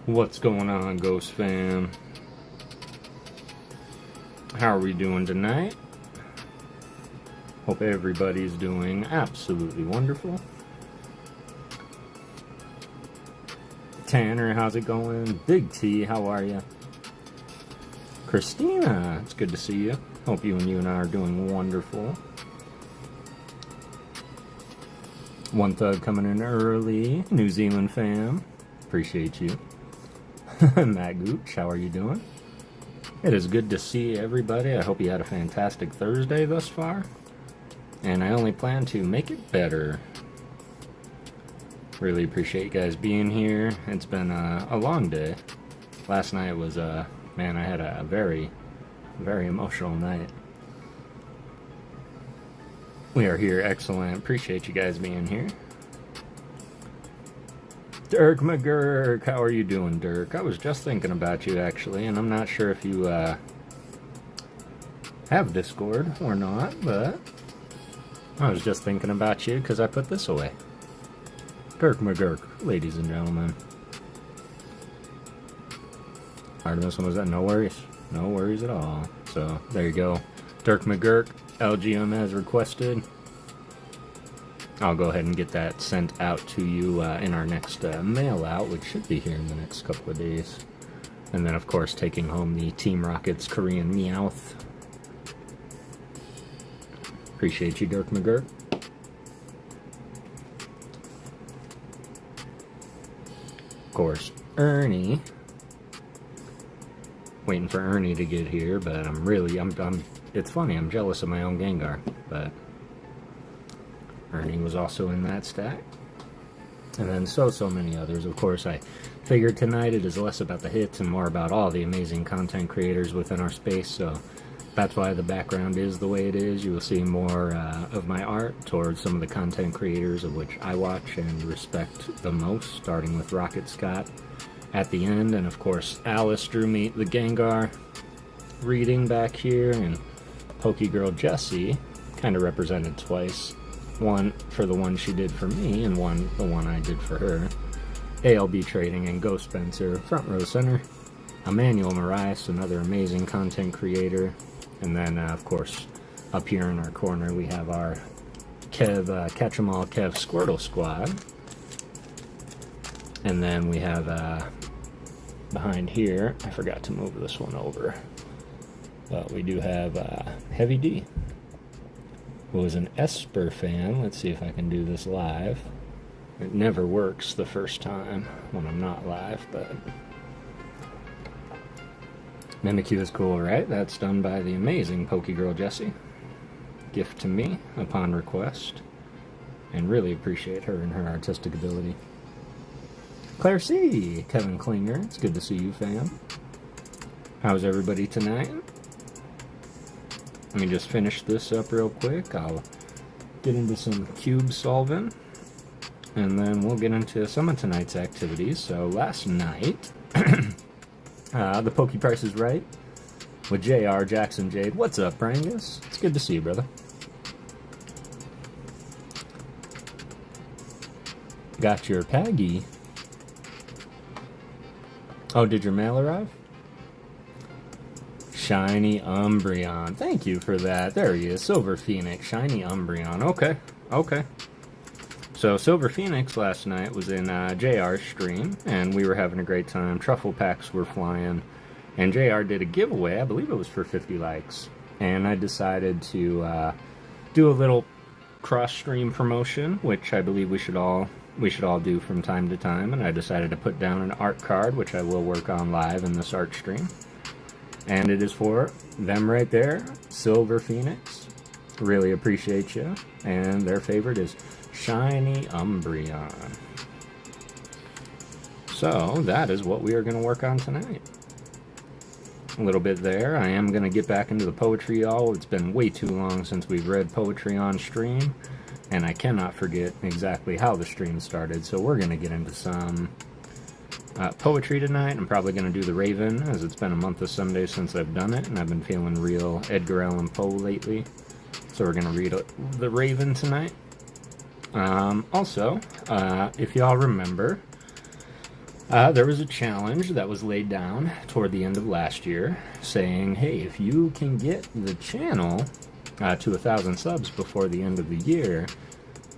What's going on, Ghost fam? How are we doing tonight? Hope everybody's doing absolutely wonderful. Tanner, how's it going? Big T, how are you? Christina, it's good to see you. Hope you and I are doing wonderful. One Thug coming in early. New Zealand fam, appreciate you. Matt Gooch, how are you doing? It is good to see everybody. I hope you had a fantastic Thursday thus far. And I only plan to make it better. Really appreciate you guys being here. It's been a long day. Last night was, man, I had a very, very emotional night. We are here, excellent. Appreciate you guys being here. Dirk McGurk, how are you doing, Dirk? I was just thinking about you, actually, and I'm not sure if you have Discord or not, but I was just thinking about you because I put this away. Dirk McGurk, ladies and gentlemen. Artemis, was that? No worries. No worries at all. So, there you go. Dirk McGurk, LGM as requested. I'll go ahead and get that sent out to you in our next mail out, which should be here in the next couple of days. And then, of course, taking home the Team Rocket's Korean Meowth. Appreciate you, Dirk McGurk. Of course, Ernie. Waiting for Ernie to get here, but it's funny, I'm jealous of my own Gengar, but Ernie was also in that stack. And then so many others. Of course, I figured tonight it is less about the hits and more about all the amazing content creators within our space, so that's why the background is the way it is. You will see more of my art towards some of the content creators of which I watch and respect the most, starting with Rocket Scott at the end, and of course Alice drew me the Gengar reading back here, and PokéGirl Jessie kind of represented twice. One for the one she did for me, and the one I did for her. ALB Trading and Ghost Spencer, front row center. Emmanuel Moraes, another amazing content creator. And then, of course, up here in our corner, we have our Kev, Catch 'em All Kev Squirtle Squad. And then we have, behind here, I forgot to move this one over, but we do have Heavy D, who is an Esper fan. Let's see if I can do this live. It never works the first time when I'm not live, but Mimikyu is cool, right? That's done by the amazing PokéGirl Jessie. Gift to me upon request, and really appreciate her and her artistic ability. Claire C, Kevin Klinger, it's good to see you, fam. How's everybody tonight? Let me just finish this up real quick. I'll get into some cube solving, and then we'll get into some of tonight's activities. So last night, the Poke Price is Right with JR, Jackson Jade. What's up, Brangus? It's good to see you, brother. Got your Paggy. Oh, did your mail arrive? Shiny Umbreon. Thank you for that. There he is. Silver Phoenix. Shiny Umbreon. Okay. So, Silver Phoenix last night was in JR's stream, and we were having a great time. Truffle packs were flying, and JR did a giveaway. I believe it was for 50 likes. And I decided to do a little cross-stream promotion, which I believe we should all do from time to time. And I decided to put down an art card, which I will work on live in this art stream. And it is for them right there, Silver Phoenix. Really appreciate you. And their favorite is Shiny Umbreon. So, that is what we are going to work on tonight. A little bit there. I am going to get back into the poetry, y'all. It's been way too long since we've read poetry on stream. And I cannot forget exactly how the stream started. So we're going to get into some poetry tonight. I'm probably going to do the Raven, as it's been a month of Sundays since I've done it, and I've been feeling real Edgar Allan Poe lately. So we're going to read the Raven tonight. Also, if y'all remember, There was a challenge that was laid down toward the end of last year saying, hey, if you can get the channel to 1,000 subs before the end of the year,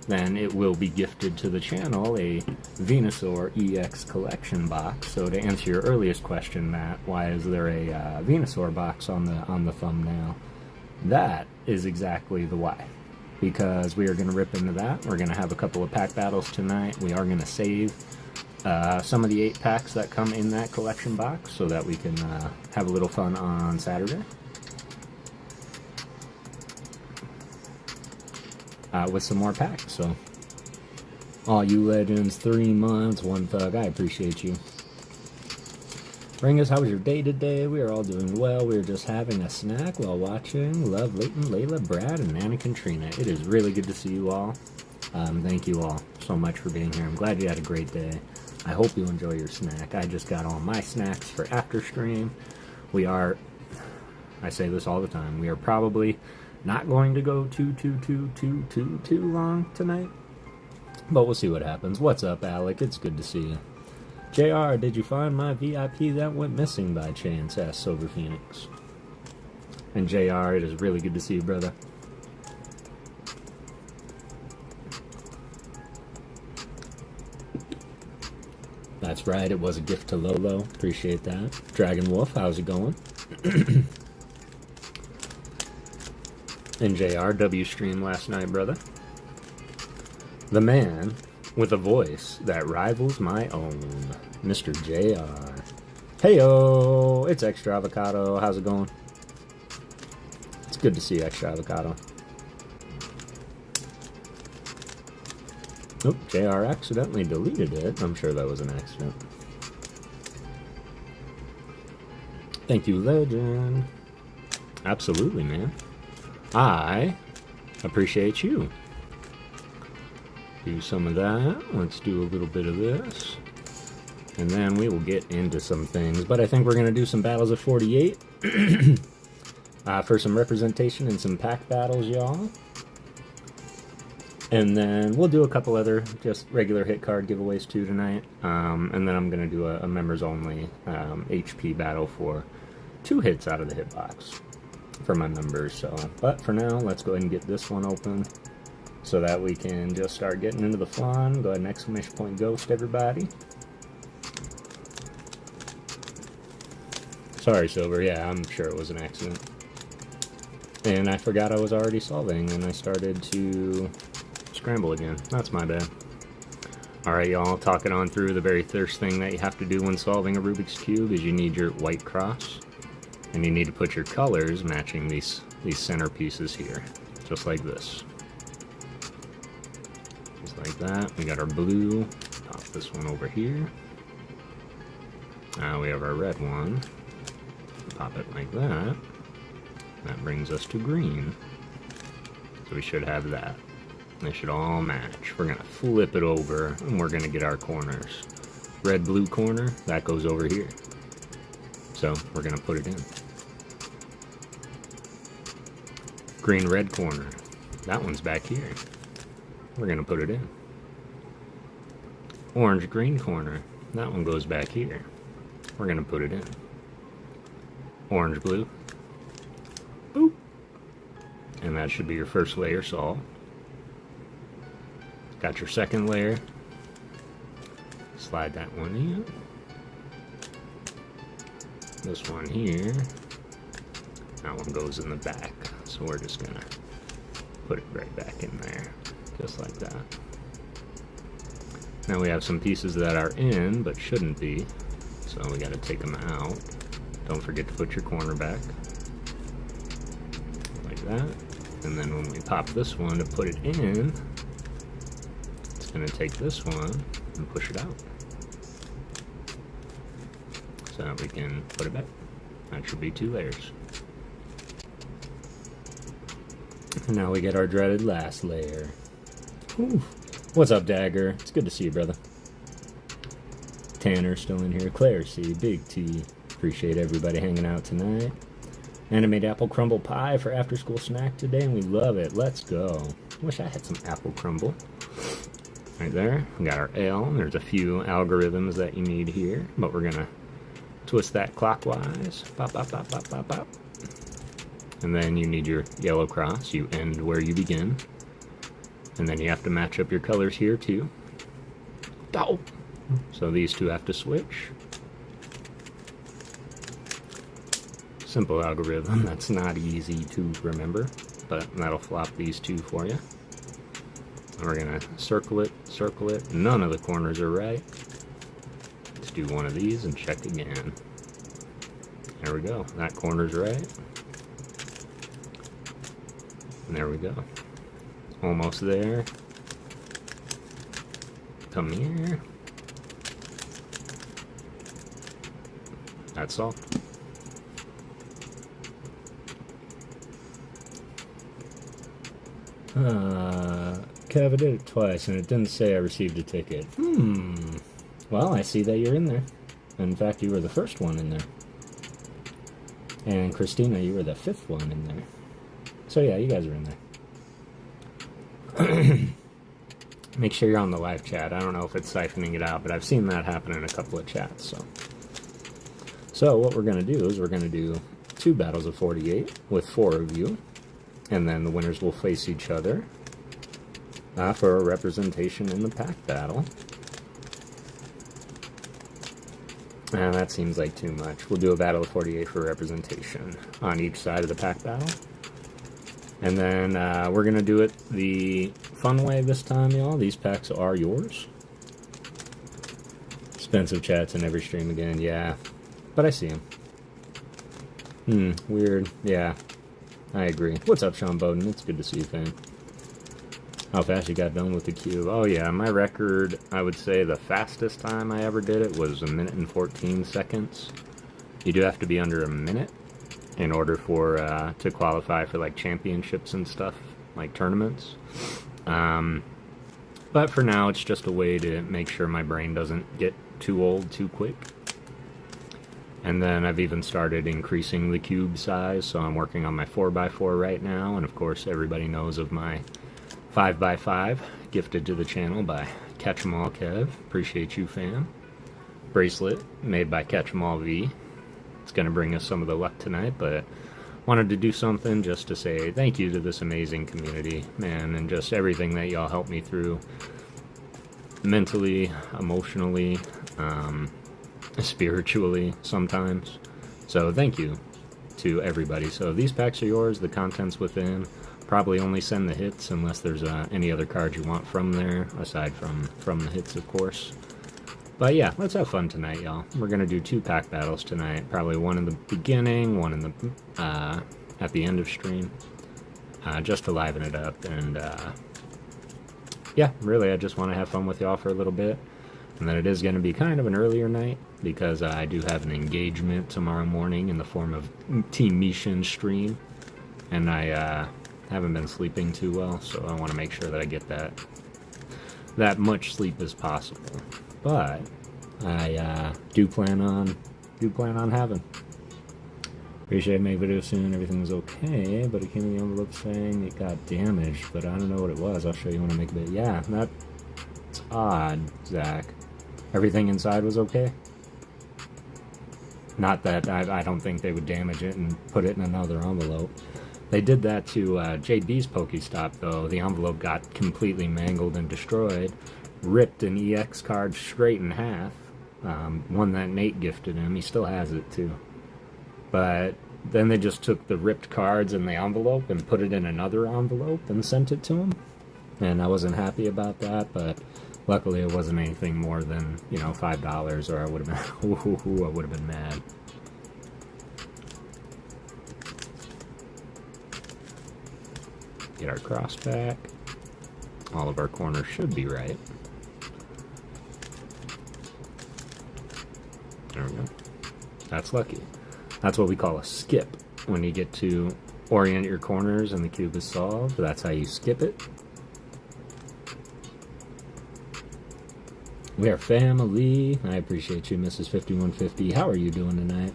then it will be gifted to the channel a Venusaur EX collection box. So to answer your earliest question, Matt, why is there a Venusaur box on the thumbnail? That is exactly the why. Because we are going to rip into that. We're going to have a couple of pack battles tonight. We are going to save some of the 8 packs that come in that collection box so that we can have a little fun on Saturday. With some more packs, so all you legends, 3 months, 1 thug, I appreciate you. Ringus, how was your day today? We are all doing well. We are just having a snack while watching Love, Leighton, Layla, Brad, and Nana Katrina. It is really good to see you all. Thank you all so much for being here. I'm glad you had a great day. I hope you enjoy your snack. I just got all my snacks for after stream. We are, I say this all the time, we are probably not going to go too long tonight, but we'll see what happens. What's up, Alec? It's good to see you. JR, did you find my VIP that went missing by chance? Asked Silver Phoenix. And JR, it is really good to see you, brother. That's right, it was a gift to Lolo. Appreciate that. Dragon Wolf, how's it going? And JRW stream last night, brother. The man with a voice that rivals my own, Mr. JR. Heyo, it's Extra Avocado. How's it going? It's good to see you, Extra Avocado. Oop, JR accidentally deleted it. I'm sure that was an accident. Thank you, Legend. Absolutely, man. I appreciate you. Do some of that. Let's do a little bit of this. And then we will get into some things. But I think we're going to do some battles of 48. For some representation and some pack battles, y'all. And then we'll do a couple other just regular hit card giveaways too tonight. And then I'm going to do a members only HP battle for 2 hits out of the hitbox for my members. So, but for now, let's go ahead and get this one open so that we can just start getting into the fun. Go ahead and exclamation point ghost, everybody. Sorry, Silver. Yeah, I'm sure it was an accident. And I forgot I was already solving, and I started to scramble again. That's my bad. Alright, y'all, talking on through. The very first thing that you have to do when solving a Rubik's Cube is you need your white cross. And you need to put your colors matching these center pieces here. Just like this. Just like that. We got our blue. Pop this one over here. Now we have our red one. Pop it like that. That brings us to green. So we should have that. They should all match. We're going to flip it over and we're going to get our corners. Red, blue corner, that goes over here. So we're going to put it in. Green, red corner, that one's back here. We're going to put it in. Orange, green corner, that one goes back here. We're going to put it in. Orange, blue. Boop. And that should be your first layer solved. Got your second layer. Slide that one in. This one here. That one goes in the back. So we're just gonna put it right back in there. Just like that. Now we have some pieces that are in but shouldn't be. So we gotta take them out. Don't forget to put your corner back. Like that. And then when we pop this one to put it in, it's going to take this one and push it out. So that we can put it back. That should be 2 layers. And now we get our dreaded last layer. Ooh. What's up, Dagger? It's good to see you, brother. Tanner still in here. Claire C. Big T. Appreciate everybody hanging out tonight. Animate apple crumble pie for after school snack today, and we love it. Let's go. Wish I had some apple crumble. Right there, we got our L. There's a few algorithms that you need here, but we're gonna twist that clockwise. Pop, pop, pop, pop, pop, pop. And then you need your yellow cross. You end where you begin. And then you have to match up your colors here too. Oh. So these two have to switch. Simple algorithm that's not easy to remember, but that'll flop these two for you. And we're gonna circle it, circle it. None of the corners are right. Let's do one of these and check again. There we go. That corner's right. And there we go. Almost there. Come here. That's all. Kev, I did it twice and it didn't say I received a ticket. Well, I see that you're in there. In fact, you were the first one in there. And Christina, you were the 5th one in there. So yeah, you guys are in there. Make sure you're on the live chat. I don't know if it's siphoning it out, but I've seen that happen in a couple of chats. So what we're going to do is we're going to do 2 battles of 48 with 4 of you. And then the winners will face each other for a representation in the pack battle. And that seems like too much. We'll do a battle of 48 for representation on each side of the pack battle. And then we're going to do it the fun way this time, y'all. These packs are yours. Expensive chats in every stream again, yeah. But I see them. Weird. Yeah, I agree. What's up, Sean Bowden? It's good to see you, fam. How fast you got done with the cube. Oh yeah, my record, I would say the fastest time I ever did it was 1 minute and 14 seconds. You do have to be under a minute in order for to qualify for like championships and stuff, like tournaments. But for now, it's just a way to make sure my brain doesn't get too old too quick. And then I've even started increasing the cube size, so I'm working on my 4x4 right now, and of course everybody knows of my 5x5, gifted to the channel by Catch'emall Kev. Appreciate you, fam. Bracelet, made by Catch'emall V. It's going to bring us some of the luck tonight, but wanted to do something just to say thank you to this amazing community, man, and just everything that y'all helped me through mentally, emotionally, spiritually sometimes. So thank you to everybody. So these packs are yours, the contents within. Probably only send the hits unless there's any other cards you want from there, aside from the hits, of course. But yeah, let's have fun tonight, y'all. We're gonna do 2 pack battles tonight. Probably one in the beginning, one in the at the end of stream, just to liven it up. And yeah, really, I just want to have fun with y'all for a little bit. And then it is going to be kind of an earlier night because I do have an engagement tomorrow morning in the form of Team Mishin stream, and I haven't been sleeping too well, so I want to make sure that I get that much sleep as possible. But I do plan on having. Appreciate making video soon. Everything was okay, but it came in the envelope saying it got damaged, but I don't know what it was. I'll show you when I make a video. Yeah, that's odd, Zach. Everything inside was okay? Not that I don't think they would damage it and put it in another envelope. They did that to JB's Pokestop, though. The envelope got completely mangled and destroyed. Ripped an EX card straight in half. One that Nate gifted him. He still has it, too. But then they just took the ripped cards in the envelope and put it in another envelope and sent it to him. And I wasn't happy about that, but luckily it wasn't anything more than, $5, or I would have been, I would have been mad. Get our cross back. All of our corners should be right. There we go. That's lucky. That's what we call a skip. When you get to orient your corners and the cube is solved, that's how you skip it. We are family. I appreciate you, Mrs. 5150. How are you doing tonight?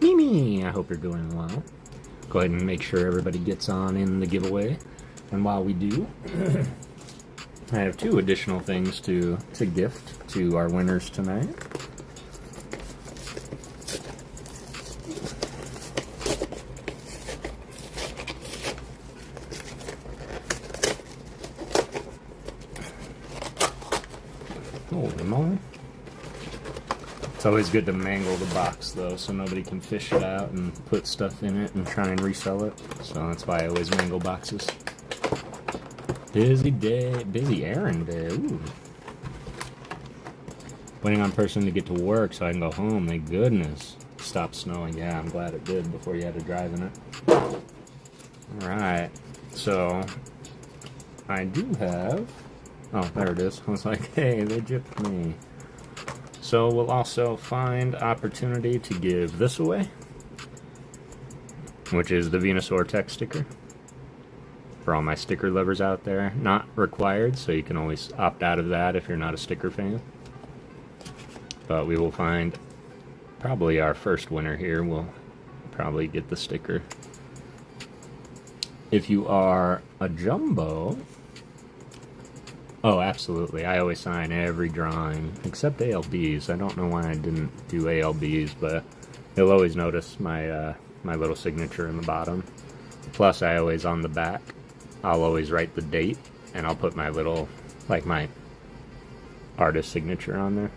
Mimi, I hope you're doing well. go ahead and make sure everybody gets on in the giveaway. And while we do, I have 2 additional things to gift to our winners tonight. Holy moly. It's always good to mangle the box though, so nobody can fish it out and put stuff in it and try and resell it. So that's why I always mangle boxes. Busy day, busy errand day. Ooh. Waiting on person to get to work so I can go home. Thank goodness. Stopped snowing. Yeah, I'm glad it did before you had to drive in it. Alright. So, I do have... Oh, there it is. I was like, hey, they gypped me. So, we'll also find opportunity to give this away, which is the Venusaur Tech sticker. For all my sticker lovers out there, not required, so you can always opt out of that if you're not a sticker fan. But we will find probably our first winner here will probably get the sticker. If you are a jumbo, oh absolutely, I always sign every drawing except ALBs. I don't know why I didn't do ALBs, but you'll always notice my my little signature in the bottom. Plus I always on the back, I'll always write the date, and I'll put my little, like my artist signature on there.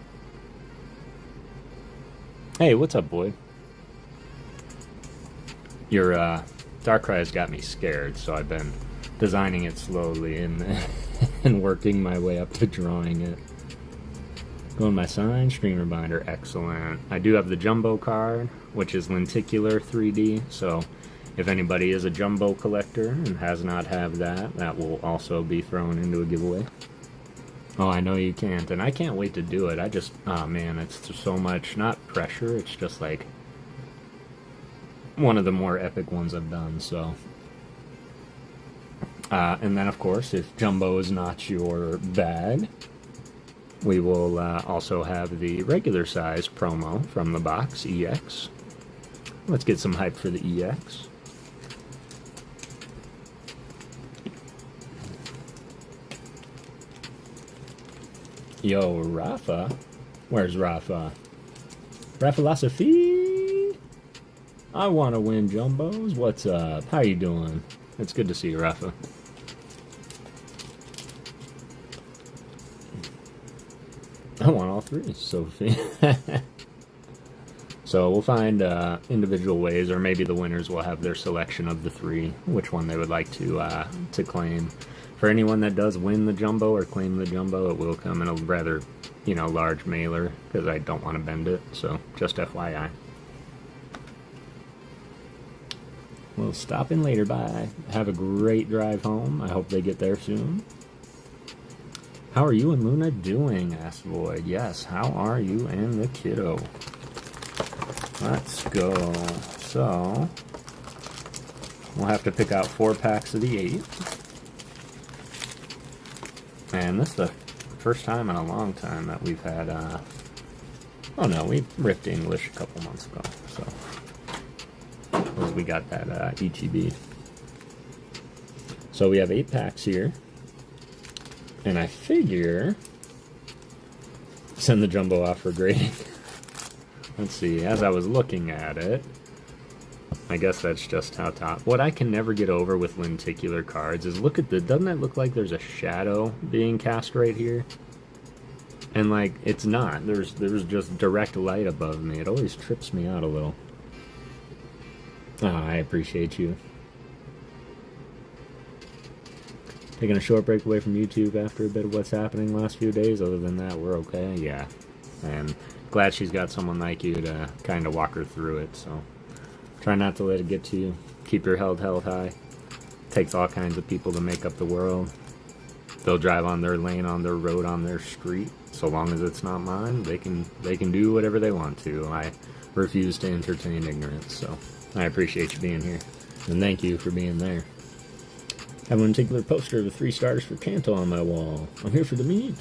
Hey, what's up, Boyd? Your Darkrai's got me scared, so I've been designing it slowly and and working my way up to drawing it. Going my sign, streamer binder, excellent. I do have the jumbo card, which is lenticular 3D, so if anybody is a jumbo collector and has not have that, that will also be thrown into a giveaway. Oh, I know you can't, and I can't wait to do it. I just, oh man, it's just so much, not pressure, it's just like one of the more epic ones I've done, so. And then, of course, if jumbo is not your bag, we will also have the regular size promo from the box, EX. Let's get some hype for the EX. Yo, Rafa? Where's Rafa? Raphilosophy? I want to win jumbos. What's up? How you doing? It's good to see you, Rafa. I want all 3, Sophie. So we'll find individual ways, or maybe the winners will have their selection of the 3, which one they would like to claim. For anyone that does win the jumbo or claim the jumbo, it will come in a rather, you know, large mailer, because I don't want to bend it, so just FYI. We'll stop in later, bye. Have a great drive home. I hope they get there soon. How are you and Luna doing? Asked Void. Yes, how are you and the kiddo? Let's go. So, we'll have to pick out 4 packs of the 8. And this is the first time in a long time that we've had, oh no, we ripped English a couple months ago, so. Because we got that ETB. So we have 8 packs here. And I figure send the jumbo off for grading. Let's see, as I was looking at it, I guess that's just how top. What I can never get over with lenticular cards is look at the, doesn't that look like there's a shadow being cast right here? And like, it's not. There's just direct light above me. It always trips me out a little. Oh, I appreciate you. Taking a short break away from YouTube after a bit of what's happening last few days. Other than that, we're okay. Yeah. And glad she's got someone like you to kind of walk her through it. So try not to let it get to you. Keep your health held high. Takes all kinds of people to make up the world. They'll drive on their lane, on their road, on their street. So long as it's not mine, they can do whatever they want to. I refuse to entertain ignorance. So I appreciate you being here. And thank you for being there. I have a particular poster of the 3 starters for Kanto on my wall. I'm here for the meet.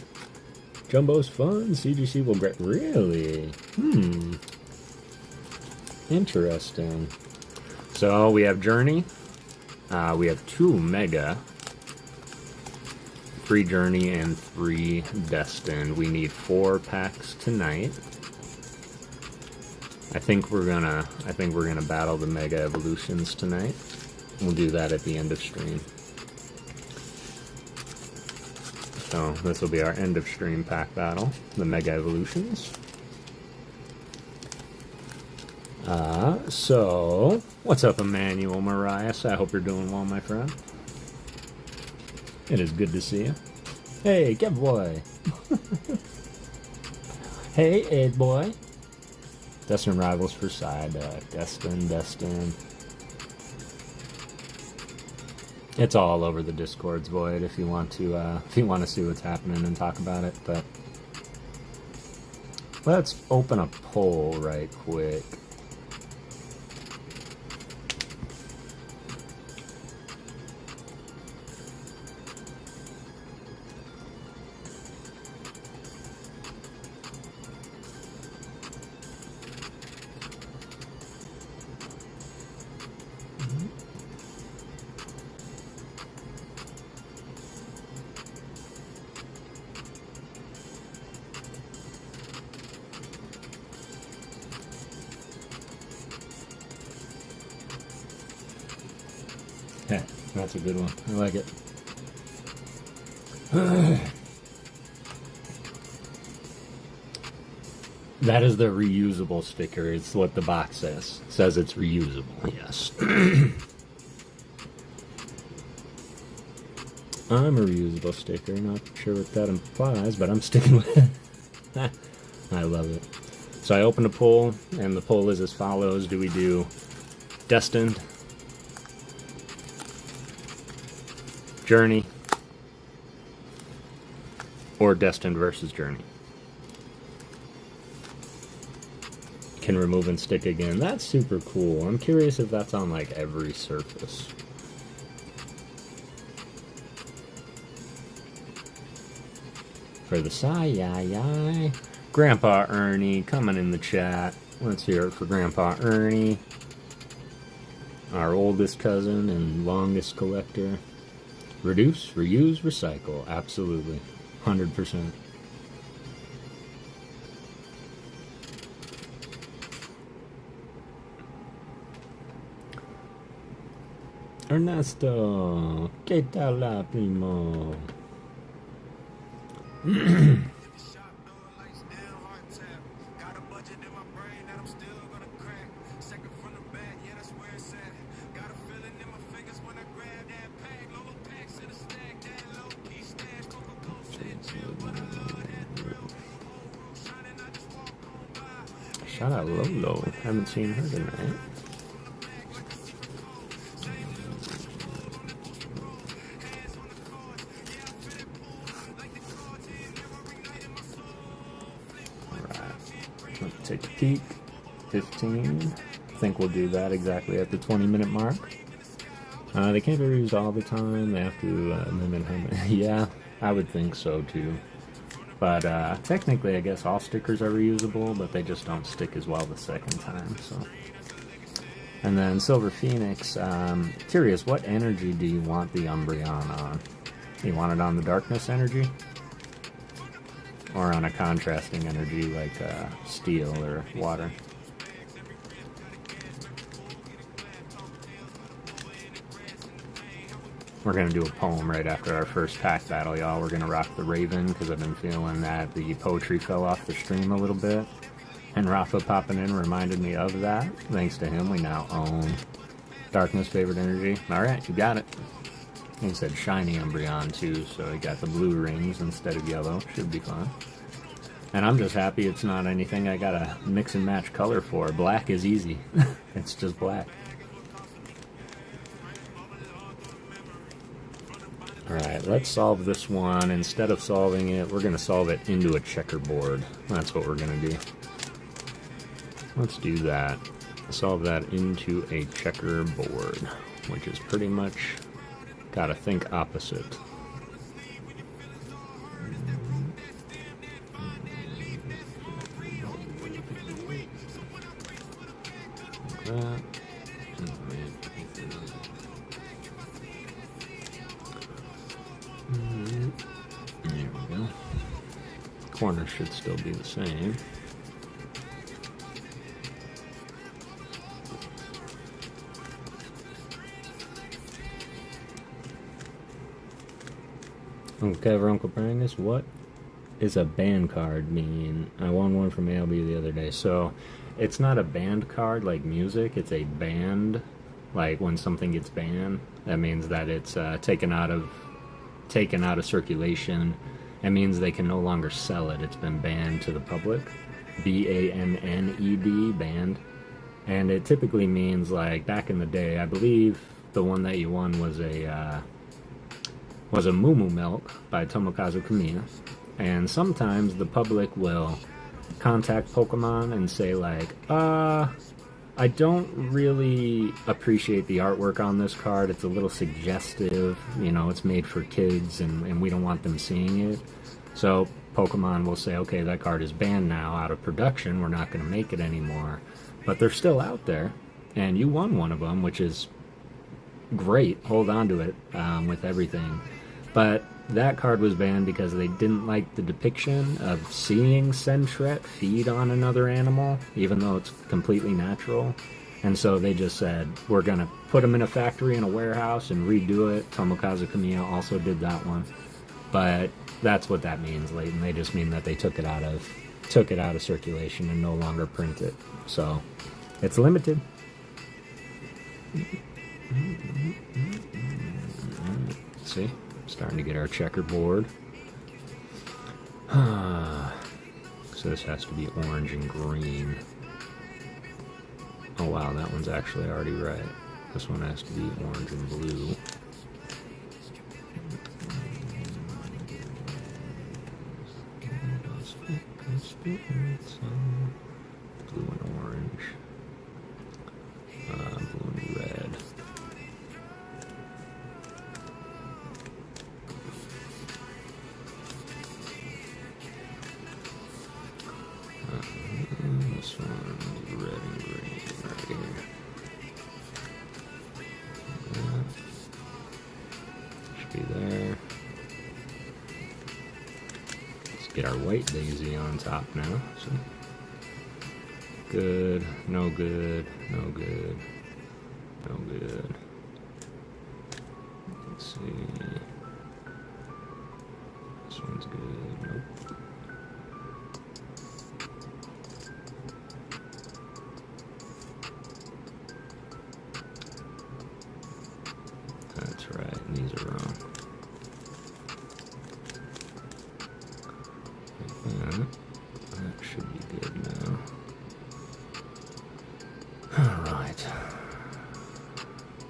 Jumbo's fun. CGC will get... Really? Interesting. So we have Journey. We have 2 Mega. 3 Journey and 3 Destined. We need 4 packs tonight. I think we're gonna battle the Mega Evolutions tonight. We'll do that at the end of stream. So this will be our end of stream pack battle, the Mega Evolutions. So what's up, Emmanuel Marias? I hope you're doing well, my friend. It is good to see you. Hey, Kev boy. Hey, Ed boy. Destined Rivals for side. Destined. It's all over the Discord's Void if you want to see what's happening and talk about it. But let's open a poll right quick. Yeah, that's a good one. I like it. That is the reusable sticker. It's what the box says. It says it's reusable, yes. I'm a reusable sticker. Not sure what that implies, but I'm sticking with it. I love it. So I opened a poll, and the poll is as follows. Do we do Destined, Journey, or Destined versus Journey? Can remove and stick again. That's super cool. I'm curious if that's on like every surface. For the sigh, Grandpa Ernie coming in the chat. Let's hear it for Grandpa Ernie, our oldest cousin and longest collector. Reduce, reuse, recycle. Absolutely. 100%. Ernesto, ¿qué tal la primo? Shout out Lolo. Haven't seen her tonight. Alright. Let's take a peek. 15. I think we'll do that exactly at the 20-minute mark. They can't be reused all the time. They have to limit how many. Yeah, I would think so too. But technically, I guess all stickers are reusable, but they just don't stick as well the second time. So, and then Silver Phoenix. Curious, what energy do you want the Umbreon on? You want it on the Darkness energy, or on a contrasting energy like Steel or Water? We're going to do a poem right after our first pack battle, y'all. We're going to rock the Raven, because I've been feeling that the poetry fell off the stream a little bit. And Rafa popping in reminded me of that. Thanks to him, we now own Darkness Favorite Energy. Alright, you got it. He said shiny Umbreon, too, so he got the blue rings instead of yellow. Should be fun. And I'm just happy it's not anything I gotta mix and match color for. Black is easy. It's just black. Alright, let's solve this one. Instead of solving it, we're going to solve it into a checkerboard. That's what we're going to do. Let's do that. Solve that into a checkerboard, which is pretty much gotta think opposite. Like that. corners should still be the same. Okay, Uncle Brangus, what is a band card mean? I won one from ALB the other day. So it's not a band card like music, it's a banned. Like when something gets banned, that means that it's taken out of circulation. It means they can no longer sell it. It's been banned to the public. B-A-N-N-E-D, banned. And it typically means, like, back in the day, I believe the one that you won was a Moo Moo Milk by Tomokazu Kamiya. And sometimes the public will contact Pokemon and say, like, I don't really appreciate the artwork on this card. It's a little suggestive. You know, it's made for kids, and we don't want them seeing it. So Pokemon will say, okay, that card is banned now, out of production. We're not going to make it anymore. But they're still out there, and you won one of them, which is great. Hold on to it with everything. But that card was banned because they didn't like the depiction of seeing Sentret feed on another animal, even though it's completely natural. And so they just said, we're going to put them in a factory in a warehouse and redo it. Tomokazu Kamiya also did that one. But that's what that means, Leighton. They just mean that they took it out of circulation and no longer print it. So it's limited. See? Starting to get our checkerboard. So this has to be orange and green. Oh wow, that one's actually already right. This one has to be orange and blue. Blue and orange. Blue and red. This one is red and green right here. Should be there. Let's get our white daisy on top now. So, good, no good, no good, no good. Let's see. This one's good. Nope. That's right, and these are wrong. That should be good now. Alright.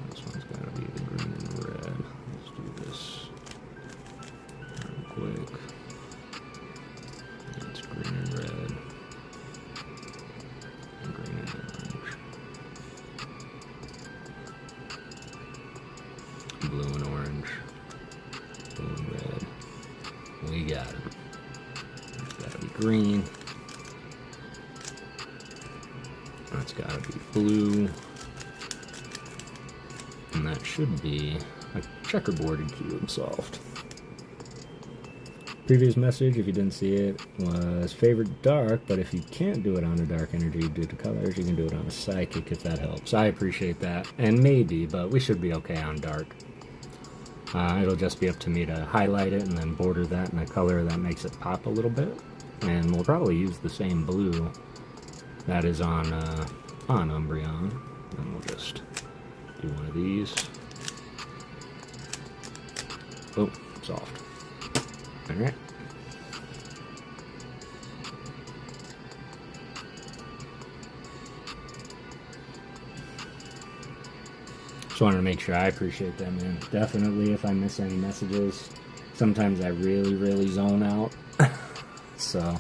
This one's gotta be the green and red. Let's do this real quick. That's green and red. And green and orange. Blue and orange. Blue and red. We got it. It's gotta be green. That's gotta be blue. And that should be a checkerboarded cube solved. Previous message, if you didn't see it, was favorite dark, but if you can't do it on a dark energy due to colors, you can do it on a psychic if that helps. I appreciate that. And maybe, but we should be okay on dark. It'll just be up to me to highlight it and then border that in a color that makes it pop a little bit. And we'll probably use the same blue that is on Umbreon. And we'll just do one of these. Oh, soft. Alright. Just wanted to make sure I appreciate that, man. Definitely, if I miss any messages, sometimes I really zone out. So,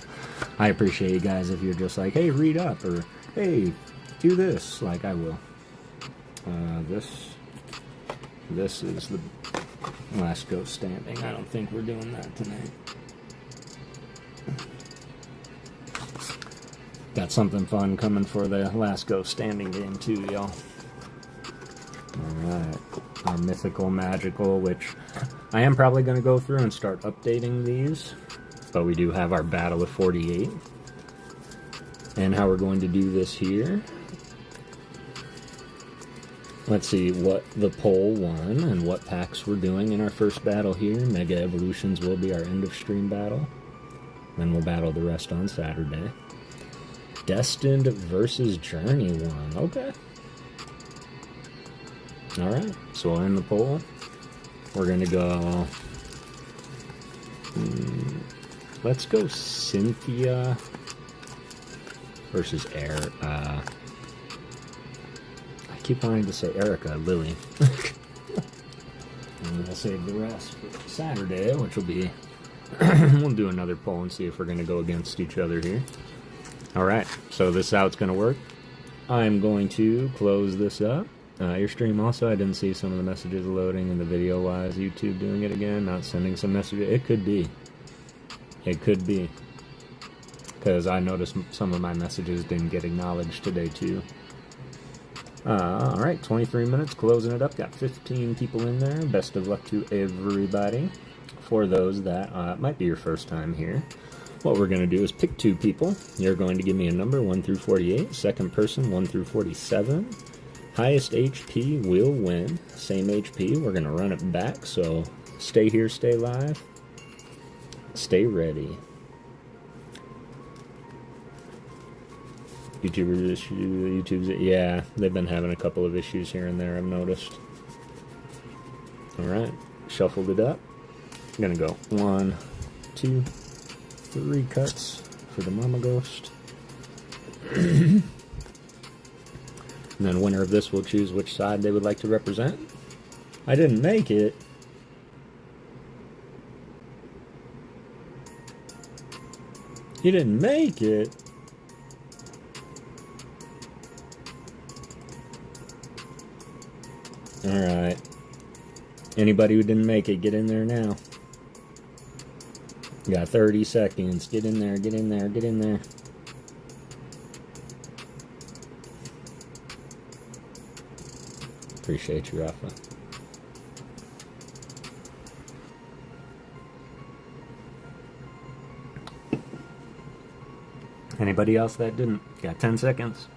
I appreciate you guys if you're just like, hey, read up, or hey, do this. Like, I will. This is the last ghost standing. I don't think we're doing that tonight. Got something fun coming for the last ghost standing game too, y'all. Alright, our mythical, magical, which I am probably going to go through and start updating these. But we do have our battle of 48. And how we're going to do this here. Let's see what the poll won and what packs we're doing in our first battle here. Mega Evolutions will be our end of stream battle. Then we'll battle the rest on Saturday. Destined versus Journey won. Okay. Alright, so we'll end the poll. We're going to go... let's go Cynthia versus I keep wanting to say Erica, Lily. And we'll save the rest for Saturday, which will be... we'll do another poll and see if we're going to go against each other here. Alright, so this is how it's going to work. I'm going to close this up. Your stream also, I didn't see some of the messages loading in the video-wise. YouTube doing it again, not sending some messages. It could be. It could be. Because I noticed some of my messages didn't get acknowledged today, too. Alright, 23 minutes, closing it up. Got 15 people in there. Best of luck to everybody. For those that might be your first time here, what we're going to do is pick 2 people. You're going to give me a number, 1 through 48. Second person, 1 through 47. Highest HP will win. Same HP. We're going to run it back, so stay here, stay live. Stay ready. YouTube's, yeah, they've been having a couple of issues here and there, I've noticed. Alright, shuffled it up. I'm going to go 1, 2, 3 cuts for the Mama Ghost. And then winner of this will choose which side they would like to represent. I didn't make it. You didn't make it. Alright. Anybody who didn't make it, get in there now. You got 30 seconds. Get in there, get in there, get in there. Appreciate you, Rafa. Anybody else that didn't? Got 10 seconds.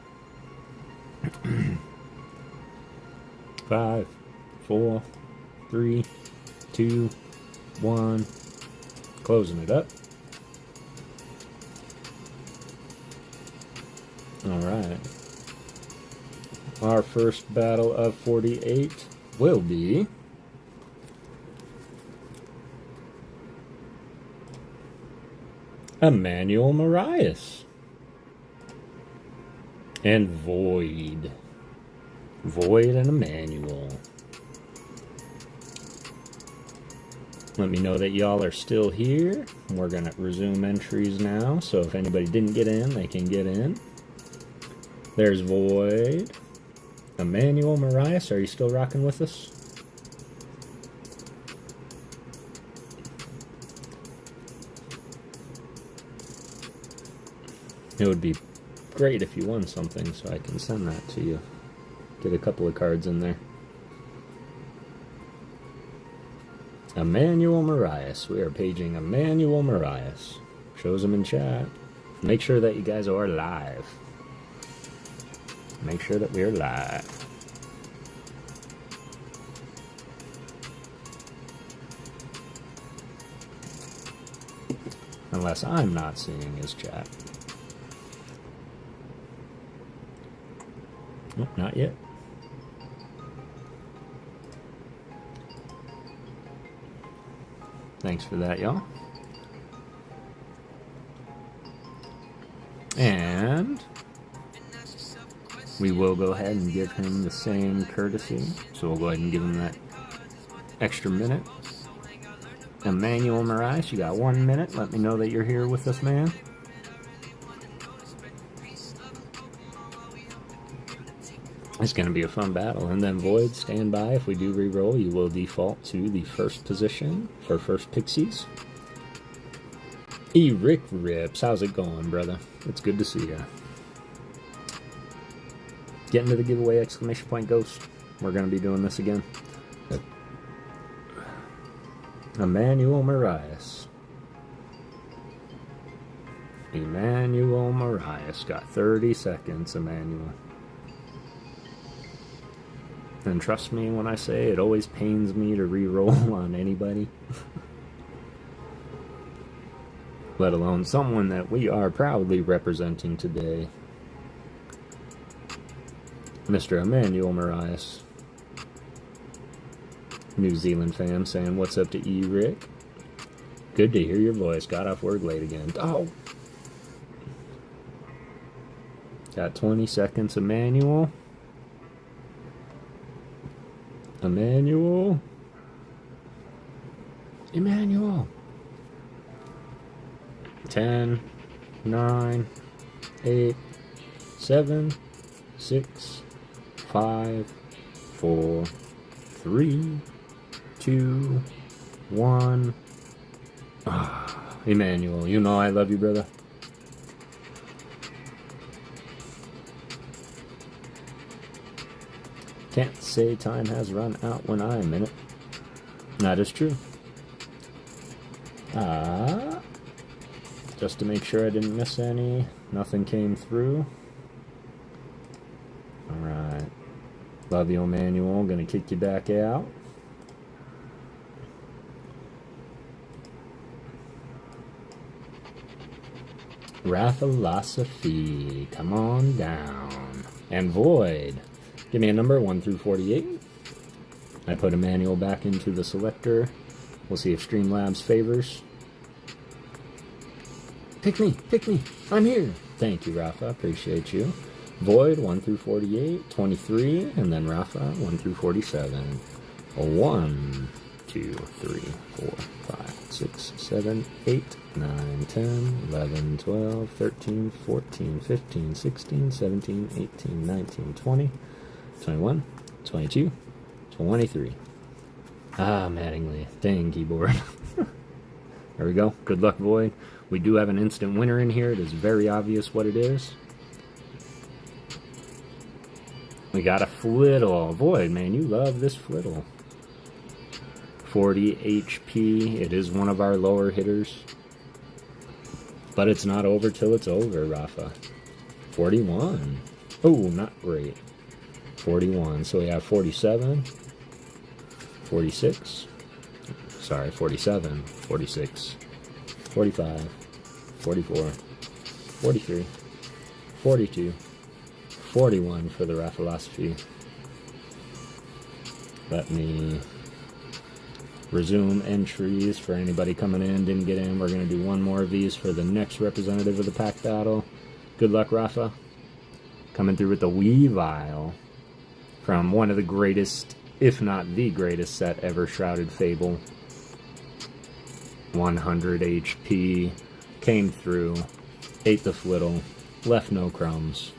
5, 4, 3, 2, 1. Closing it up. Alright. Our first battle of 48 will be Emmanuel Marias and Void. Void and Emmanuel. Let me know that y'all are still here. We're going to resume entries now, so if anybody didn't get in, they can get in. There's Void. Emmanuel Marias, are you still rocking with us? It would be great if you won something, so I can send that to you. Get a couple of cards in there. Emmanuel Marias. We are paging Emmanuel Marias. Shows him in chat. Make sure that you guys are live. Make sure that we are live. Unless I'm not seeing his chat. Nope, not yet. Thanks for that, y'all. And we will go ahead and give him the same courtesy. So we'll go ahead and give him that extra minute. Emmanuel Marias, you got 1 minute. Let me know that you're here with us, man. It's going to be a fun battle. And then Void, stand by. If we do re-roll, you will default to the first position for first Pixies. Rick Rips, how's it going, brother? It's good to see ya. Getting to the giveaway, exclamation point Ghost. We're going to be doing this again. Emmanuel Marias. Emmanuel Marias got 30 seconds, Emmanuel. And trust me when I say it always pains me to re-roll on anybody. Let alone someone that we are proudly representing today. Mr. Emmanuel Marias. New Zealand fam saying what's up to E. Rick. Good to hear your voice. Got off work late again. Oh! Got 20 seconds, Emmanuel. Emmanuel. 10, 9, 8, 7, 6, 5, 4, 3, 2, 1. Emmanuel, you know I love you, brother. Can't say time has run out when I'm in it. That is true. Just to make sure I didn't miss any. Nothing came through. Alright. Love you, Emmanuel. Gonna kick you back out. Raphilosophy. Come on down. And Void. Give me a number, 1 through 48. I put Emmanuel back into the selector. We'll see if Streamlabs favors. Pick me, I'm here. Thank you, Rafa, appreciate you. Void, 1 through 48, 23, and then Rafa, 1 through 47. 1, 2, 3, 4, 5, 6, 7, 8, 9, 10, 11, 12, 13, 14, 15, 16, 17, 18, 19, 20, 21, 22, 23. Mattingly. Dang, keyboard. There we go. Good luck, Void. We do have an instant winner in here. It is very obvious what it is. We got a Flittle. Void, man, you love this Flittle. 40 HP. It is one of our lower hitters. But it's not over till it's over, Rafa. 41. Oh, not great. 41. So we have 47. 46. Sorry, 47. 46. 45. 44. 43. 42. 41 for the Raphilosophy. Let me resume entries for anybody coming in, didn't get in. We're going to do one more of these for the next representative of the pack battle. Good luck, Rafa. Coming through with the Weavile from one of the greatest, if not the greatest set ever, Shrouded Fable. 100 HP. Came through. Ate the Flittle. Left no crumbs.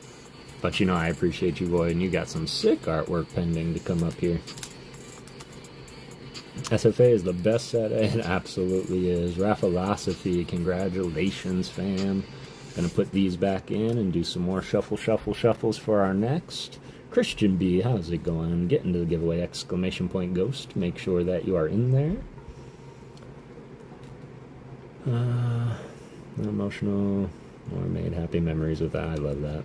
But you know I appreciate you, Void, and you got some sick artwork pending to come up here. SFA is the best set. It absolutely is. Raphilosophy, congratulations, fam. Gonna put these back in and do some more shuffles for our next. Christian B, how's it going? Get into the giveaway, exclamation point ghost. Make sure that you are in there. Emotional or made happy memories with that. I love that.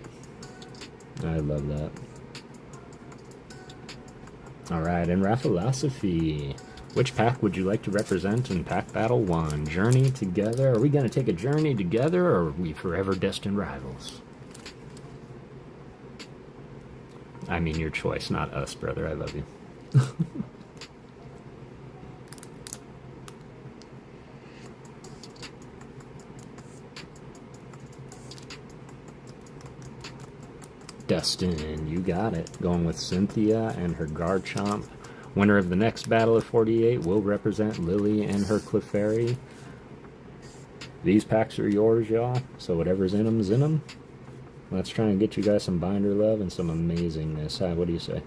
I love that. Alright, and Raphilosophy. Which pack would you like to represent in Pack Battle 1? Journey together? Are we going to take a journey together, or are we forever destined rivals? I mean your choice, not us, brother. I love you. Destin, you got it. Going with Cynthia and her Garchomp. Winner of the next battle of 48 will represent Lily and her Clefairy. These packs are yours, y'all. So whatever's in them is in them. Let's try and get you guys some binder love and some amazingness. Hi, what do you say?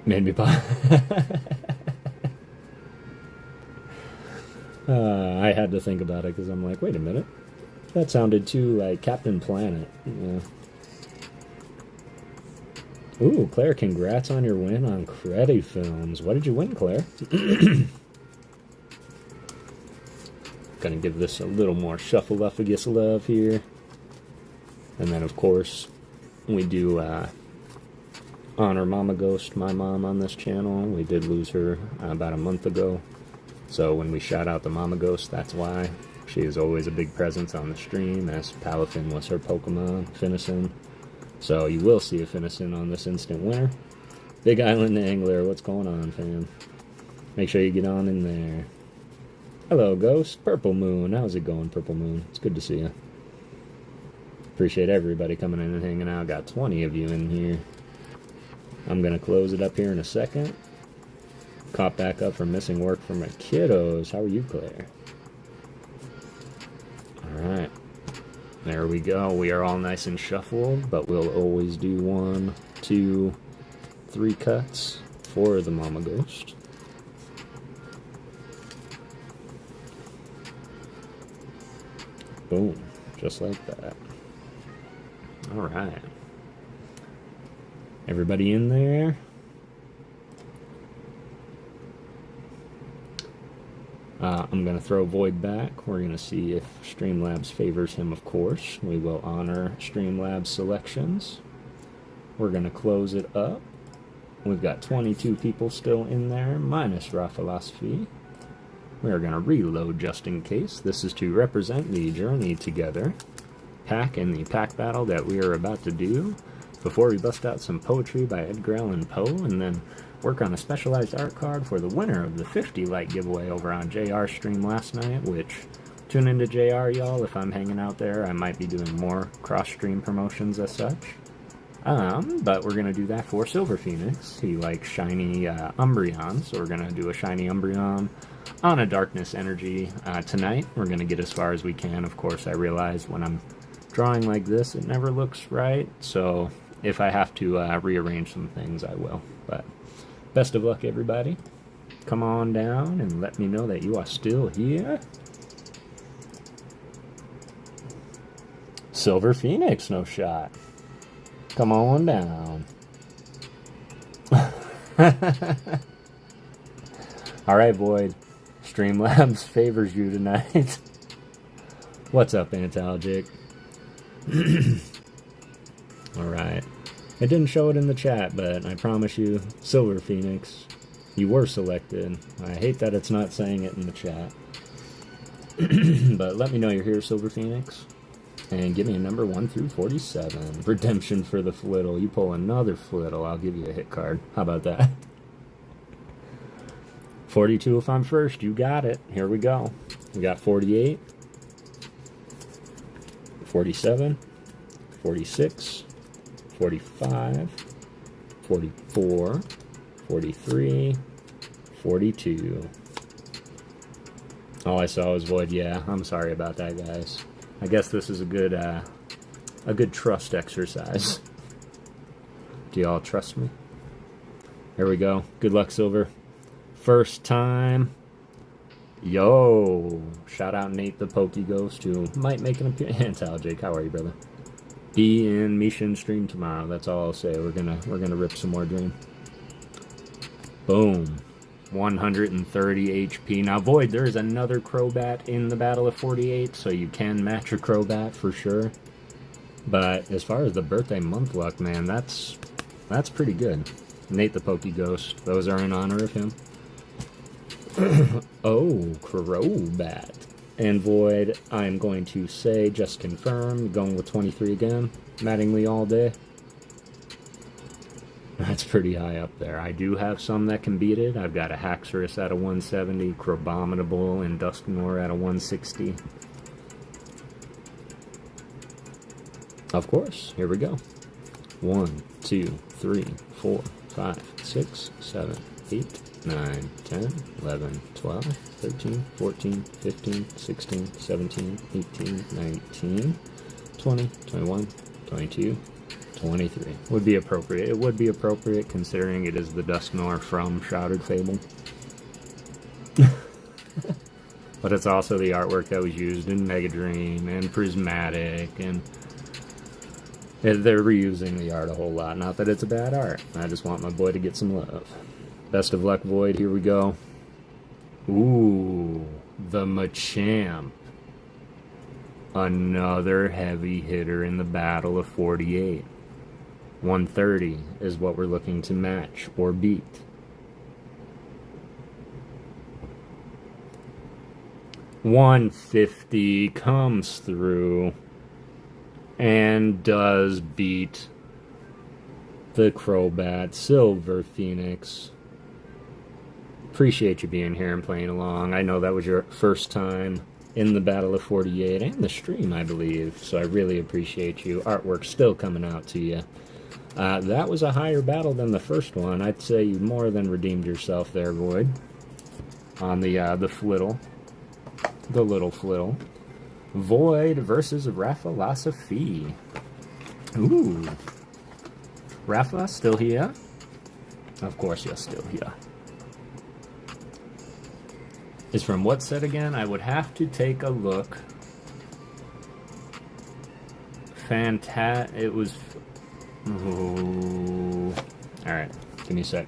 Made me buy. I had to think about it because I'm like, wait a minute. That sounded too like Captain Planet. Yeah. Ooh, Claire, congrats on your win on Credit Films. What did you win, Claire? Gonna give this a little more shuffle-luffagus love here. And then, of course, we do honor Mama Ghost, my mom, on this channel. We did lose her about a month ago. So when we shout out the Mama Ghost, that's why. She is always a big presence on the stream, as Palafin was her Pokemon, Finnison. So you will see a Finnison on this instant winner. Big Island Angler, what's going on, fam? Make sure you get on in there. Hello, Ghost. Purple Moon. How's it going, Purple Moon? It's good to see you. Appreciate everybody coming in and hanging out. Got 20 of you in here. I'm going to close it up here in a second. Caught back up for missing work for my kiddos. How are you, Claire? Alright. There we go. We are all nice and shuffled, but we'll always do 1, 2, 3 cuts for the Mama Ghost. Boom. Just like that. Alright. Everybody in there? I'm going to throw Void back. We're going to see if Streamlabs favors him, of course. We will honor Streamlabs selections. We're going to close it up. We've got 22 people still in there, minus Raw Philosophy. We are going to reload just in case. This is to represent the Journey Together pack in the pack battle that we are about to do before we bust out some poetry by Edgar Allan Poe and then work on a specialized art card for the winner of the 50 like giveaway over on JR's stream last night, which tune into JR, y'all. If I'm hanging out there, I might be doing more cross-stream promotions as such. But we're going to do that for Silver Phoenix. He likes shiny Umbreon, so we're going to do a shiny Umbreon on a Darkness Energy tonight. We're going to get as far as we can. Of course, I realize when I'm drawing like this, it never looks right, so if I have to rearrange some things, I will. But best of luck, everybody. Come on down and let me know that you are still here. Silver Phoenix, no shot. Come on down. Alright, Void. Streamlabs favors you tonight. What's up, Antalgic? Alright. I didn't show it in the chat, but I promise you, Silver Phoenix, you were selected. I hate that it's not saying it in the chat. But let me know you're here, Silver Phoenix. And give me a number 1 through 47. Redemption for the Flittle. You pull another Flittle, I'll give you a hit card. How about that? 42 if I'm first. You got it. Here we go. We got 48. 47. 46. 45. 44. 43. 42. All I saw was Void. Yeah, I'm sorry about that, guys. I guess this is a good trust exercise. Do y'all trust me? Here we go. Good luck, Silver. First time. Yo! Shout out Nate the PokéGhost, who might make an appearance. Jake, how are you, brother? Be in Mishin stream tomorrow. That's all I'll say. We're gonna rip some more Dream. Boom. 130 HP. Now, Void, there is another Crobat in the Battle of 48, so you can match a Crobat for sure. But as far as the birthday month luck, man, that's pretty good. Nate the PokéGhost. Those are in honor of him. Oh, Crobat. And Void, I'm going to say, just confirm, going with 23 again. Mattingly all day. That's pretty high up there. I do have some that can beat it. I've got a Haxorus at a 170, Crobominable, and Dusknoir at a 160. Of course, here we go. 1, 2, 3, 4, 5, 6, 7, 8, 9, 10, 11, 12, 13, 14, 15, 16, 17, 18, 19, 20, 21, 22, 23. Would be appropriate. It would be appropriate considering it is the Dusknoir from Shrouded Fable. But it's also the artwork that was used in Mega Dream and Prismatic, and they're reusing the art a whole lot. Not that it's a bad art. I just want my boy to get some love. Best of luck, Void. Here we go. Ooh. the Machamp. Another heavy hitter in the battle of 48. 130 is what we're looking to match or beat. $150 comes through and does beat the Crobat Silver Phoenix. Appreciate you being here and playing along. I know that was your first time in the Battle of 48 and the stream, I believe, so I really appreciate you. Artwork still coming out to you. That was a higher battle than the first one. I'd say you more than redeemed yourself there, Void, on the Flittle. The little Flittle. Void versus Raffalosophy. Ooh. Rafa, still here? Of course you're still here. Is from what set again? I would have to take a look. It was... Ooh. Alright, give me a sec.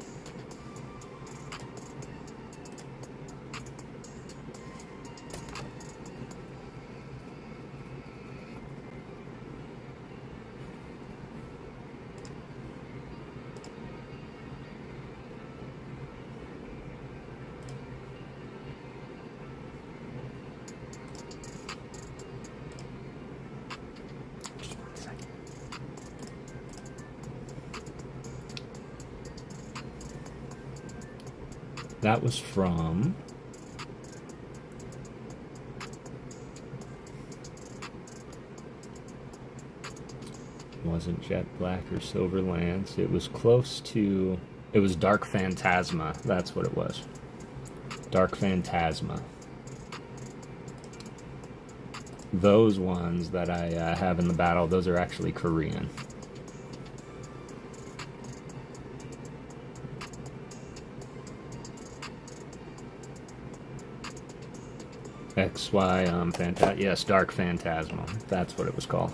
That was from... Wasn't Jet Black or Silver Lance. It was close to... It was Dark Phantasma. That's what it was. Dark Phantasma. Those ones that I have in the battle, those are actually Korean. XY, yes, Dark Phantasma. That's what it was called.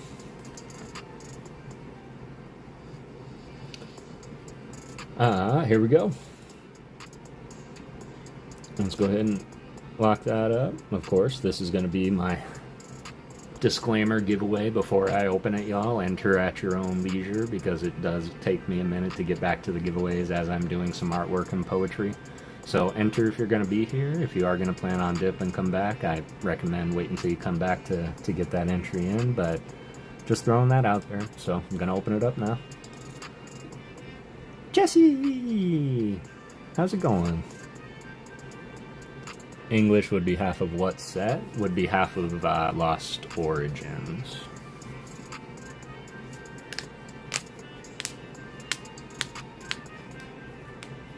Here we go. Let's go ahead and lock that up. Of course, this is going to be my disclaimer giveaway before I open it, y'all. Enter at your own leisure, because it does take me a minute to get back to the giveaways as I'm doing some artwork and poetry. So enter if you're going to be here. If you are going to plan on dip and come back, I recommend waiting until you come back to get that entry in, but just throwing that out there. So I'm going to open it up now. Jesse! How's it going? English would be half of what set? Would be half of Lost Origins.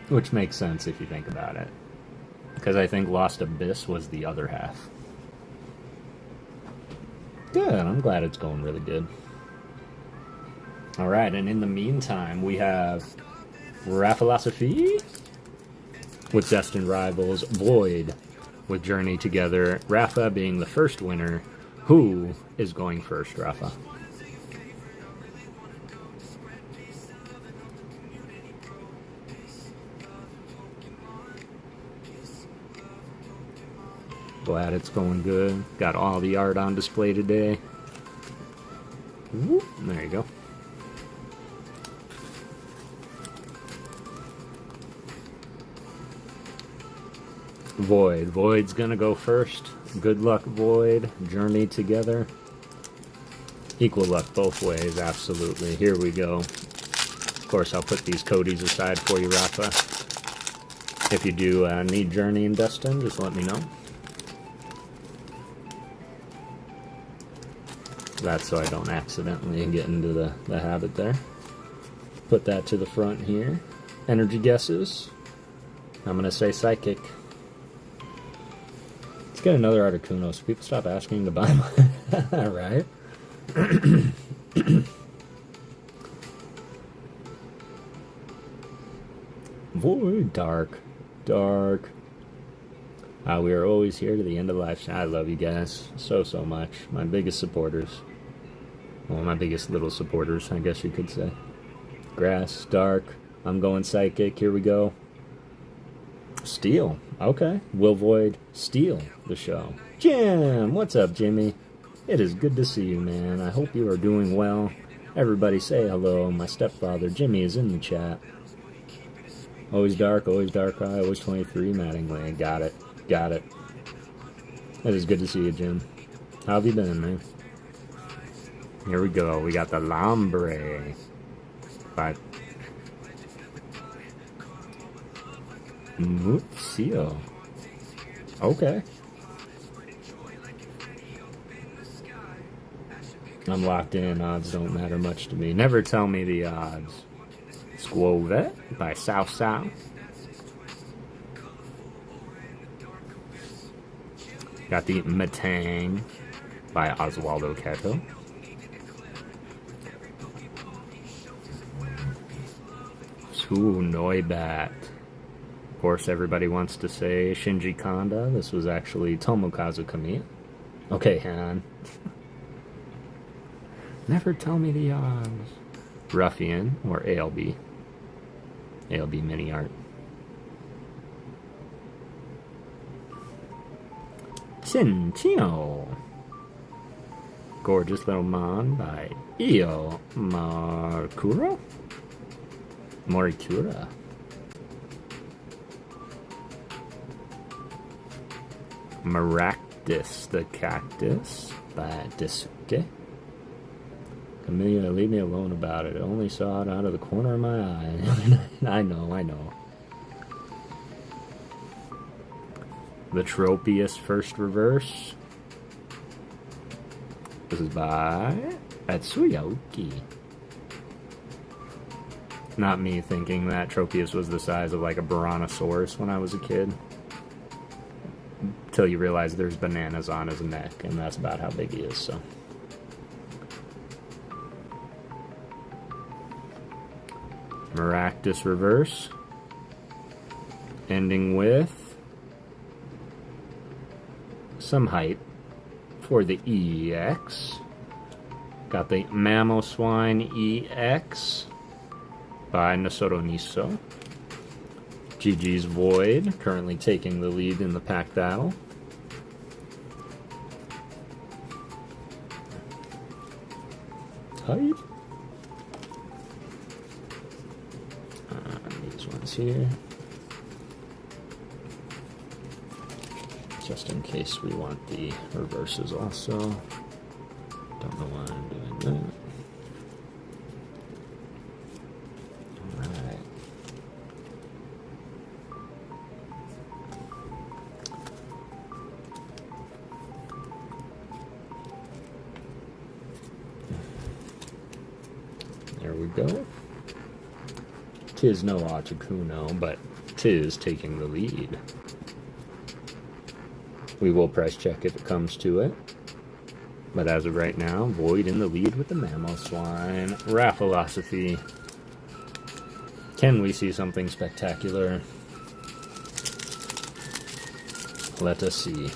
Which makes sense if you think about it. Because I think Lost Abyss was the other half. Good, I'm glad it's going really good. Alright, and in the meantime, we have Raffalosophy with Destined Rivals, Void with Journey Together, Rafa being the first winner. Who is going first, Rafa? Glad it's going good. Got all the art on display today. Whoop, there you go. Void. Void's gonna go first. Good luck, Void. Journey Together. Equal luck both ways, absolutely. Here we go. Of course, I'll put these Codys aside for you, Rafa. If you do need Journey and Destin, just let me know. That's so I don't accidentally get into the habit there. Put that to the front here. Energy guesses. I'm gonna say Psychic. Let's get another Articuno so people stop asking to buy mine. Right? Void. Dark. Dark. We are always here to the end of life. I love you guys so much. My biggest supporters. Well, my biggest little supporters, I guess you could say. Grass. Dark. I'm going Psychic. Here we go. Steel. Okay. Will Void steal the show. Jim! What's up, Jimmy? It is good to see you, man. I hope you are doing well. Everybody say hello. My stepfather, Jimmy, is in the chat. Always dark eye, always 23, Mattingly. Got it. Got it. It is good to see you, Jim. How have you been, man? Here we go. We got the Lambre. By Muzio. Okay. I'm locked in. Odds don't matter much to me. Never tell me the odds. Squovet by South South. Got the Matang by Oswaldo Cato. Ooh, Noibat. Of course, everybody wants to say Shinji Kanda. This was actually Tomokazu Kamiya. Okay, Han. Never tell me the odds. Ruffian or ALB. ALB mini art. Cinchino. Gorgeous Little Mon by Io Markuro. Morikura. Maractus the Cactus by Disuke. Camellia, leave me alone about it. I only saw it out of the corner of my eye. I know. The Tropius First Reverse. This is by Atsuya Uki. Not me thinking that Tropius was the size of like a Brontosaurus when I was a kid. Until you realize there's bananas on his neck, and that's about how big he is, so. Maractus Reverse. Ending with some height for the EX. Got the Mamoswine EX by Nosoro Niso. GG's Void, currently taking the lead in the pack battle. Height. These ones here. Just in case we want the reverses also. Don't know why I'm doing that. Alright. There we go. Tis no Articuno, but tis taking the lead. We will price check if it comes to it. But as of right now, Void in the lead with the Mamoswine. Raphilosophy. Can we see something spectacular? Let us see.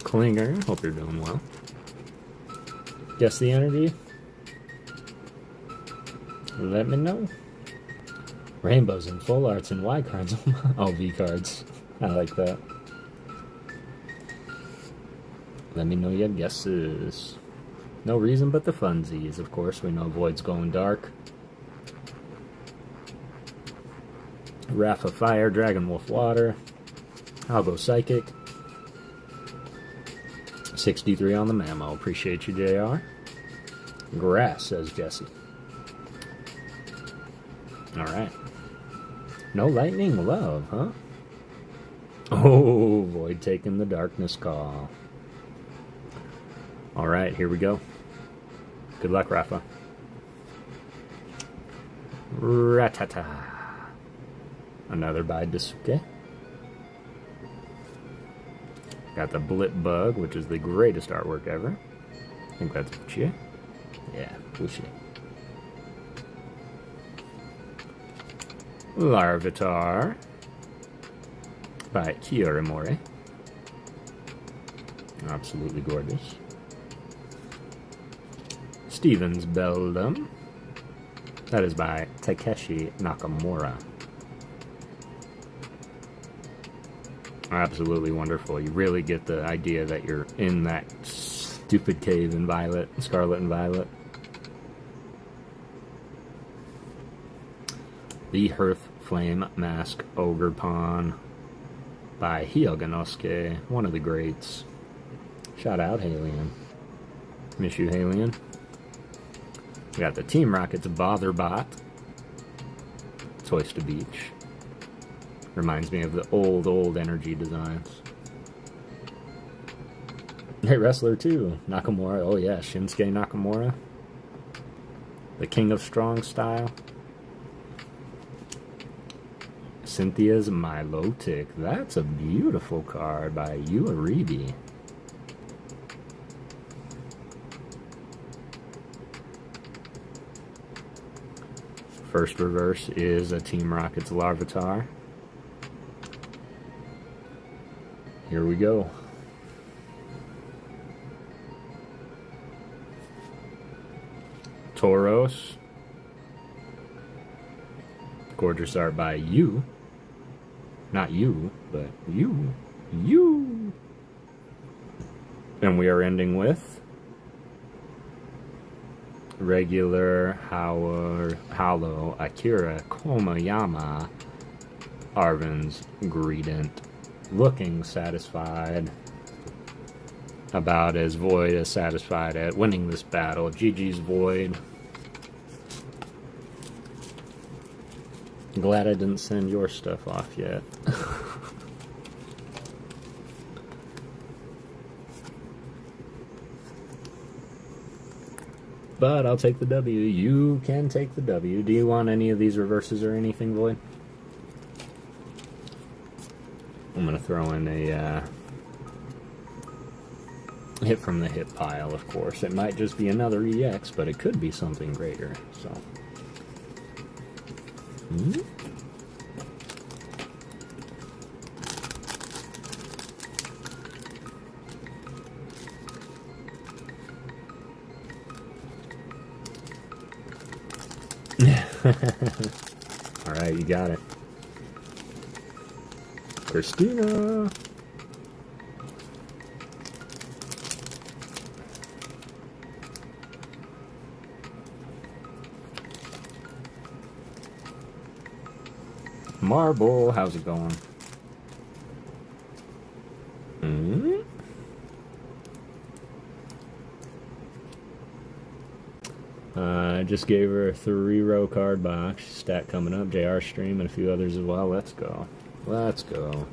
Klinger, hope you're doing well. Guess the energy? Let me know. Rainbows and full arts and Y cards. Oh, V cards. I like that. Let me know your guesses. No reason but the funsies. Of course, we know Void's going dark. Wrath of Fire, Dragon Wolf Water. I'll go Psychic. 63 on the Mamo. Appreciate you, JR. Grass, says Jesse. Alright. No lightning love, huh? Oh, Void taking the darkness call. Alright, here we go. Good luck, Rafa. Ratata. Another by Disuke. Got the Blip Bug, which is the greatest artwork ever. I think that's Uchi. Yeah, Uchi. Larvitar by Kiyorimori. Absolutely gorgeous. Steven's Beldum. That is by Takeshi Nakamura. Absolutely wonderful. You really get the idea that you're in that stupid cave in Violet, Scarlet and Violet. The Hearth Flame Mask Ogre Pawn by Hyoganosuke, one of the greats. Shout out, Halion. Miss you, Halion. We got the Team Rocket's Botherbot. Toys to Beach. Reminds me of the old energy designs. Great wrestler too, Nakamura. Oh yeah, Shinsuke Nakamura. The King of Strong Style. Cynthia's Milotic. That's a beautiful card by Uaribi. First reverse is a Team Rocket's Larvitar. Here we go. Tauros. Gorgeous art by you. Not you, but you. You. And we are ending with regular Hollow Akira Komayama Arvin's Greedent. Looking satisfied. About as Void as satisfied at winning this battle. GG's Void. Glad I didn't send your stuff off yet. But I'll take the W. You can take the W. Do you want any of these reverses or anything, Void? I'm going to throw in a hit from the hit pile, of course. It might just be another EX, but it could be something greater. So, Alright, you got it. Christina! Marble, how's it going? I just gave her a 3-row card box. Stat coming up. JR stream and a few others as well. Let's go. Let's go.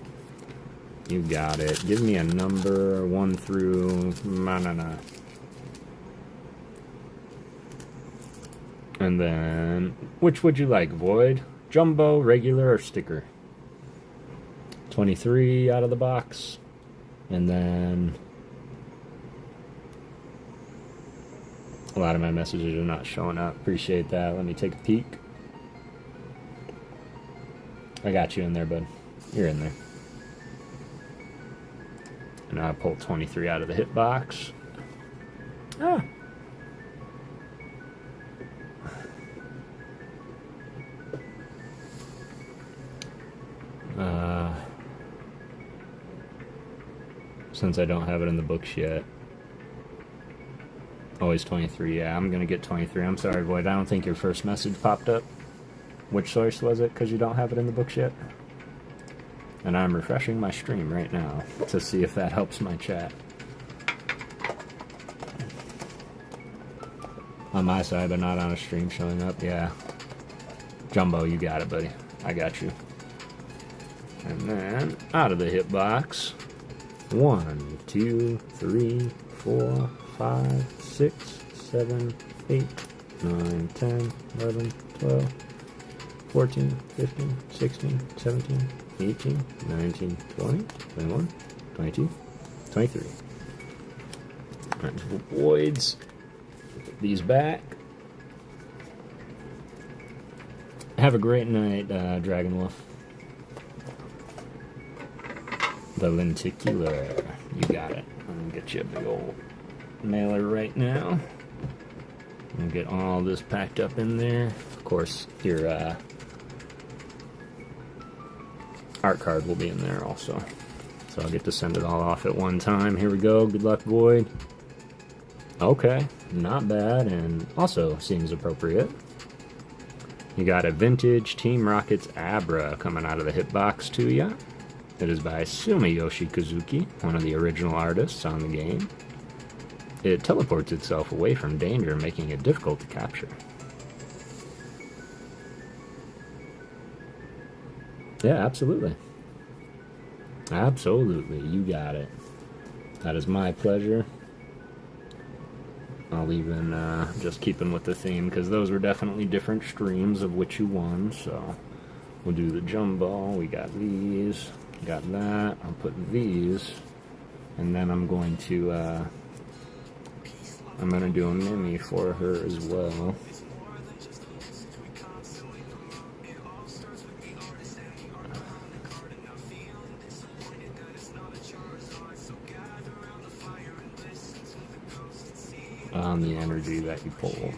You got it. Give me a number 1 through... And then... Which would you like, Void? Jumbo, regular, or sticker? 23 out of the box. And then... A lot of my messages are not showing up. Appreciate that. Let me take a peek. I got you in there, bud. You're in there. And I pulled 23 out of the hit box. Ah. Since I don't have it in the books yet. Always 23, yeah, I'm gonna get 23. I'm sorry, Void, I don't think your first message popped up. Which source was it, because you don't have it in the books yet? And I'm refreshing my stream right now to see if that helps my chat. On my side, but not on a stream showing up, yeah. Jumbo, you got it, buddy. I got you. And then, out of the hitbox, 1, 2, 3, 4, 5, 6, 7, 8, 9, 10, 11, 12, 14, 15, 16, 17, 18, 19, 20, 21, 22, 23. Alright, Voids. Put these back. Have a great night, Dragon Wolf. The lenticular. You got it. I'm gonna get you a big old mailer right now. And get all this packed up in there. Of course, your art card will be in there also. So I'll get to send it all off at one time. Here we go. Good luck, Void. Okay, not bad, and also seems appropriate. You got a vintage Team Rocket's Abra coming out of the hitbox to you. It is by Sumiyoshi Kazuki, one of the original artists on the game. It teleports itself away from danger, making it difficult to capture. Yeah, absolutely. Absolutely, you got it. That is my pleasure. I'll even, just keeping with the theme, because those were definitely different streams of which you won, so we'll do the jumbo. We got these, got that. I'll put these, and then I'm going to do a Mimi for her as well. On the energy that you pulled.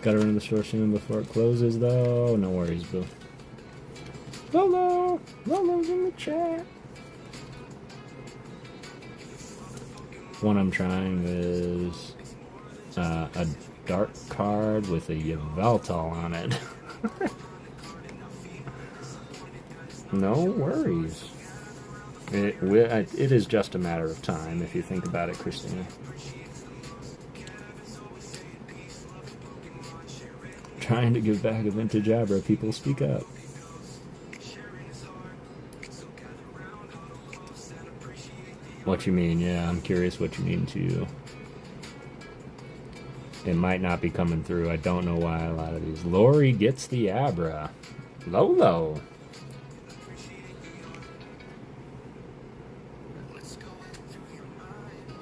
Gotta run to the store soon before it closes, though. No worries, boo. Lolo! Lolo's in the chat. One I'm trying is a dark card with a Yveltal on it. No worries. It is just a matter of time, if you think about it, Christina. Trying to give back a vintage Abra, people speak up. What you mean? Yeah, I'm curious what you mean too. It might not be coming through. I don't know why a lot of these. Lori gets the Abra. Lolo.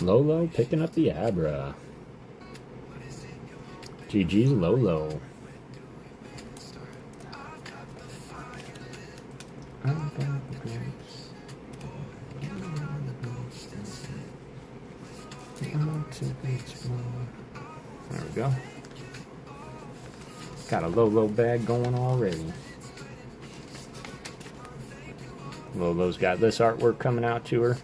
Lolo picking up the Abra. GG's Lolo. There we go. Got a Lolo bag going already. Lolo's got this artwork coming out to her.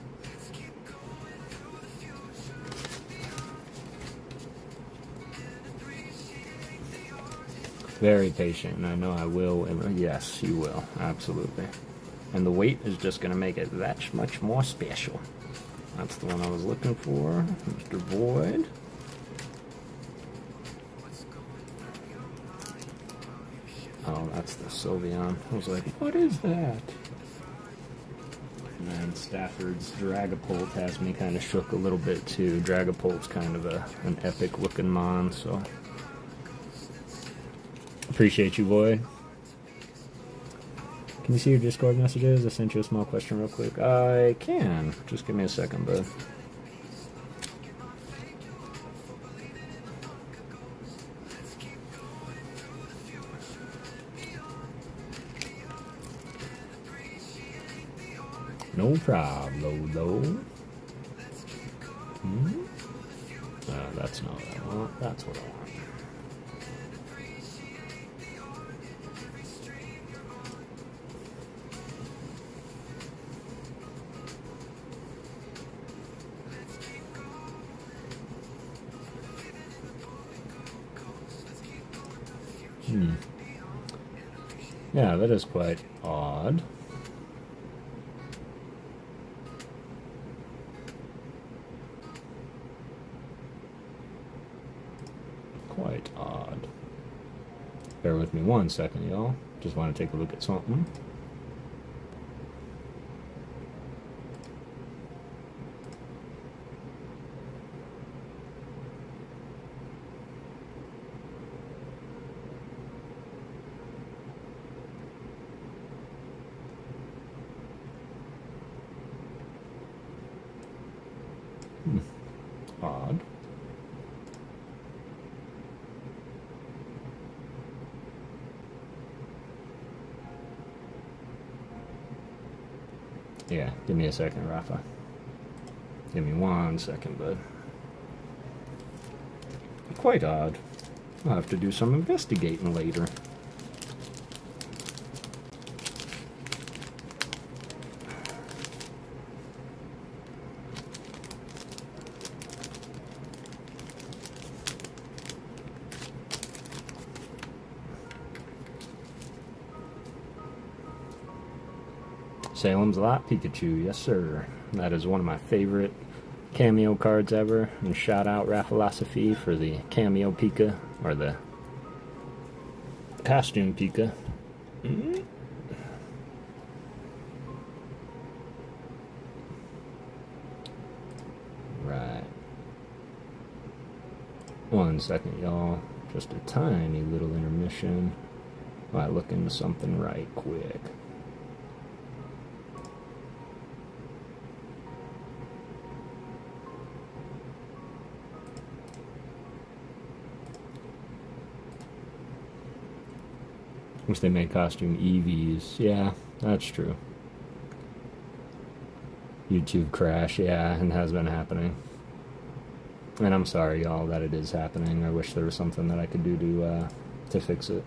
Very patient, and I know I will. Yes, you will. Absolutely. And the weight is just going to make it that much more special. That's the one I was looking for. Mr. Void. Oh, that's the Sylveon. I was like, what is that? And then Stafford's Dragapult has me kind of shook a little bit too. Dragapult's kind of an epic looking mon, so appreciate you, Void. Can you see your Discord messages? I sent you a small question real quick. I can. Just give me a second, bud. No problem, Lolo. That's not what I want. That's what I want. Yeah, that is quite odd. Quite odd. Bear with me one second, y'all. Just want to take a look at something. Yeah, give me a second, Rafa. Give me 1 second, bud. Quite odd. I'll have to do some investigating later. Salem's Lot Pikachu, yes sir. That is one of my favorite cameo cards ever. And shout out Raffalosophy for the cameo Pika, or the costume Pika. Right. 1 second, y'all. Just a tiny little intermission while I look into something right quick. Wish they made costume EVs. Yeah, that's true. YouTube crash, yeah, and has been happening. And I'm sorry, y'all, that it is happening. I wish there was something that I could do to fix it.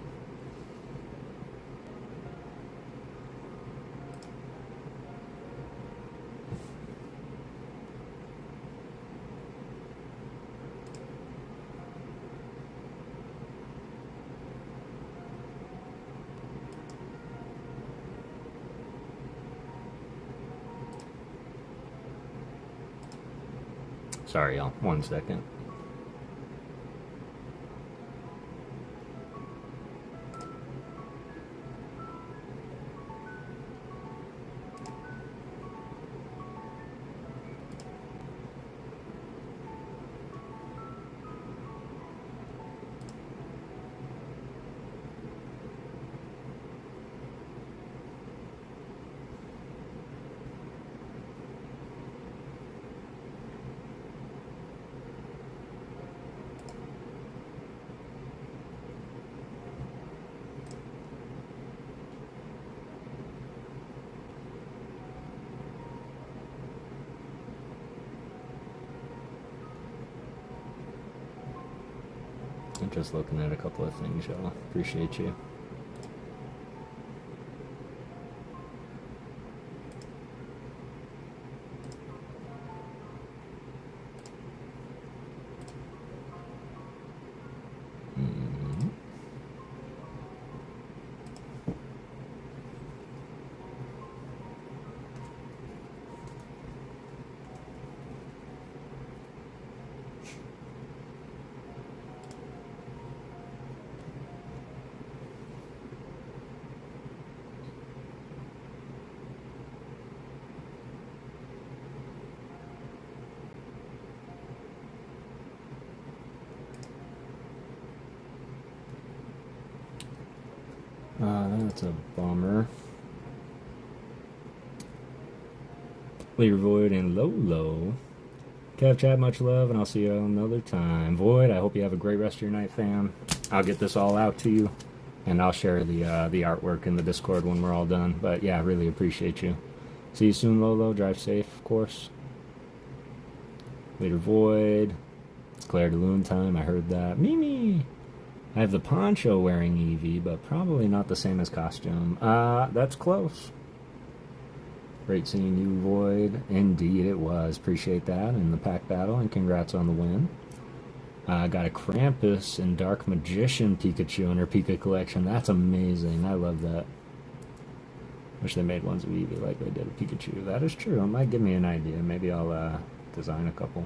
Sorry, y'all. 1 second. I'm just looking at a couple of things, y'all. Appreciate you. That's a bummer. Leader Void and Lolo. Kev chat, much love, and I'll see you another time. Void, I hope you have a great rest of your night, fam. I'll get this all out to you, and I'll share the artwork in the Discord when we're all done. But yeah, I really appreciate you. See you soon, Lolo. Drive safe, of course. Leader Void. It's Claire de Lune time. I heard that. Mimi. I have the poncho wearing Eevee, but probably not the same as costume. That's close. Great seeing you, Void. Indeed it was. Appreciate that in the pack battle, and congrats on the win. I got a Krampus and Dark Magician Pikachu in her Pika collection. That's amazing. I love that. Wish they made ones of Eevee like they did a Pikachu. That is true. It might give me an idea. Maybe I'll design a couple.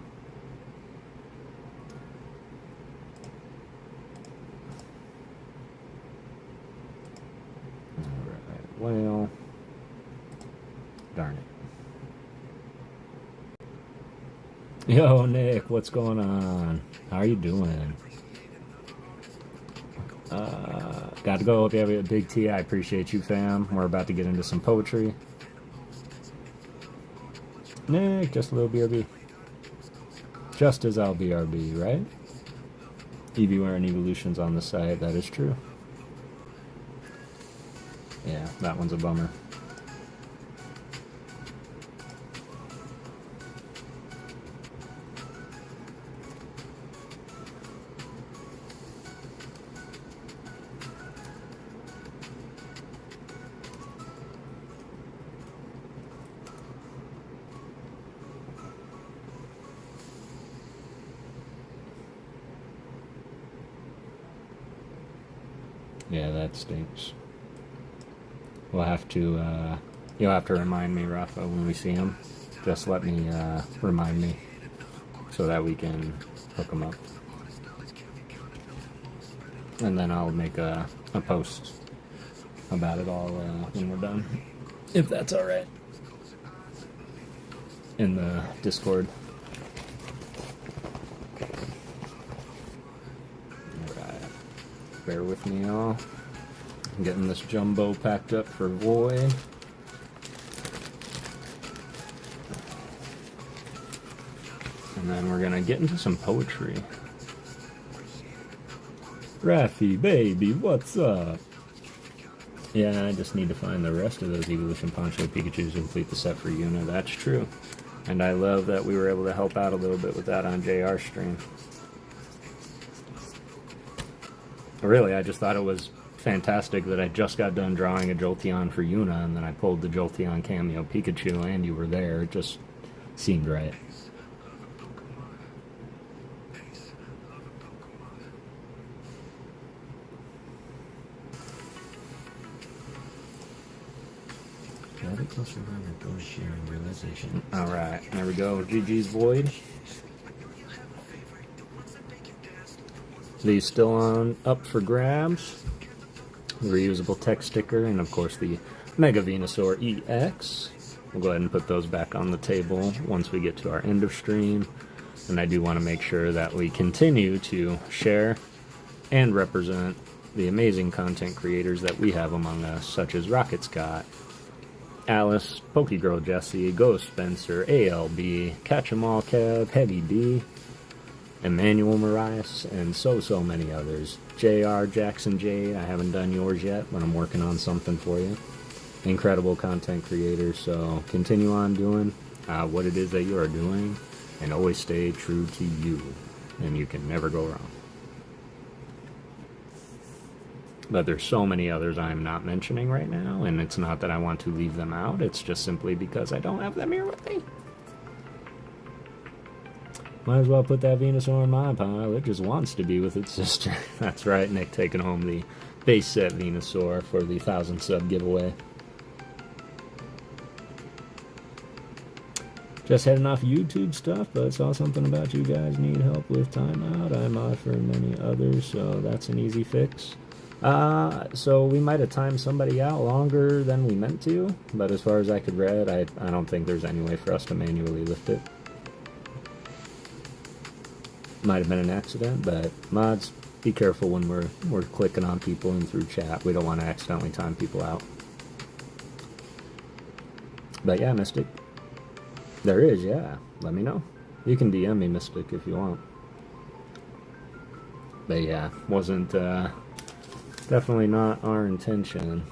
Well, darn it. Yo, Nick, what's going on? How are you doing? Got to go. Hope you have a big tea. I appreciate you, fam. We're about to get into some poetry. Nick, just a little BRB. Just as I'll BRB, right? Eevee wearing evolutions on the site. That is true. Yeah, that one's a bummer. Yeah, that stinks. We'll have to, you'll have to remind me, Rafa, when we see him. Just let me, remind me so that we can hook him up. And then I'll make a post about it all when we're done. If that's alright. In the Discord. Alright. Bear with me, y'all. I'm getting this jumbo packed up for Void. And then we're gonna get into some poetry. Raffy, baby, what's up? Yeah, I just need to find the rest of those Evolution Poncho Pikachus to complete the set for Yuna. That's true. And I love that we were able to help out a little bit with that on JR's stream. Really, I just thought it was fantastic that I just got done drawing a Jolteon for Yuna, and then I pulled the Jolteon cameo Pikachu, and you were there. It just seemed right. Alright, there we go. GG's Void. These still on up for grabs. The reusable text sticker, and of course the Mega Venusaur EX. We'll go ahead and put those back on the table once we get to our end of stream. And I do want to make sure that we continue to share and represent the amazing content creators that we have among us, such as Rocket Scott, Alice, PokéGirl Jessie, Ghost Spencer, ALB, Catch 'em All Kev, Heavy D, Emmanuel Marias, and so many others. JR, Jackson Jade, I haven't done yours yet, but I'm working on something for you. Incredible content creators, so continue on doing what it is that you are doing, and always stay true to you, and you can never go wrong. But there's so many others I'm not mentioning right now, and it's not that I want to leave them out, it's just simply because I don't have them here with me. Might as well put that Venusaur in my pile, it just wants to be with its sister. That's right, Nick taking home the base set Venusaur for the 1,000 sub giveaway. Just heading off YouTube stuff, but saw something about you guys need help with timeout. I mod for many others, so that's an easy fix. So we might have timed somebody out longer than we meant to, but as far as I could read, I don't think there's any way for us to manually lift it. Might have been an accident, but mods, be careful when we're clicking on people and through chat. We don't want to accidentally time people out. But yeah, Mystic. There is, yeah. Let me know. You can DM me, Mystic, if you want. But yeah, wasn't, definitely not our intention.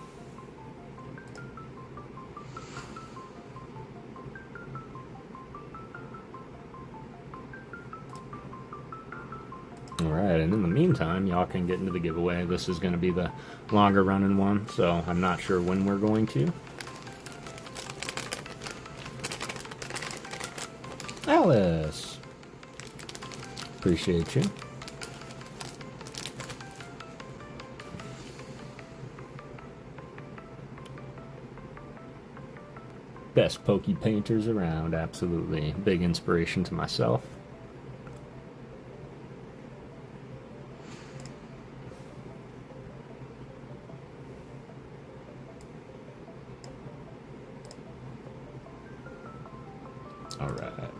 Alright, and in the meantime, y'all can get into the giveaway. This is going to be the longer running one, so I'm not sure when we're going to. Alice! Appreciate you. Best Poke painters around, absolutely. Big inspiration to myself. Alright.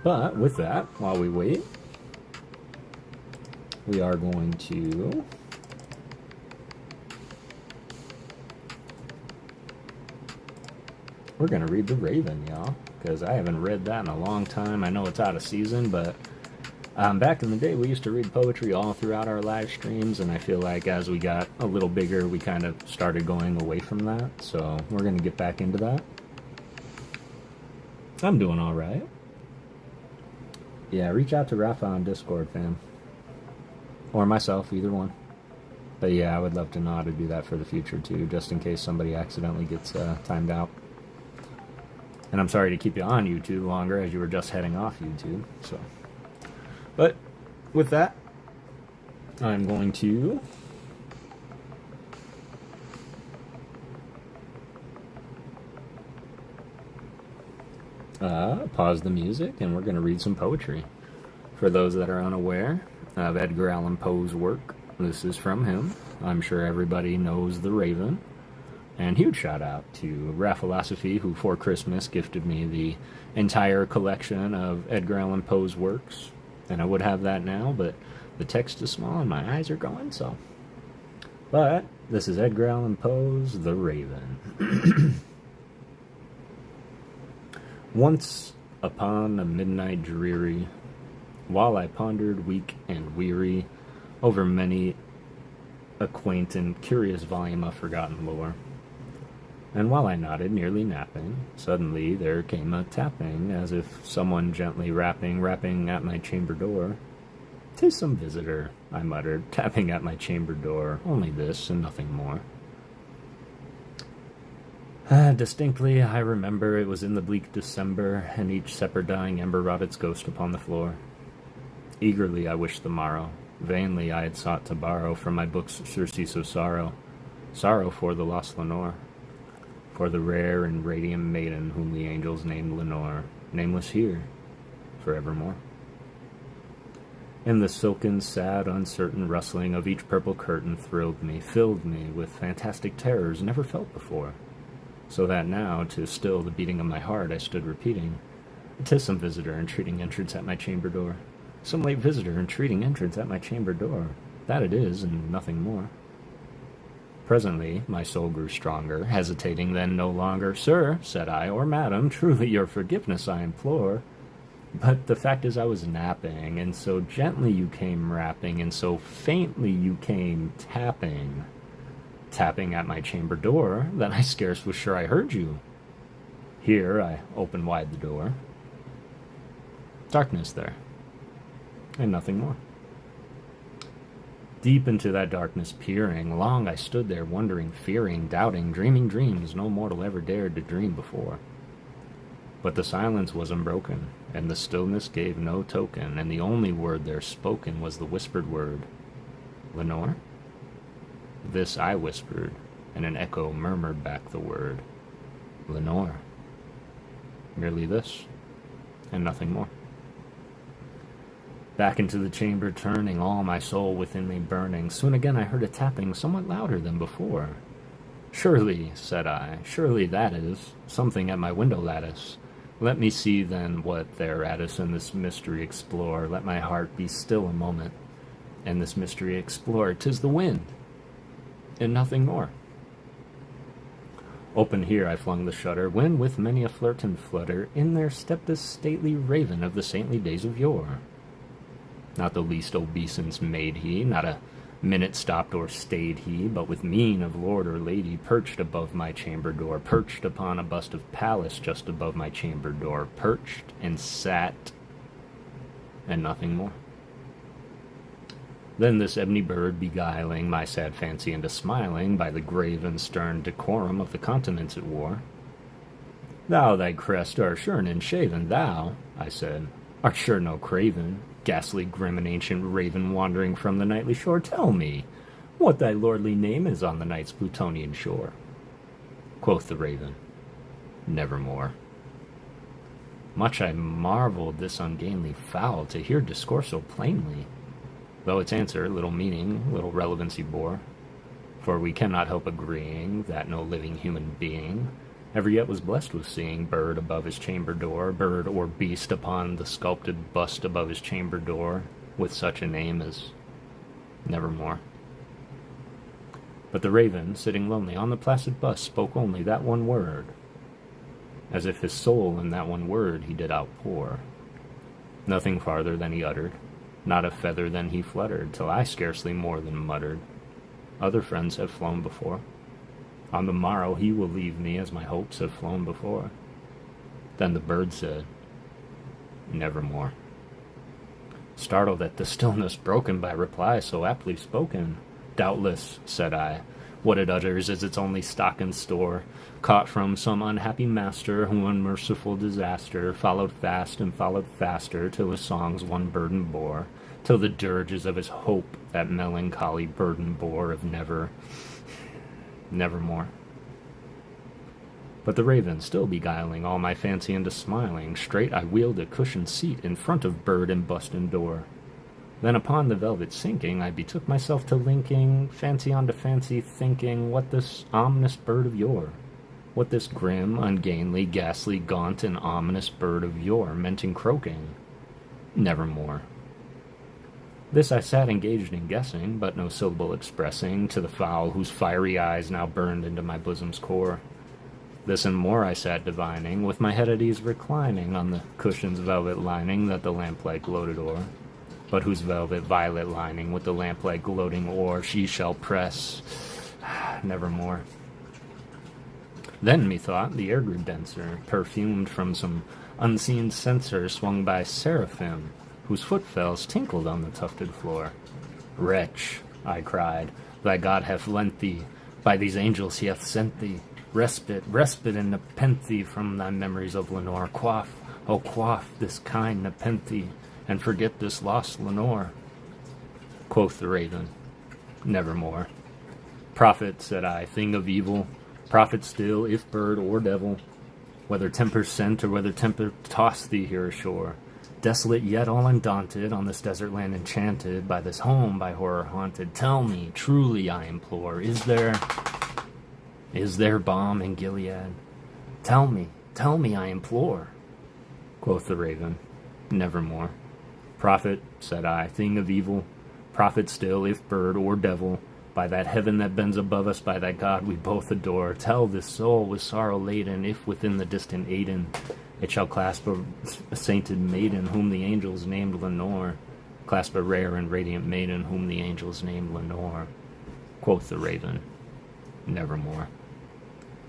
But with that, while we wait, we are going to we're going to read The Raven, y'all, because I haven't read that in a long time. I know it's out of season, but back in the day, we used to read poetry all throughout our live streams, and I feel like as we got a little bigger, we kind of started going away from that, so we're going to get back into that. I'm doing all right. Yeah, reach out to Rafa on Discord, fam. Or myself, either one. But yeah, I would love to know how to do that for the future, too, just in case somebody accidentally gets timed out. And I'm sorry to keep you on YouTube longer as you were just heading off YouTube. So, but with that, I'm going to Pause the music, and we're going to read some poetry. For those that are unaware of Edgar Allan Poe's work, this is from him. I'm sure everybody knows The Raven. And huge shout out to Raphilosophy, who for Christmas gifted me the entire collection of Edgar Allan Poe's works. And I would have that now, but the text is small and my eyes are going, so. But this is Edgar Allan Poe's The Raven. Once upon a midnight dreary, while I pondered weak and weary over many a quaint and curious volume of forgotten lore, and while I nodded, nearly napping, suddenly there came a tapping, as if someone gently rapping at my chamber door. "'Tis some visitor," I muttered, tapping at my chamber door, "only this and nothing more." Distinctly I remember it was in the bleak December, and each separate dying ember wrought its ghost upon the floor. Eagerly I wished the morrow. Vainly I had sought to borrow from my books surcease of sorrow, sorrow for the lost Lenore, for the rare and radiant maiden whom the angels named Lenore, nameless here, forevermore. And the silken, sad, uncertain rustling of each purple curtain thrilled me, filled me with fantastic terrors never felt before, so that now, to still the beating of my heart, I stood repeating, "'Tis some visitor entreating entrance at my chamber door, some late visitor entreating entrance at my chamber door, that it is, and nothing more." Presently my soul grew stronger, hesitating then no longer. "Sir," said I, "or madam, truly your forgiveness I implore. But the fact is I was napping, and so gently you came rapping, and so faintly you came tapping at my chamber door, that I scarce was sure I heard you." Here I opened wide the door. Darkness there, and nothing more. Deep into that darkness peering, long I stood there wondering, fearing, doubting, dreaming dreams no mortal ever dared to dream before. But the silence was unbroken, and the stillness gave no token, and the only word there spoken was the whispered word, "Lenore?" This I whispered, and an echo murmured back the word, "Lenore." Merely this, and nothing more. Back into the chamber turning, all my soul within me burning, soon again I heard a tapping somewhat louder than before. "Surely," said I, "surely that is something at my window lattice. Let me see then what thereat is, and this mystery explore. Let my heart be still a moment, and this mystery explore. 'Tis the wind, and nothing more." Open here I flung the shutter, when with many a flirt and flutter in there stepped this stately raven of the saintly days of yore. Not the least obeisance made he, not a minute stopped or stayed he, but with mien of lord or lady perched above my chamber door, perched upon a bust of Pallas just above my chamber door, perched and sat, and nothing more. Then this ebony bird, beguiling my sad fancy into smiling by the grave and stern decorum of the countenance it wore. "Thou thy crest art shorn and shaven, thou," I said, "art sure no craven, ghastly, grim, and ancient raven wandering from the nightly shore. Tell me what thy lordly name is on the night's Plutonian shore." Quoth the raven, "Nevermore." Much I marveled this ungainly fowl to hear discourse so plainly, though its answer little meaning, little relevancy bore. For we cannot help agreeing that no living human being ever yet was blessed with seeing bird above his chamber door, bird or beast upon the sculpted bust above his chamber door, with such a name as Nevermore. But the raven, sitting lonely on the placid bust, spoke only that one word, as if his soul in that one word he did outpour. Nothing farther than he uttered, not a feather than he fluttered, till I scarcely more than muttered, "Other friends have flown before. On the morrow he will leave me as my hopes have flown before." Then the bird said, "Nevermore." Startled at the stillness broken by reply so aptly spoken, "Doubtless," said I, "what it utters is its only stock and store, caught from some unhappy master who unmerciful disaster followed fast and followed faster till his songs one burden bore, till the dirges of his hope that melancholy burden bore of nevermore." But the raven still beguiling all my fancy into smiling, straight I wheeled a cushioned seat in front of bird and bustin' door. Then upon the velvet sinking, I betook myself to linking fancy onto fancy, thinking what this ominous bird of yore, what this grim, ungainly, ghastly, gaunt, and ominous bird of yore meant in croaking. Nevermore. This I sat engaged in guessing, but no syllable expressing to the fowl whose fiery eyes now burned into my bosom's core. This and more I sat divining, with my head at ease reclining on the cushion's velvet lining that the lamplight gloated o'er, but whose velvet violet lining with the lamplight gloating o'er she shall press nevermore. Then, methought, the air grew denser, perfumed from some unseen censer swung by seraphim, whose footfalls tinkled on the tufted floor. Wretch, I cried, thy God hath lent thee, by these angels he hath sent thee, respite, respite and nepenthe from thy memories of Lenore. Quaff, oh quaff this kind nepenthe, and forget this lost Lenore. Quoth the raven, nevermore. Prophet, said I, thing of evil, prophet still, if bird or devil, whether temper sent or whether temper tossed thee here ashore, desolate yet all undaunted, on this desert land enchanted, by this home by horror haunted, tell me, truly I implore, is there balm in Gilead? Tell me, I implore. Quoth the raven, nevermore. Prophet, said I, thing of evil, prophet still, if bird or devil, by that heaven that bends above us, by that God we both adore, tell this soul with sorrow laden, if within the distant Aden it shall clasp a sainted maiden whom the angels named Lenore, clasp a rare and radiant maiden whom the angels named Lenore. Quoth the raven, nevermore.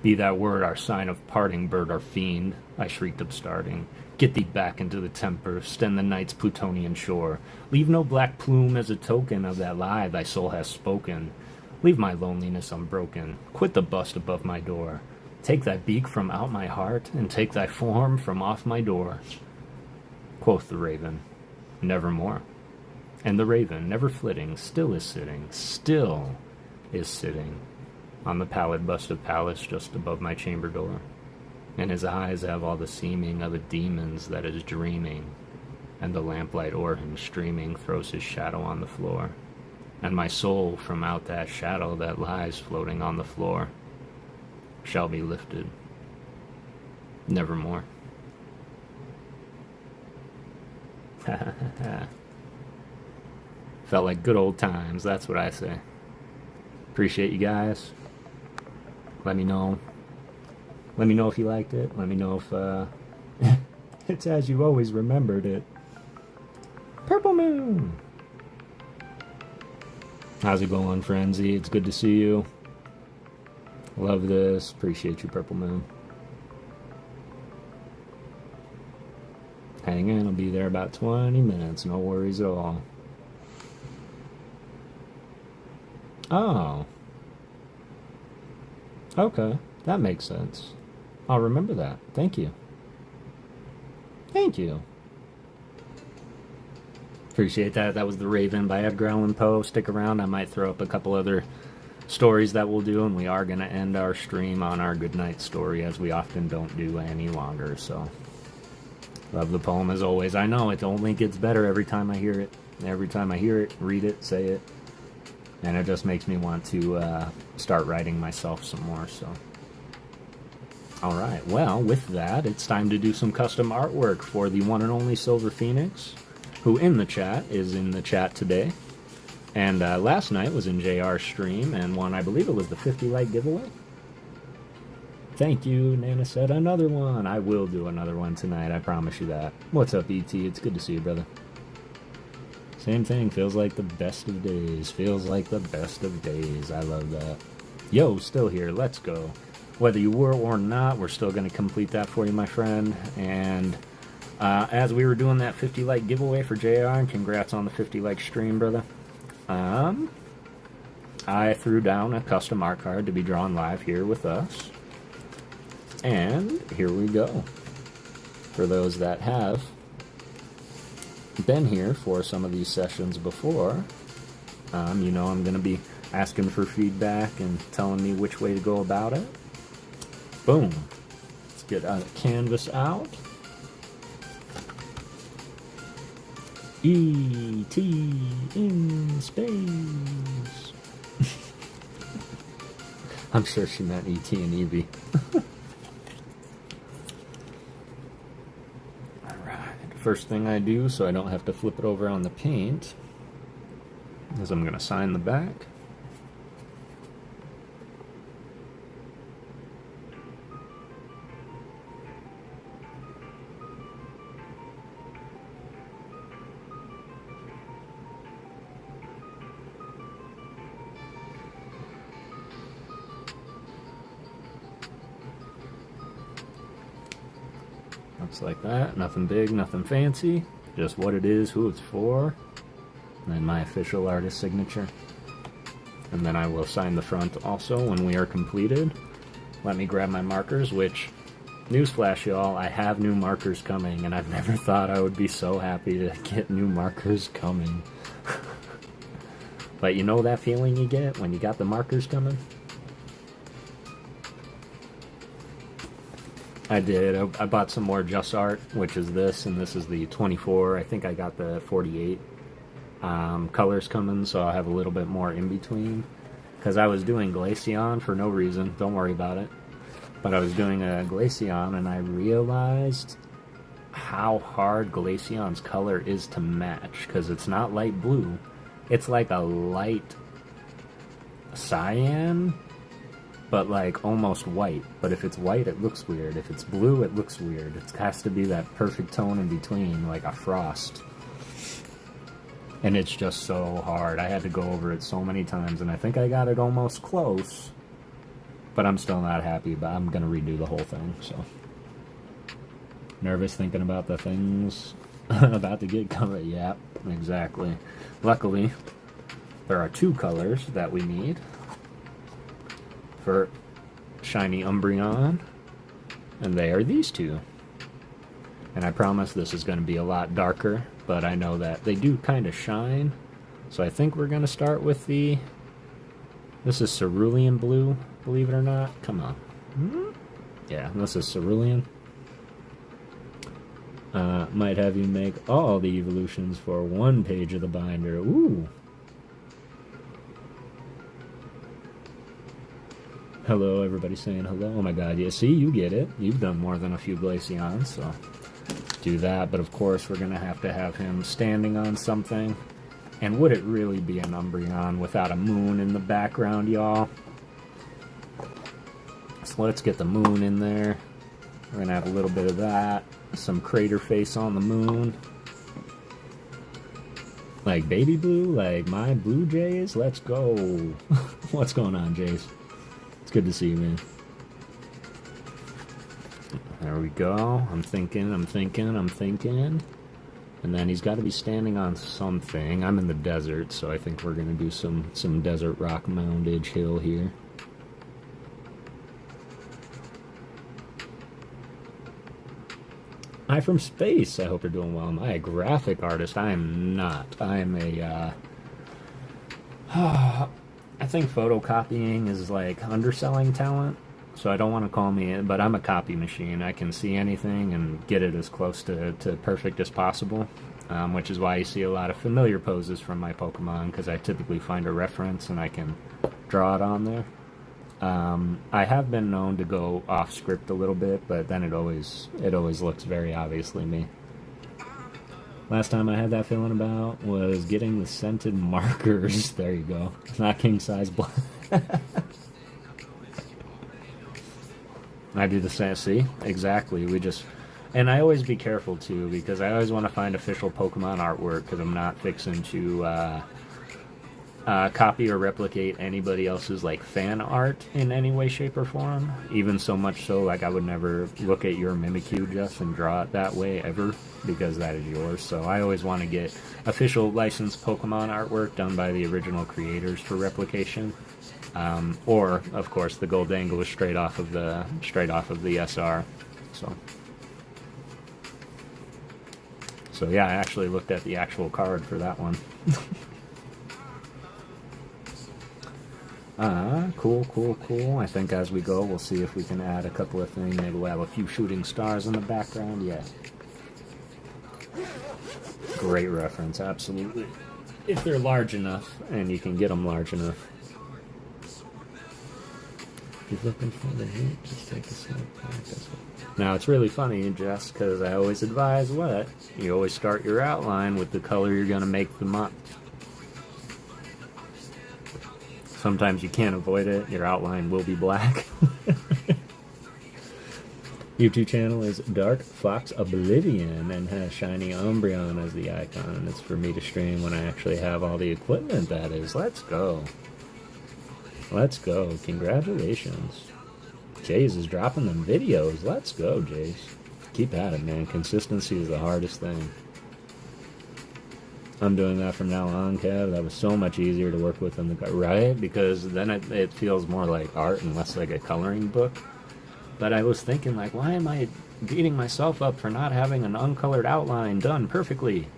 Be that word our sign of parting, bird or fiend, I shrieked upstarting. Get thee back into the temper, stem the night's Plutonian shore. Leave no black plume as a token of that lie thy soul has spoken. Leave my loneliness unbroken. Quit the bust above my door. Take thy beak from out my heart, and take thy form from off my door. Quoth the raven, nevermore. And the raven, never flitting, still is sitting on the pallid bust of Pallas just above my chamber door. And his eyes have all the seeming of a demon's that is dreaming, and the lamplight o'er him streaming throws his shadow on the floor, and my soul from out that shadow that lies floating on the floor shall be lifted nevermore. Felt like good old times, that's what I say. Appreciate you guys. Let me know if you liked it. Let me know if it's as you always remembered it. Purple Moon! How's it going, Frenzy? It's good to see you. Love this. Appreciate you, Purple Moon. Hang in, I'll be there about 20 minutes. No worries at all. Oh. Okay, that makes sense. I'll remember that. Thank you. Thank you. Appreciate that. That was The Raven by Edgar Allan Poe. Stick around. I might throw up a couple other stories that we'll do, and we are going to end our stream on our goodnight story, as we often don't do any longer, so. Love the poem as always. I know, it only gets better every time I hear it. Every time I hear it, read it, say it. And it just makes me want to start writing myself some more, so. Alright, well, with that, it's time to do some custom artwork for the one and only Silver Phoenix, who in the chat is in the chat today. And last night was in JR's stream and won, I believe it was the 50 like giveaway. Thank you, Nana said another one. I will do another one tonight, I promise you that. What's up, ET? It's good to see you, brother. Same thing, feels like the best of days. Feels like the best of days. I love that. Yo, still here, let's go. Whether you were or not, we're still going to complete that for you, my friend. And as we were doing that 50 like giveaway for JR, and congrats on the 50 like stream, brother. I threw down a custom art card to be drawn live here with us. And here we go. For those that have been here for some of these sessions before, you know I'm going to be asking for feedback and telling me which way to go about it. Boom. get a canvas out. E.T. in space. I'm sure she meant E.T. and Eevee. Alright, first thing I do so I don't have to flip it over on the paint is I'm going to sign the back. Looks like that. Nothing big, nothing fancy. Just what it is, who it's for. And then my official artist signature. And then I will sign the front also when we are completed. Let me grab my markers, which, newsflash y'all, I have new markers coming, and I've never thought I would be so happy to get new markers coming. But you know that feeling you get when you got the markers coming? I did. I bought some more Just Art, which is this, and this is the 24. I think I got the 48 colors coming, so I'll have a little bit more in between. Because I was doing Glaceon for no reason. Don't worry about it. But I was doing a Glaceon, and I realized how hard Glaceon's color is to match. Because it's not light blue. It's like a light cyan, but like almost white. But if it's white, it looks weird. If it's blue, it looks weird. It has to be that perfect tone in between, like a frost. And it's just so hard. I had to go over it so many times, and I think I got it almost close. But I'm still not happy, but I'm going to redo the whole thing, so. Nervous thinking about the things about to get covered. Yeah, exactly. Luckily, there are two colors that we need for Shiny Umbreon, and they are these two. And I promise this is going to be a lot darker, but I know that they do kind of shine, so I think we're going to start with the... This is Cerulean Blue, believe it or not. Come on. Yeah, this is Cerulean. Might have you make all the evolutions for one page of the binder. Ooh. Hello, everybody saying hello. Oh my god, yeah, see, you get it. You've done more than a few Glaceons, so do that. But of course, we're going to have him standing on something. And would it really be an Umbreon without a moon in the background, y'all? So let's get the moon in there. We're going to have a little bit of that. Some crater face on the moon. Like baby blue, like my Blue Jays. Let's go. What's going on, Jays? It's good to see you, man. There we go. I'm thinking. And then he's got to be standing on something. I'm in the desert, so I think we're going to do some desert rock moundage hill here. Hi from space. I hope you're doing well. Am I a graphic artist? I am not. I am a, I think photocopying is like underselling talent, so I don't want to call me it, but I'm a copy machine. I can see anything and get it as close to perfect as possible, which is why you see a lot of familiar poses from my Pokemon, because I typically find a reference and I can draw it on there. I have been known to go off script a little bit, but then it always looks very obviously me. Last time I had that feeling about was getting the scented markers. There you go. It's not king size black. I do the same. See? Exactly. And I always be careful too, because I always want to find official Pokemon artwork, because I'm not fixing to copy or replicate anybody else's like fan art in any way, shape, or form. Even so much so, like I would never look at your Mimikyu just and draw it that way ever, because that is yours. So I always want to get official licensed Pokemon artwork done by the original creators for replication, or of course the Goldangle is straight off of the SR. So yeah, I actually looked at the actual card for that one. Cool, cool, cool. I think as we go, we'll see if we can add a couple of things. Maybe we'll have a few shooting stars in the background. Yeah. Great reference, absolutely. If they're large enough, and you can get them large enough. If you're looking for the heat, just take a snap back. Now, it's really funny, Jess, because I always advise what? You always start your outline with the color you're going to make them up. Sometimes you can't avoid it. Your outline will be black. YouTube channel is Dark Fox Oblivion and has Shiny Umbreon as the icon. It's for me to stream when I actually have all the equipment, that is. Let's go. Let's go. Congratulations. Jace is dropping them videos. Let's go, Jace. Keep at it, man. Consistency is the hardest thing. I'm doing that from now on, Kev. That was so much easier to work with in the car, right? Because then it feels more like art and less like a coloring book. But I was thinking, like, why am I beating myself up for not having an uncolored outline done perfectly?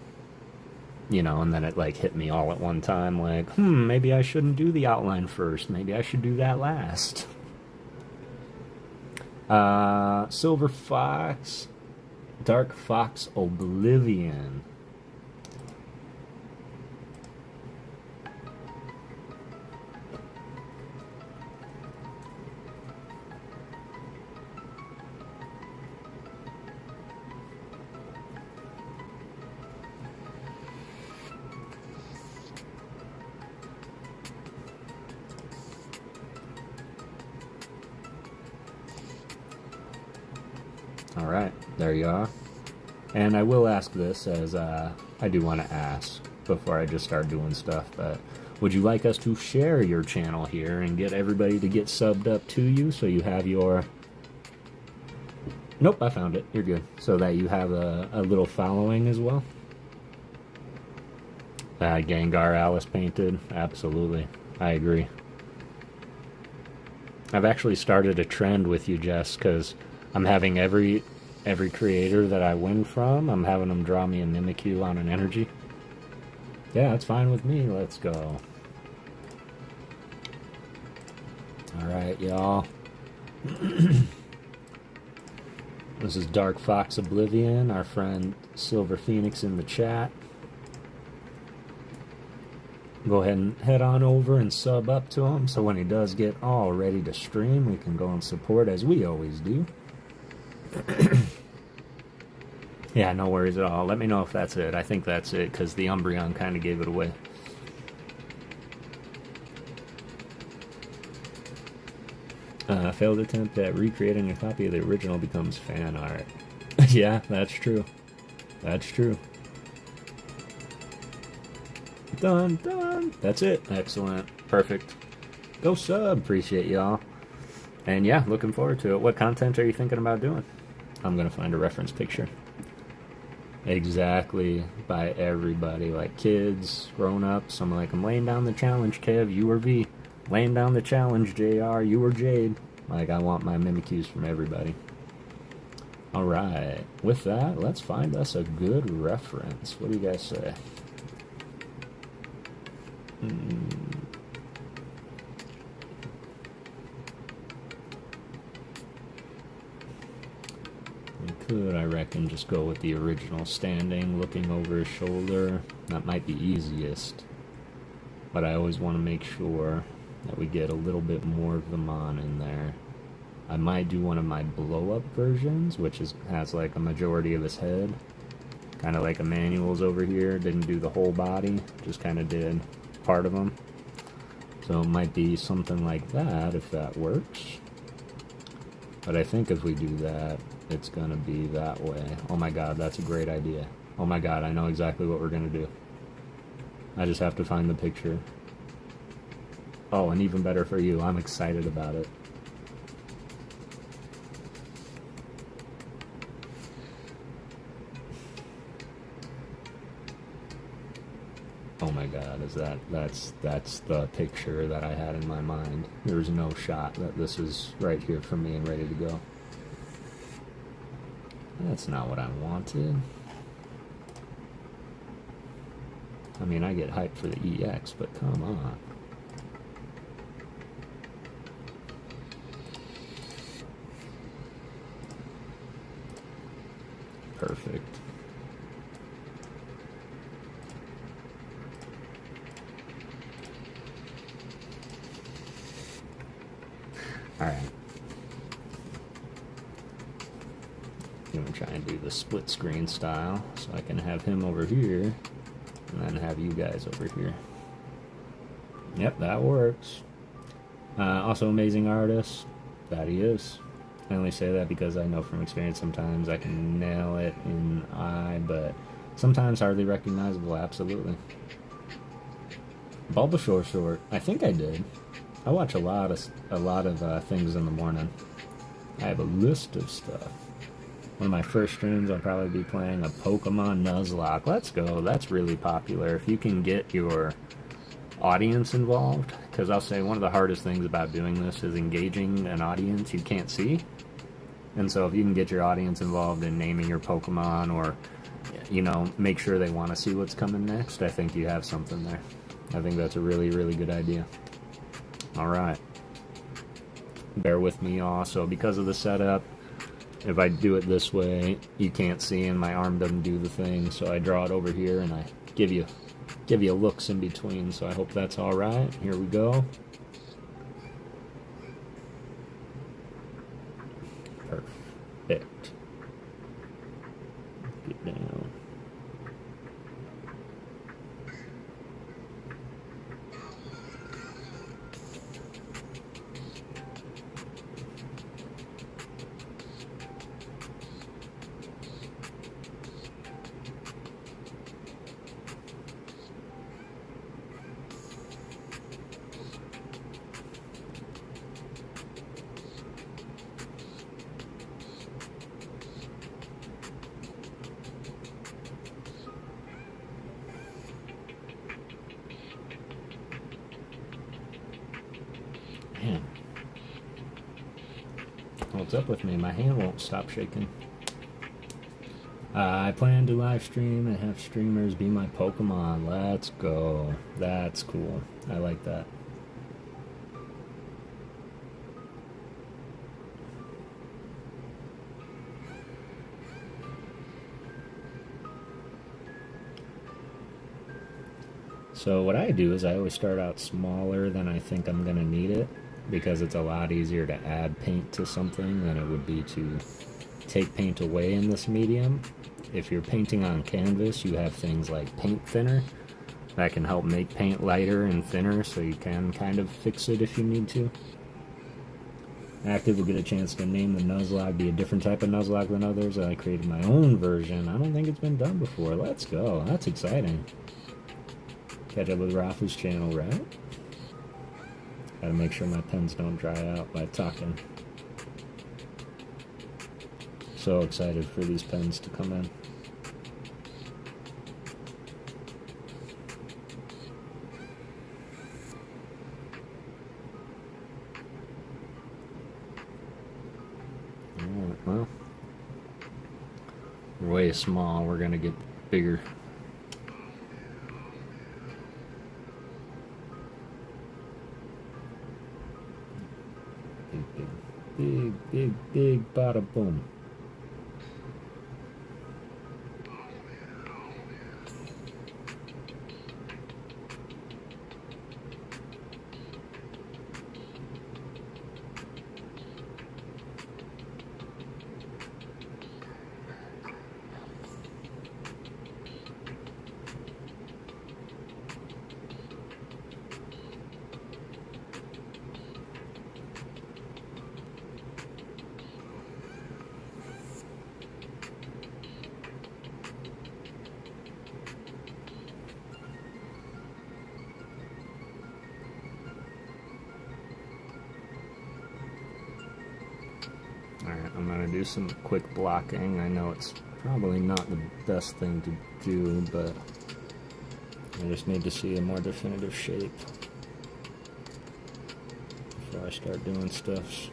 You know, and then it, like, hit me all at one time, like, maybe I shouldn't do the outline first. Maybe I should do that last. Silver Fox, Dark Fox Oblivion. Alright, there you are. And I will ask this, as I do want to ask before I just start doing stuff, but would you like us to share your channel here and get everybody to get subbed up to you so you have your... Nope, I found it. You're good. So that you have a little following as well? Gengar Alice painted? Absolutely. I agree. I've actually started a trend with you, Jess, because I'm having every creator that I win from, I'm having them draw me a Mimikyu on an energy. Yeah, that's fine with me. Let's go. Alright, y'all. This is Dark Fox Oblivion, our friend Silver Phoenix in the chat. Go ahead and head on over and sub up to him, so when he does get all ready to stream, we can go and support as we always do. Yeah, no worries at all. Let me know if that's it. I think that's it, because the Umbreon kind of gave it away. Failed attempt at recreating a copy of the original becomes fan art. Yeah, that's true. That's true. Done, done. That's it. Excellent. Perfect. Go sub. Appreciate y'all. And yeah, looking forward to it. What content are you thinking about doing? I'm going to find a reference picture. Exactly. By everybody. Like kids, grown-ups. I'm like, I'm laying down the challenge, Kev. You or V. Laying down the challenge, JR. You or Jade. Like, I want my Mimikyus from everybody. Alright. With that, let's find us a good reference. What do you guys say? We could, I reckon, just go with the original standing, looking over his shoulder. That might be easiest. But I always want to make sure that we get a little bit more of the Mon in there. I might do one of my blow-up versions, which has like a majority of his head. Kind of like Emmanuel's over here. Didn't do the whole body, just kind of did part of him. So it might be something like that, if that works. But I think if we do that, it's gonna be that way. Oh my god, that's a great idea. Oh my god, I know exactly what we're gonna do. I just have to find the picture. Oh, and even better for you, I'm excited about it. Oh my god, that's the picture that I had in my mind. There's no shot that this is right here for me and ready to go. That's not what I wanted. I mean, I get hyped for the EX, but come on. Perfect. Alright. I'm gonna try and do the split screen style so I can have him over here and then have you guys over here. Yep, that works. Also amazing artist. That he is. I only say that because I know from experience sometimes I can nail it in eye, but sometimes hardly recognizable, absolutely. Bulbasaur short. I think I did. I watch a lot of things in the morning. I have a list of stuff. One of my first streams, I'll probably be playing a Pokemon Nuzlocke. Let's go. That's really popular. If you can get your audience involved, because I'll say one of the hardest things about doing this is engaging an audience you can't see. And so if you can get your audience involved in naming your Pokemon, or, you know, make sure they want to see what's coming next, I think you have something there. I think that's a really, really good idea. Alright. Bear with me also, because of the setup, if I do it this way, you can't see and my arm doesn't do the thing, so I draw it over here and I give you looks in between, so I hope that's alright. Here we go. Perfect. Get down. Man. What's up with me? My hand won't stop shaking. I plan to live stream and have streamers be my Pokemon. Let's go. That's cool. I like that. So what I do is I always start out smaller than I think I'm going to need it, because it's a lot easier to add paint to something than it would be to take paint away in this medium. If you're painting on canvas, you have things like paint thinner that can help make paint lighter and thinner, so you can kind of fix it if you need to. Active will get a chance to name the Nuzlocke, be a different type of Nuzlocke than others. I created my own version. I don't think it's been done before. Let's go. That's exciting. Catch up with Rafa's channel, right? Gotta make sure my pens don't dry out by talking. So excited for these pens to come in. Alright, well, we're way small, we're gonna get bigger. Big, bada boom. Alright, I'm going to do some quick blocking. I know it's probably not the best thing to do, but I just need to see a more definitive shape before I start doing stuff.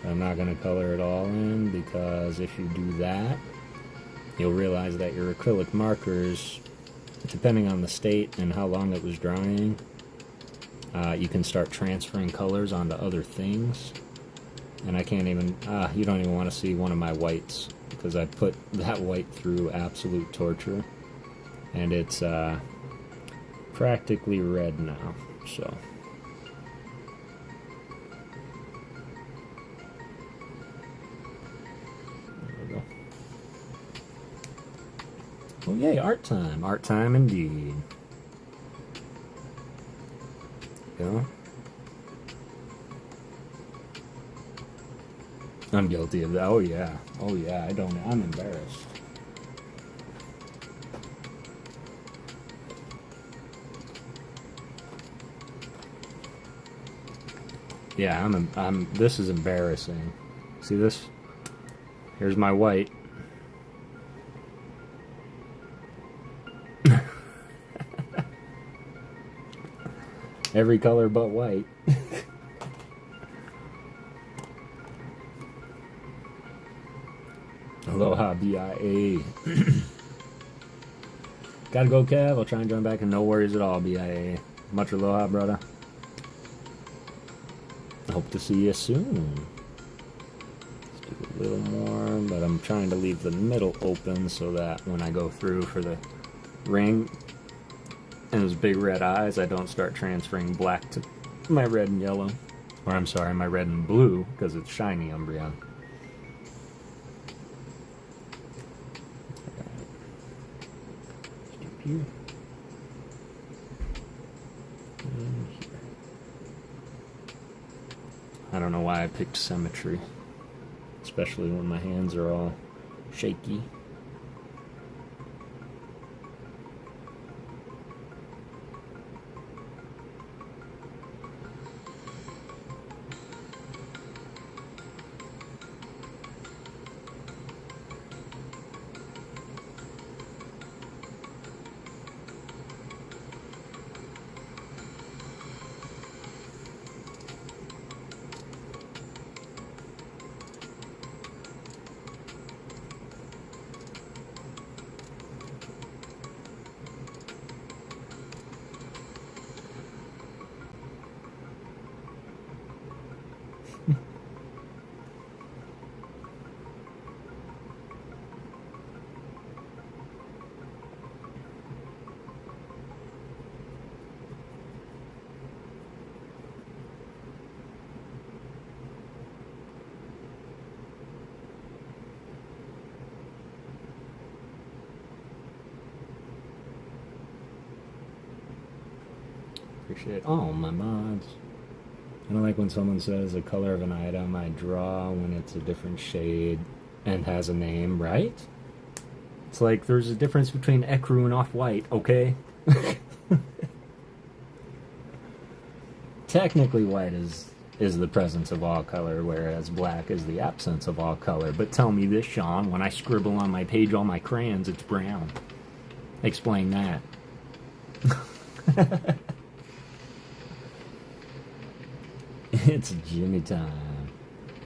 I'm not going to color it all in, because if you do that, you'll realize that your acrylic markers depending on the state and how long it was drying, you can start transferring colors onto other things. And I can't even, you don't even want to see one of my whites, because I put that white through absolute torture. And it's practically red now, so. There we go. Oh yay, art time indeed. Go. I'm guilty of that. Oh yeah, I'm embarrassed. Yeah, this is embarrassing. See this? Here's my white. Every color but white. Aloha, BIA. Gotta go, Kev. I'll try and join back, and no worries at all, BIA. Much aloha, brother. Hope to see you soon. Let's do a little more, but I'm trying to leave the middle open so that when I go through for the ring and those big red eyes, I don't start transferring black to my red and yellow. Or I'm sorry, my red and blue, because it's shiny Umbreon. Here. And here. I don't know why I picked symmetry, especially when my hands are all shaky. Appreciate all my mods. I don't like when someone says the color of an item I draw when it's a different shade and has a name, right? It's like there's a difference between ecru and off-white, okay? Technically white is the presence of all color, whereas black is the absence of all color. But tell me this, Sean, when I scribble on my page all my crayons, it's brown. Explain that. It's Jimmy time.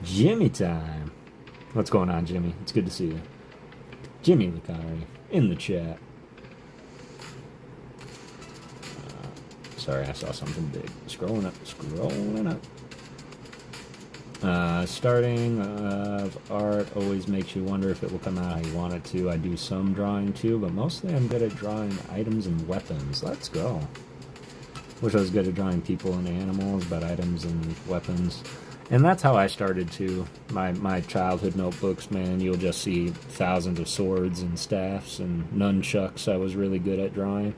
Jimmy time. What's going on, Jimmy? It's good to see you. Jimmy Lucari in the chat. Sorry, I saw something big. Scrolling up. Starting of art always makes you wonder if it will come out how you want it to. I do some drawing too, but mostly I'm good at drawing items and weapons. Let's go. Wish I was good at drawing people and animals, but items and weapons. And that's how I started too. My childhood notebooks, man, you'll just see thousands of swords and staffs and nunchucks I was really good at drawing.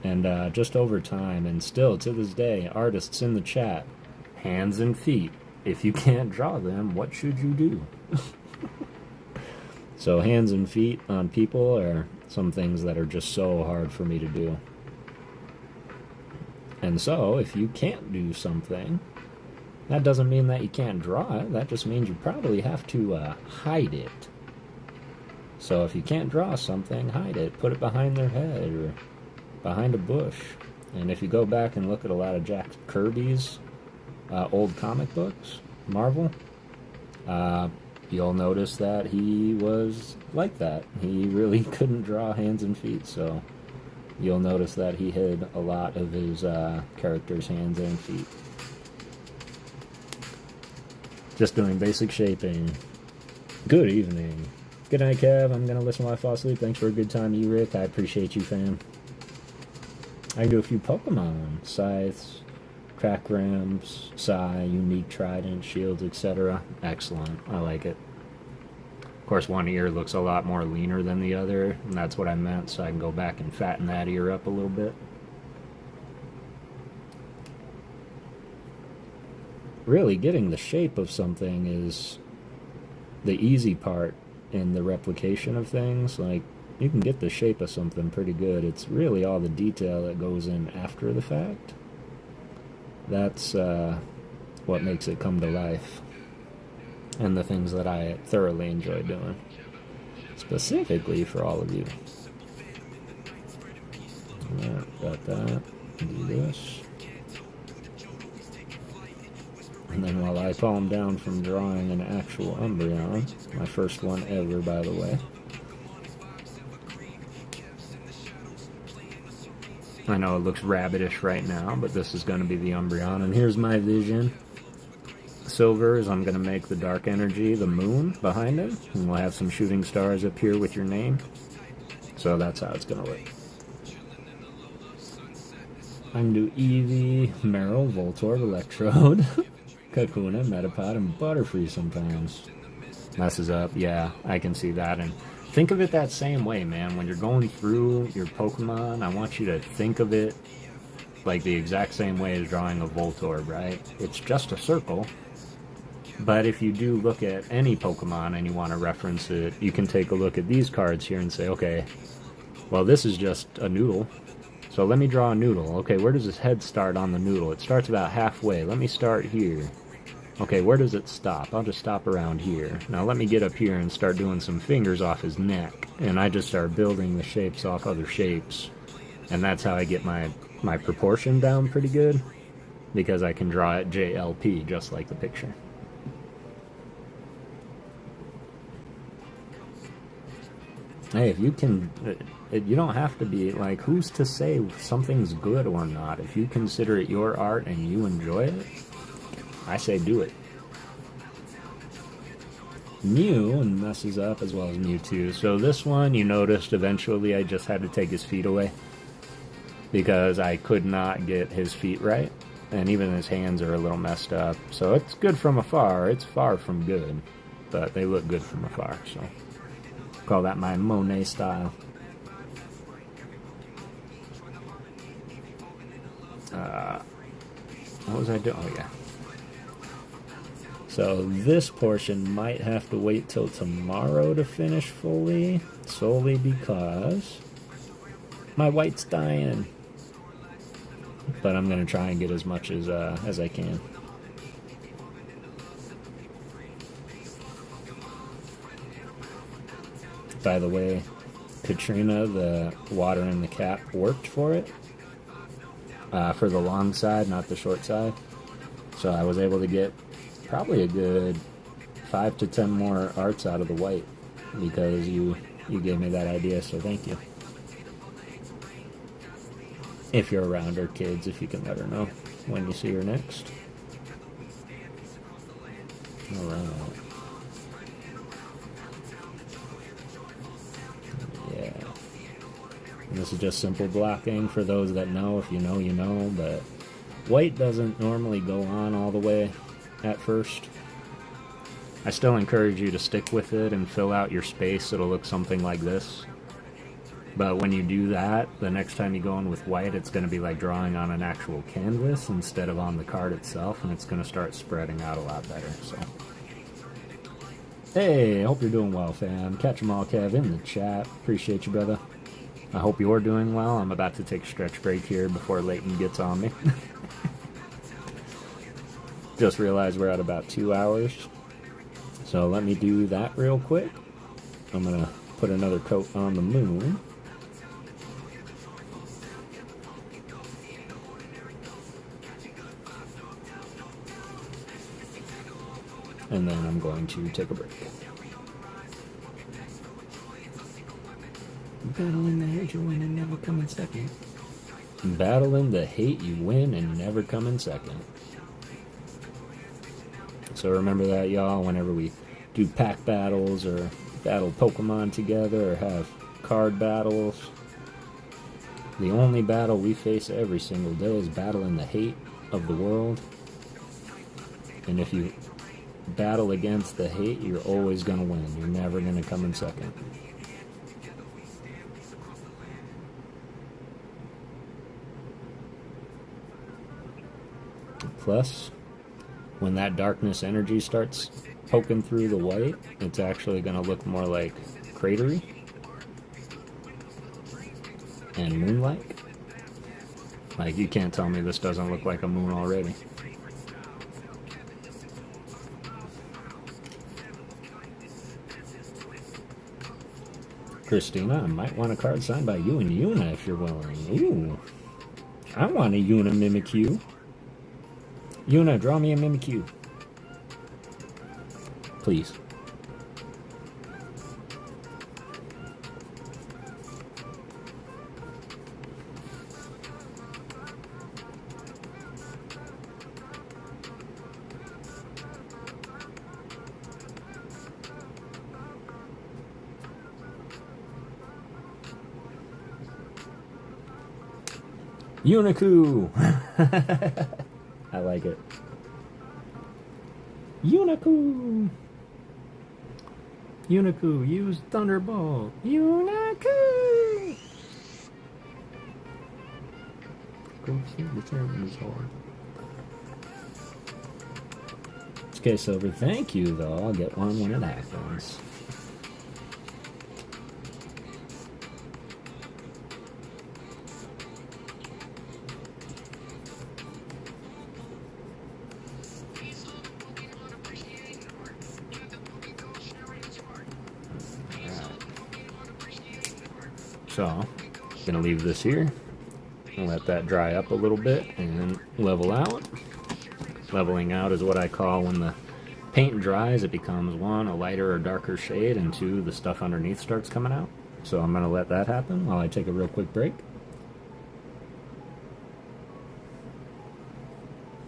And just over time, and still to this day, artists in the chat, hands and feet. If you can't draw them, what should you do? So hands and feet on people are some things that are just so hard for me to do. And so, if you can't do something, that doesn't mean that you can't draw it. That just means you probably have to hide it. So if you can't draw something, hide it. Put it behind their head or behind a bush. And if you go back and look at a lot of Jack Kirby's old comic books, Marvel, you'll notice that he was like that. He really couldn't draw hands and feet, so you'll notice that he hid a lot of his character's hands and feet. Just doing basic shaping. Good evening. Good night, Kev. I'm gonna listen while I fall asleep. Thanks for a good time, Rick. I appreciate you, fam. I can do a few Pokemon. Scythes, Crack Rams, Psy, Unique Trident, Shields, etc. Excellent. I like it. Of course, one ear looks a lot more leaner than the other, and that's what I meant, so I can go back and fatten that ear up a little bit. Really, getting the shape of something is the easy part in the replication of things. Like, you can get the shape of something pretty good. It's really all the detail that goes in after the fact. That's what makes it come to life. And the things that I thoroughly enjoy doing. Specifically for all of you. Alright, got that. Do this. And then while I calm down from drawing an actual Umbreon, my first one ever, by the way. I know it looks rabbitish right now, but this is going to be the Umbreon. And here's my vision. Silver is I'm going to make the dark energy the moon behind it. And we'll have some shooting stars up here with your name. So that's how it's going to look. I can do Eevee, Meryl, Voltorb, Electrode, Kakuna, Metapod, and Butterfree sometimes. Messes up, yeah, I can see that. And think of it that same way, man. When you're going through your Pokemon, I want you to think of it like the exact same way as drawing a Voltorb, right? It's just a circle. But if you do look at any Pokemon and you want to reference it, you can take a look at these cards here and say, okay, well, this is just a noodle. So let me draw a noodle. Okay, where does his head start on the noodle? It starts about halfway. Let me start here. Okay, where does it stop? I'll just stop around here. Now let me get up here and start doing some fingers off his neck. And I just start building the shapes off other shapes. And that's how I get my proportion down pretty good. Because I can draw it JLP, just like the picture. Hey, if you can, you don't have to be, like, who's to say something's good or not? If you consider it your art and you enjoy it, I say do it. Mew messes up as well as Mewtwo. So this one, you noticed eventually I just had to take his feet away. Because I could not get his feet right. And even his hands are a little messed up. So it's good from afar. It's far from good. But they look good from afar, so... Call that my Monet style. What was I doing? Oh, yeah. So this portion might have to wait till tomorrow to finish fully, solely because my white's dying. But I'm going to try and get as much as I can. By the way, Katrina, the water in the cap, worked for it. For the long side, not the short side. So I was able to get probably a good 5 to 10 more arts out of the white. Because you gave me that idea, so thank you. If you're around her, kids, if you can let her know when you see her next. Alright. This is just simple blocking for those that know. If you know, you know. But white doesn't normally go on all the way at first. I still encourage you to stick with it and fill out your space. It'll look something like this. But when you do that, the next time you go in with white, it's going to be like drawing on an actual canvas instead of on the card itself. And it's going to start spreading out a lot better. So, hey, I hope you're doing well, fam. Catch 'em all, Kev, in the chat. Appreciate you, brother. I hope you're doing well. I'm about to take a stretch break here before Leighton gets on me. Just realized we're at about 2 hours. So let me do that real quick. I'm going to put another coat on the moon. And then I'm going to take a break. Battling the hate you win and never come in second. Battling the hate you win and never come in second. So remember that, y'all, whenever we do pack battles or battle Pokemon together or have card battles. The only battle we face every single day is battling the hate of the world. And if you battle against the hate, you're always going to win. You're never going to come in second. Plus, when that darkness energy starts poking through the white, it's actually going to look more like cratery and moon-like. Like, you can't tell me this doesn't look like a moon already. Christina, I might want a card signed by you and Yuna if you're willing. Ooh. I want a Yuna Mimikyu. Yuna, draw me a Mimikyu. Please. Uniku! I like it. Uniku! Uniku, use Thunderbolt! Uniku! Okay, Silver, thank you, though. I'll get one when it happens. So, I'm gonna leave this here and let that dry up a little bit and level out. Leveling out is what I call when the paint dries, it becomes one, a lighter or darker shade, and two, the stuff underneath starts coming out. So I'm gonna let that happen while I take a real quick break.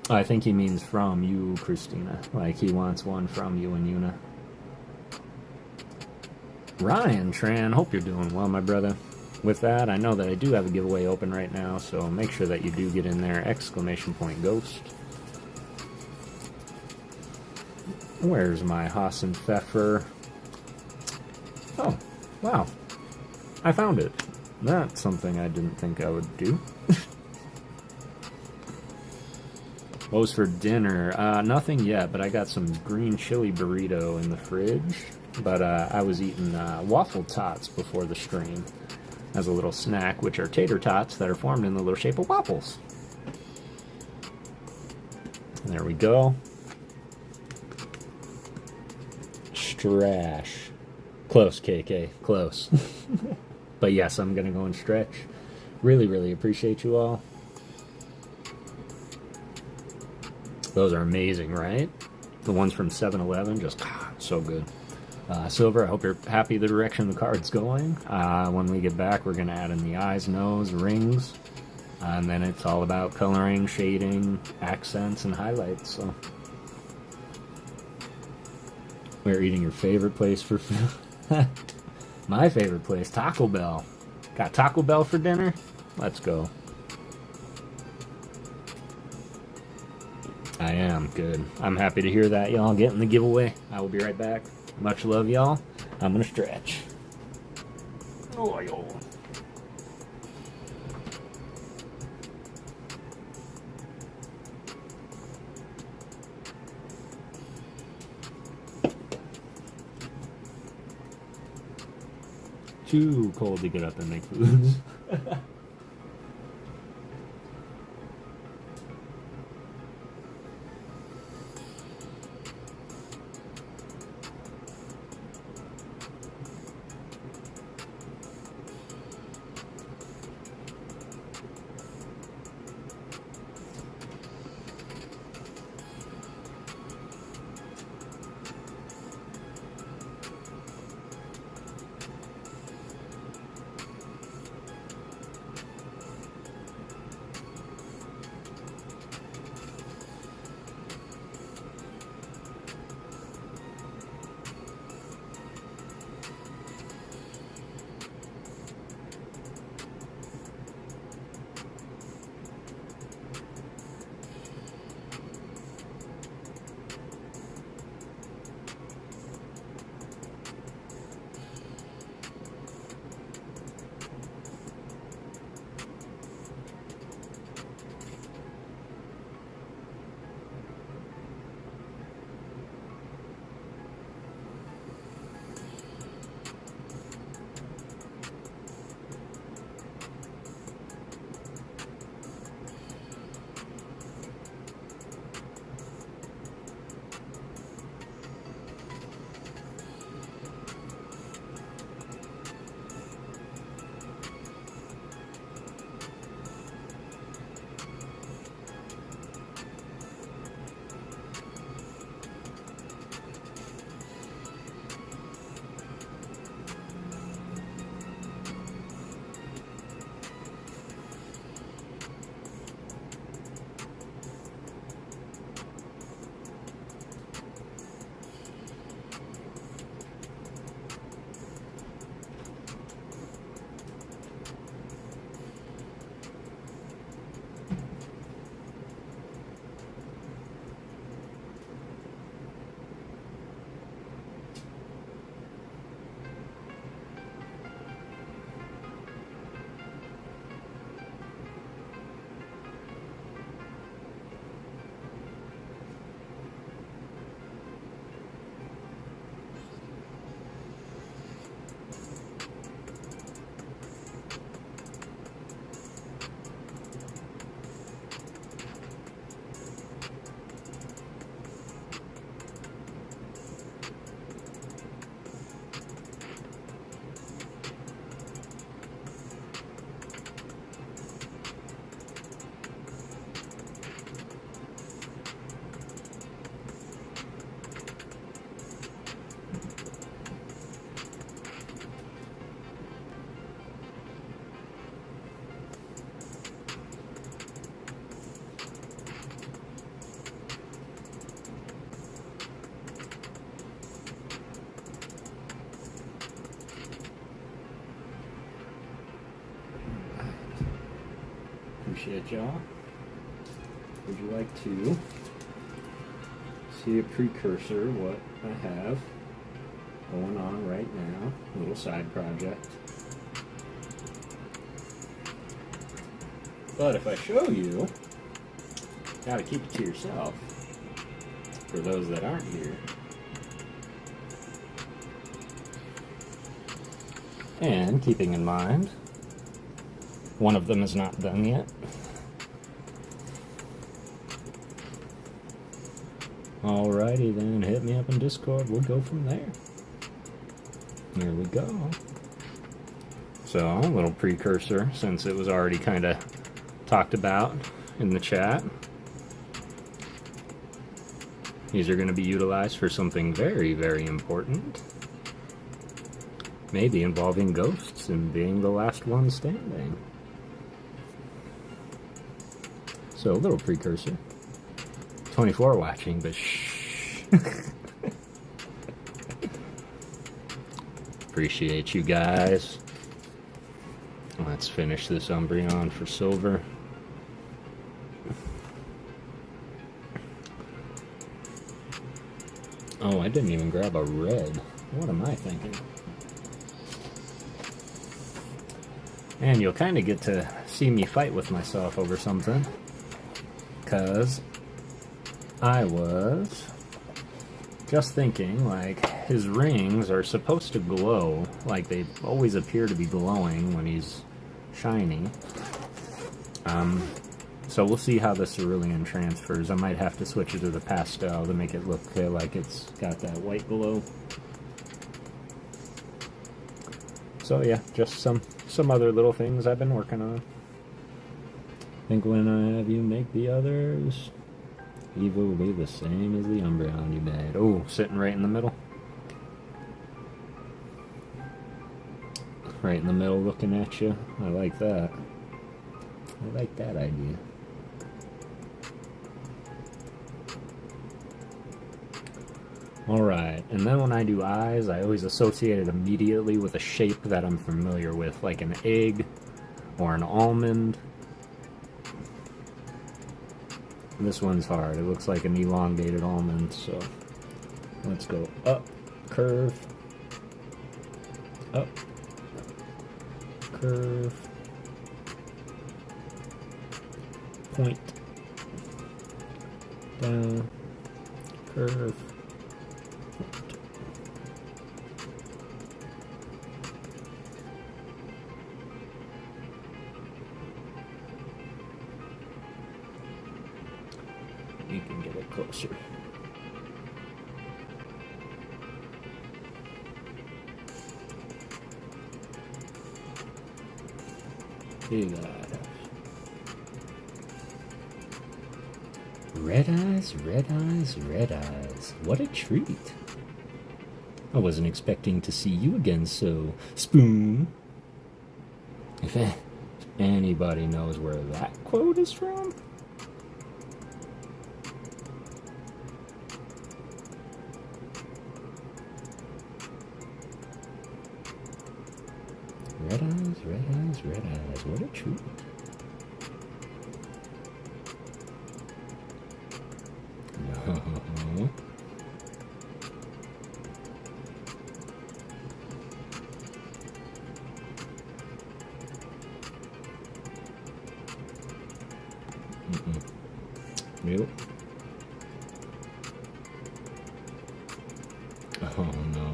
I think he means from you, Christina. Like he wants one from you and Yuna. Ryan Tran, hope you're doing well, my brother. With that, I know that I do have a giveaway open right now, so make sure that you do get in there, ! Ghost. Where's my Hassan Pfeffer? Oh, wow. I found it. That's something I didn't think I would do. What was for dinner? Nothing yet, but I got some green chili burrito in the fridge. But I was eating waffle tots before the stream as a little snack, which are tater tots that are formed in the little shape of waffles. And there we go. Strash. Close, KK. Close. But yes, I'm going to go and stretch. Really, really appreciate you all. Those are amazing, right? The ones from 7-Eleven, just so good. Silver, I hope you're happy the direction the card's going. When we get back, we're going to add in the eyes, nose, rings, and then it's all about coloring, shading, accents, and highlights. So, we're eating your favorite place for food. My favorite place, Taco Bell. Got Taco Bell for dinner? Let's go. I am good. I'm happy to hear that, y'all. Getting the giveaway. I will be right back. Much love, y'all. I'm gonna stretch. Oh, yo. Too cold to get up and make food. appreciate y'all. Would you like to see a precursor of what I have going on right now? A little side project. But if I show you, gotta keep it to yourself. For those that aren't here. And keeping in mind, one of them is not done yet. Alrighty then, hit me up in Discord, we'll go from there. Here we go. So, a little precursor, since it was already kind of talked about in the chat. These are going to be utilized for something very, very important. Maybe involving ghosts and being the last one standing. So, a little precursor. 24 watching, but shh. Appreciate you guys. Let's finish this Umbreon for silver. Oh, I didn't even grab a red. What am I thinking? And you'll kind of get to see me fight with myself over something. Because I was just thinking, like, his rings are supposed to glow. Like, they always appear to be glowing when he's shiny. So we'll see how the cerulean transfers. I might have to switch it to the pastel to make it look like it's got that white glow. So yeah, just some other little things I've been working on. I think when I have you make the others, Eva will be the same as the Umbreon you made. Oh, sitting right in the middle. Right in the middle looking at you. I like that. I like that idea. Alright, and then when I do eyes, I always associate it immediately with a shape that I'm familiar with, like an egg or an almond. And this one's hard. It looks like an elongated almond, so let's go up, curve, up, curve, point, down, curve, point. You can get it closer. Big eyes. Red eyes, red eyes, red eyes. What a treat. I wasn't expecting to see you again, so Spoon. If anybody knows where that quote is from. Red eyes, red eyes, red eyes. What a treat. No. Nope. Oh no.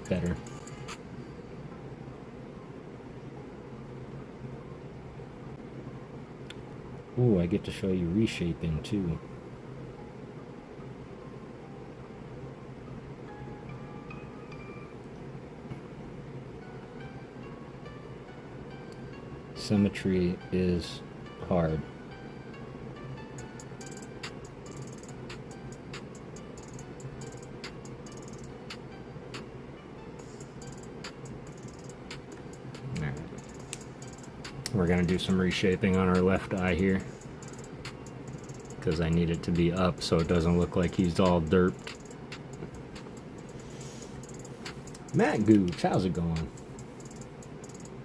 Better. Ooh, I get to show you reshaping too. Symmetry is hard. We're going to do some reshaping on our left eye here, because I need it to be up so it doesn't look like he's all derped. Matt Gooch, how's it going?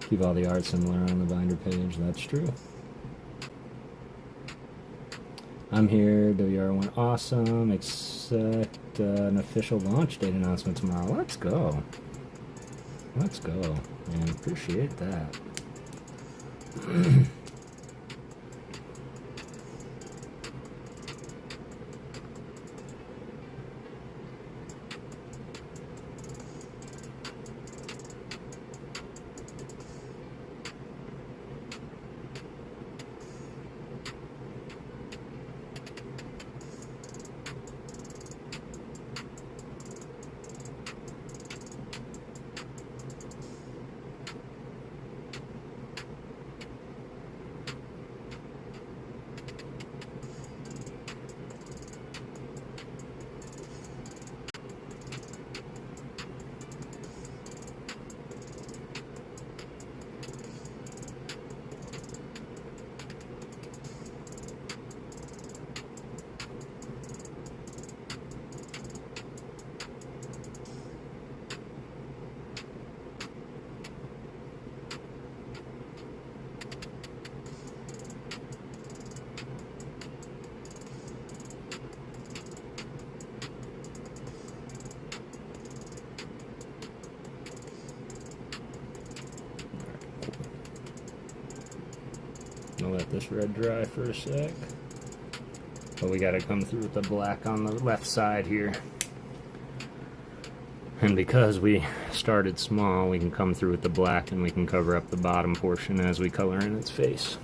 Keep all the art similar on the binder page, that's true. I'm here, WR1 awesome, expect an official launch date announcement tomorrow. Let's go. Let's go, man, appreciate that. I'll let this red dry for a sec. But we gotta come through with the black on the left side here. And because we started small, we can come through with the black and we can cover up the bottom portion as we color in its face.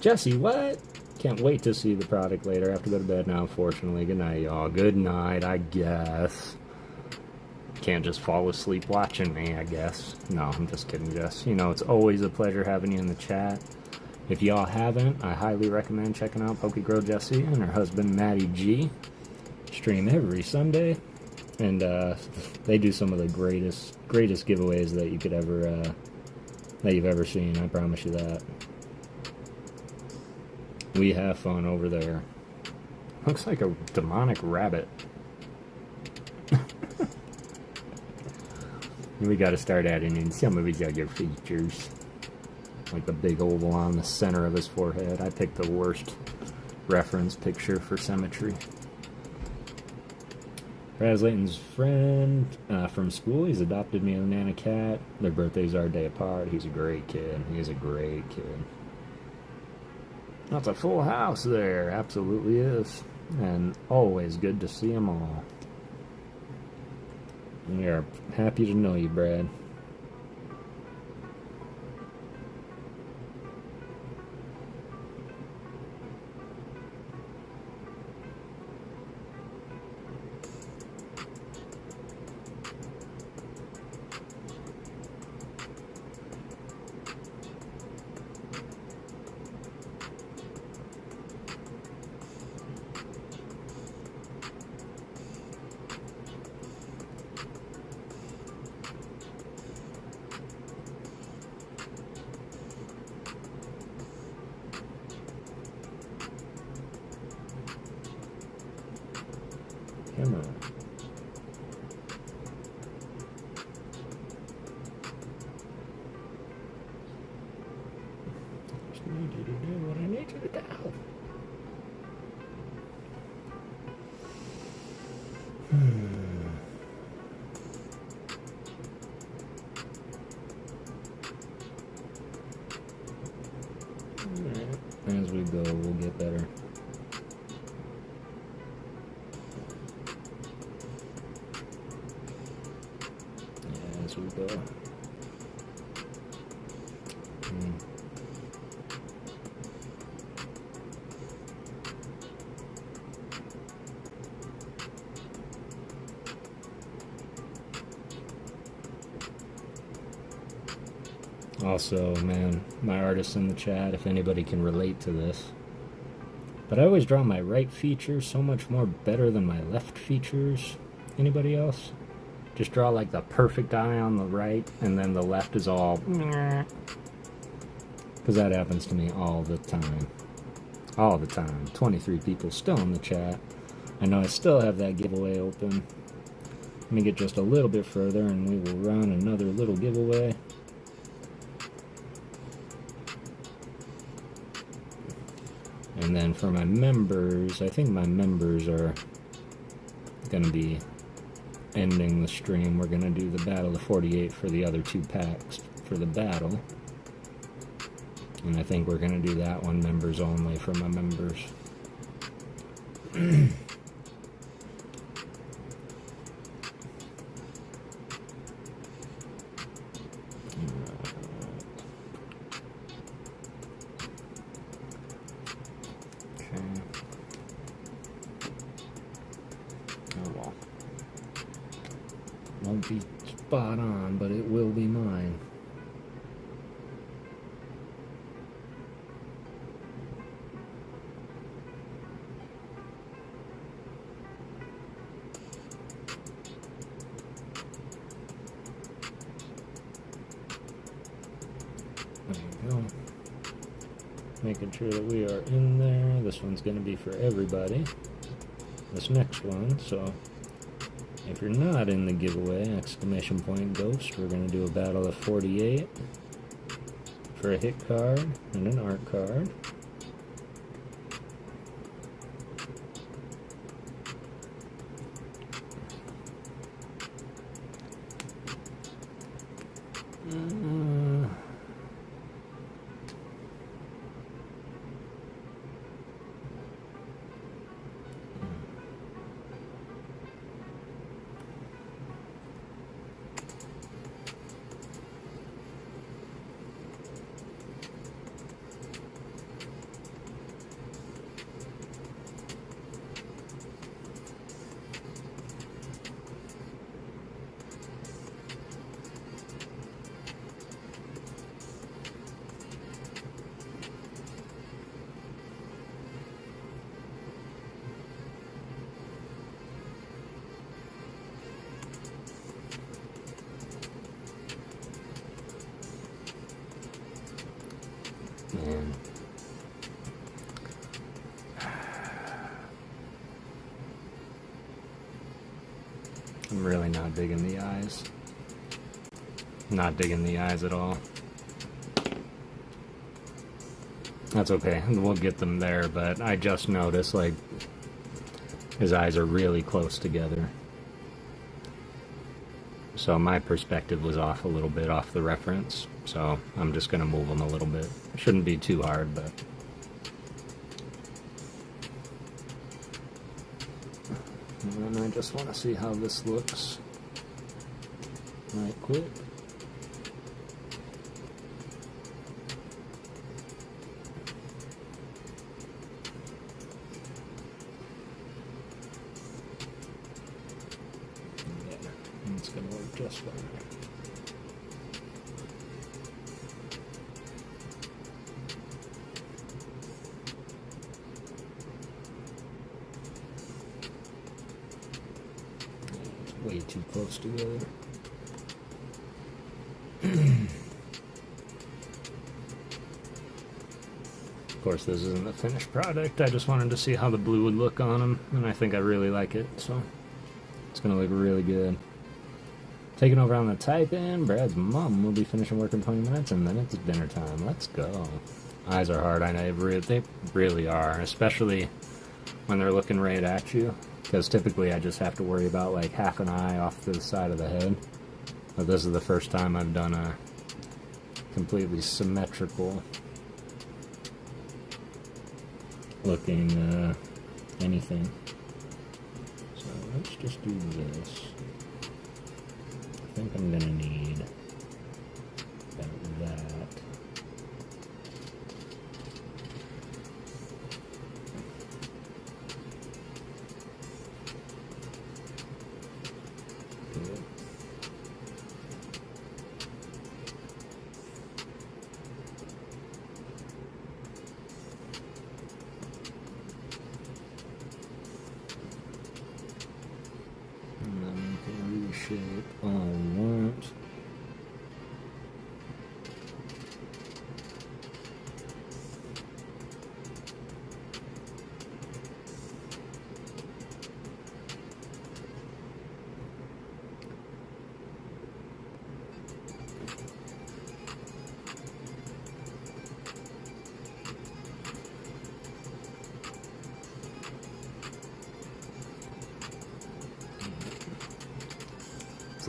Jesse, what? Can't wait to see the product later. I have to go to bed now, unfortunately. Good night, y'all. Good night, I guess. Can't just fall asleep watching me, I guess. No, I'm just kidding, Jess. You know, it's always a pleasure having you in the chat. If y'all haven't, I highly recommend checking out PokéGhost Jessie and her husband Maddie G. Stream every Sunday, and they do some of the greatest giveaways that you could ever that you've ever seen. I promise you that. We have fun over there. Looks like a demonic rabbit. We got to start adding in some of his other features. Like the big oval on the center of his forehead. I picked the worst reference picture for symmetry. Raz Layton's friend from school. He's adopted me and Nana Cat. Their birthdays are a day apart. He's a great kid. He's a great kid. That's a full house there. Absolutely is. And always good to see them all. We are happy to know you, Brad. Come on. Just need you to do what I need you to do. Alright, as we go, we'll get better. As we go. Also, man, my artists in the chat, if anybody can relate to this, but I always draw my right features so much more better than my left features. Anybody else? Just draw like the perfect eye on the right, and then the left is all because that happens to me all the time. All the time. 23 people still in the chat. I know I still have that giveaway open. Let me get just a little bit further and we will run another little giveaway. And then for my members, I think my members are going to be ending the stream. We're going to do the Battle of 48 for the other 2 packs for the battle. And I think we're going to do that one members only for my members. Won't be spot on, but it will be mine. There you go. Making sure that we are in there. This one's going to be for everybody. This next one, so if you're not in the giveaway, exclamation point ghost, we're going to do a battle of 48 for a hit card and an art card. Man. I'm really not digging the eyes. Not digging the eyes at all. That's okay, we'll get them there, but I just noticed, like, his eyes are really close together. So my perspective was off a little bit, off the reference, so I'm just going to move them a little bit. Shouldn't be too hard, but... And I just want to see how this looks right quick. Yeah, it's going to work just fine. Way too close together. Of course, this isn't the finished product. I just wanted to see how the blue would look on them, and I think I really like it, so it's going to look really good. Taking over on the type-in, Brad's mom will be finishing work in 20 minutes, and then it's dinner time. Let's go. Eyes are hard, I know. They really are, especially when they're looking right at you. Because typically I just have to worry about like half an eye off to the side of the head. But this is the first time I've done a completely symmetrical looking anything. So let's just do this. I think I'm gonna need about that. Shape all I want.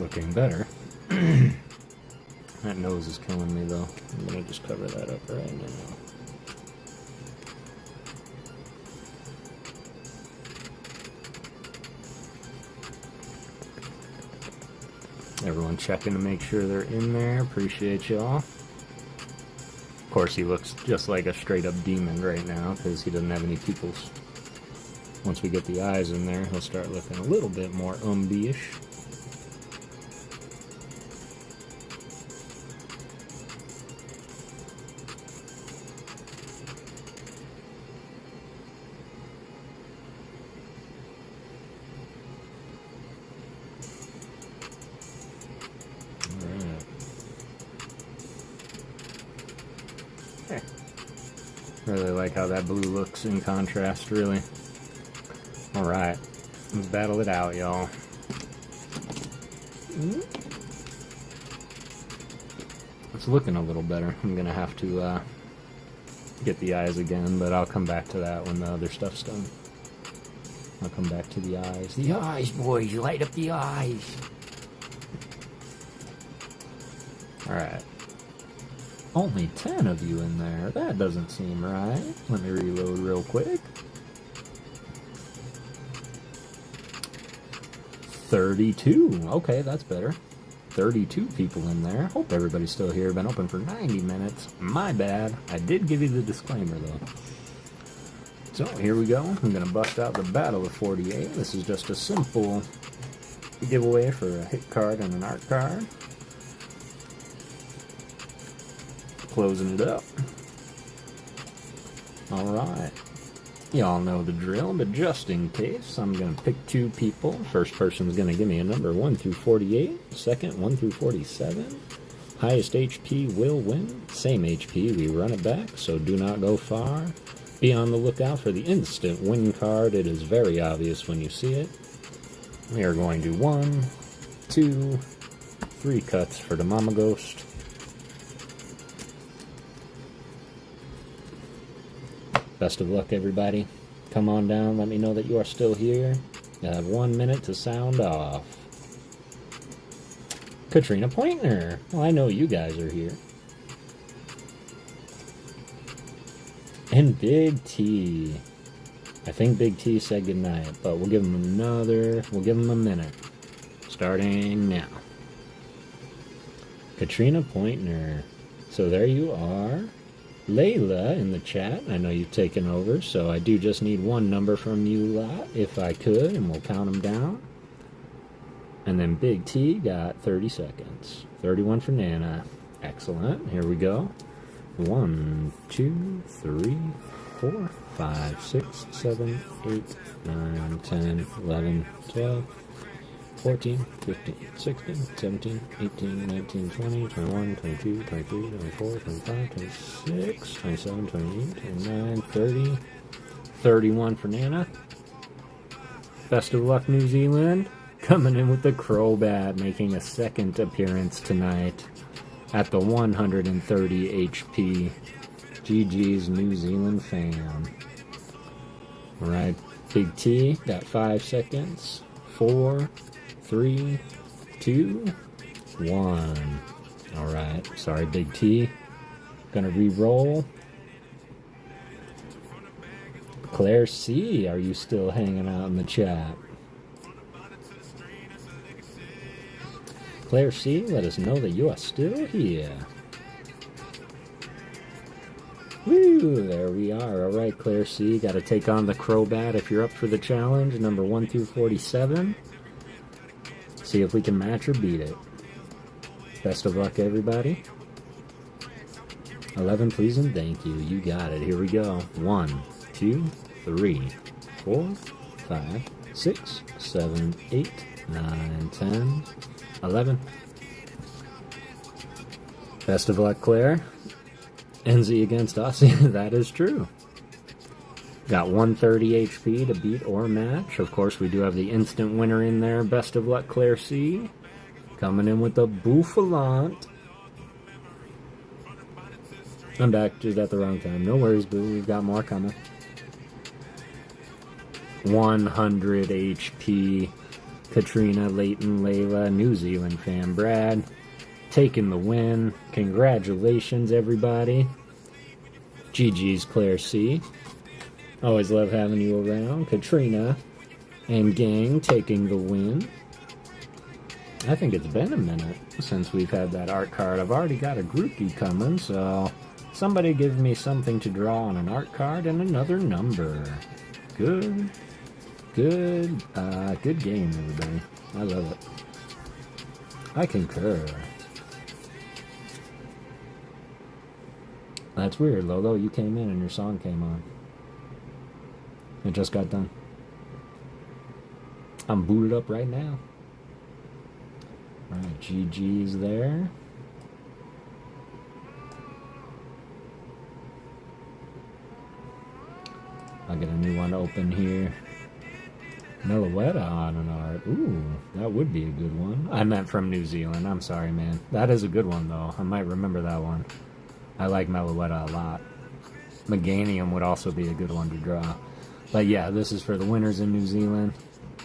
looking better. That nose is killing me though. I'm gonna just cover that up right now. Everyone checking to make sure they're in there. Appreciate y'all. Of course, he looks just like a straight up demon right now because he doesn't have any pupils. Once we get the eyes in there, he'll start looking a little bit more ish. Really like how that blue looks in contrast, really. Alright, let's battle it out, y'all. It's looking a little better. I'm gonna have to get the eyes again, but I'll come back to that when the other stuff's done. I'll come back to the eyes. The eyes, boys! Light up the eyes! Alright. Only 10 of you in there. That doesn't seem right. Let me reload real quick. 32. Okay, that's better. 32 people in there. Hope everybody's still here. Been open for 90 minutes. My bad. I did give you the disclaimer, though. So, here we go. I'm going to bust out the Battle of 48. This is just a simple giveaway for a hit card and an art card. Closing it up. Alright. Y'all know the drill, but just in case, I'm going to pick 2 people. First person's going to give me a number 1 through 48. Second, 1 through 47. Highest HP will win. Same HP, we run it back, so do not go far. Be on the lookout for the instant win card. It is very obvious when you see it. We are going to 1, 2, 3 cuts for the Mama Ghost. Best of luck, everybody. Come on down, let me know that you are still here. You have 1 minute to sound off. Katrina Pointner. Well, I know you guys are here. And Big T. I think Big T said goodnight, but we'll give him a minute. Starting now. Katrina Pointner. So there you are. Layla in the chat, I know you've taken over, so I do just need 1 number from you lot, if I could, and we'll count them down. And then Big T got 30 seconds. 31 for Nana. Excellent. Here we go. 1, 2, 3, 4, 5, 6, 7, 8, 9, 10, 11, 12, 14, 15, 16, 17, 18, 19, 20, 21, 22, 23, 24, 25, 26, 27, 28, 29, 30, 31 for Nana. Best of luck, New Zealand. Coming in with the Crobat, making a second appearance tonight at the 130 HP. GG's, New Zealand fam. Alright, Big T got 5 seconds. 4, 3, 2, 1. Alright, sorry, Big T. Gonna re-roll. Claire C, are you still hanging out in the chat? Claire C, let us know that you are still here. Woo, there we are. Alright, Claire C, gotta take on the Crobat if you're up for the challenge. Number 1 through 47. See if we can match or beat it. Best of luck, everybody. 11, please and thank you. You got it. Here we go. 1, 2, 3, 4, 5, 6, 7, 8, 9, 10, 11. Best of luck, Claire. NZ against Aussie. That is true. Got 130 HP to beat or match. Of course, we do have the instant winner in there. Best of luck, Claire C. Coming in with the Bouffalant. I'm back, just at the wrong time. No worries, boo. We've got more coming. 100 HP. Katrina, Leighton, Layla, New Zealand fan Brad, taking the win. Congratulations, everybody. GG's Claire C. Always love having you around. Katrina and gang taking the win. I think it's been a minute since we've had that art card. I've already got a groupie coming, so somebody give me something to draw on an art card and another number. Good game, everybody. I love it. I concur. That's weird, Lolo. You came in and your song came on. It just got done. I'm booted up right now. Alright, GG's there. I'll get a new one open here. Meloetta on an art. Ooh, that would be a good one. I meant from New Zealand. I'm sorry, man. That is a good one, though. I might remember that one. I like Meloetta a lot. Meganium would also be a good one to draw. But yeah, this is for the winners in New Zealand.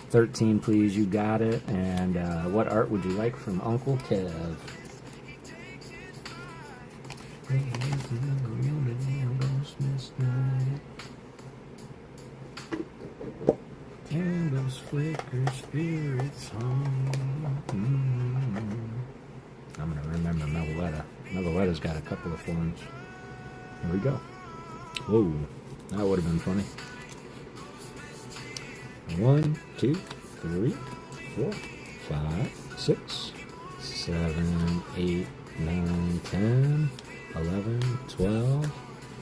13, please. You got it. And what art would you like from Uncle Kev? Candles flicker, spirits hum. I'm gonna remember Meloetta. Meloetta's got a couple of forms. Here we go. Whoa, that would have been funny. 1, 2, 3, 4, 5, 6, 7, 8, 9, 10, 11, 12,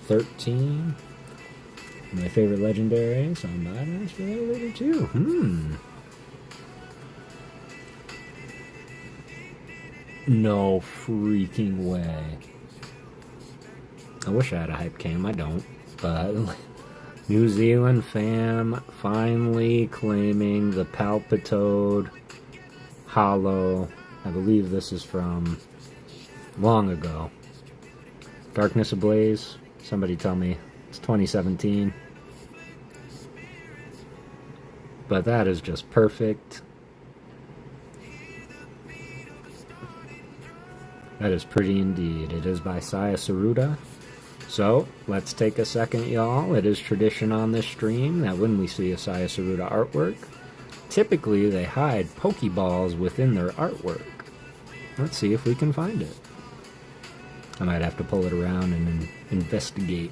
13. My favorite legendary, so I'm not nice for that later too. No freaking way. I wish I had a hype cam, I don't. But New Zealand fam finally claiming the Palpitoad Hollow. I believe this is from long ago. Darkness Ablaze. Somebody tell me. It's 2017. But that is just perfect. That is pretty indeed. It is by Saya Saruda. So, let's take a second, y'all. It is tradition on this stream that when we see a Saya Saruda artwork, typically they hide Pokeballs within their artwork. Let's see if we can find it. I might have to pull it around and investigate,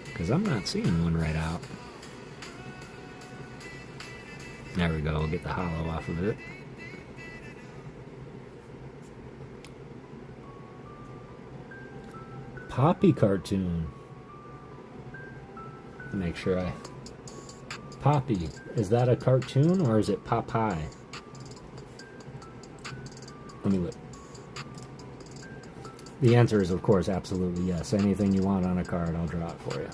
because I'm not seeing one right out. There we go. We'll get the hollow off of it. Poppy cartoon. Make sure I... Poppy. Is that a cartoon or is it Popeye? Let me look. The answer is, of course, absolutely yes. Anything you want on a card, I'll draw it for you.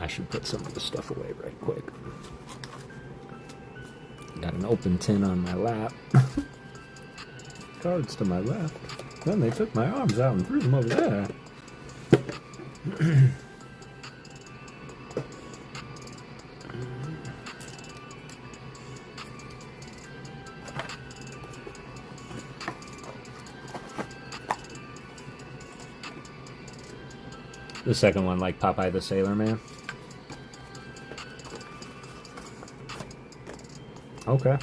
I should put some of the stuff away right quick. Got an open tin on my lap. Cards to my left. Then they took my arms out and threw them over there. The second one, like Popeye the Sailor Man. Okay.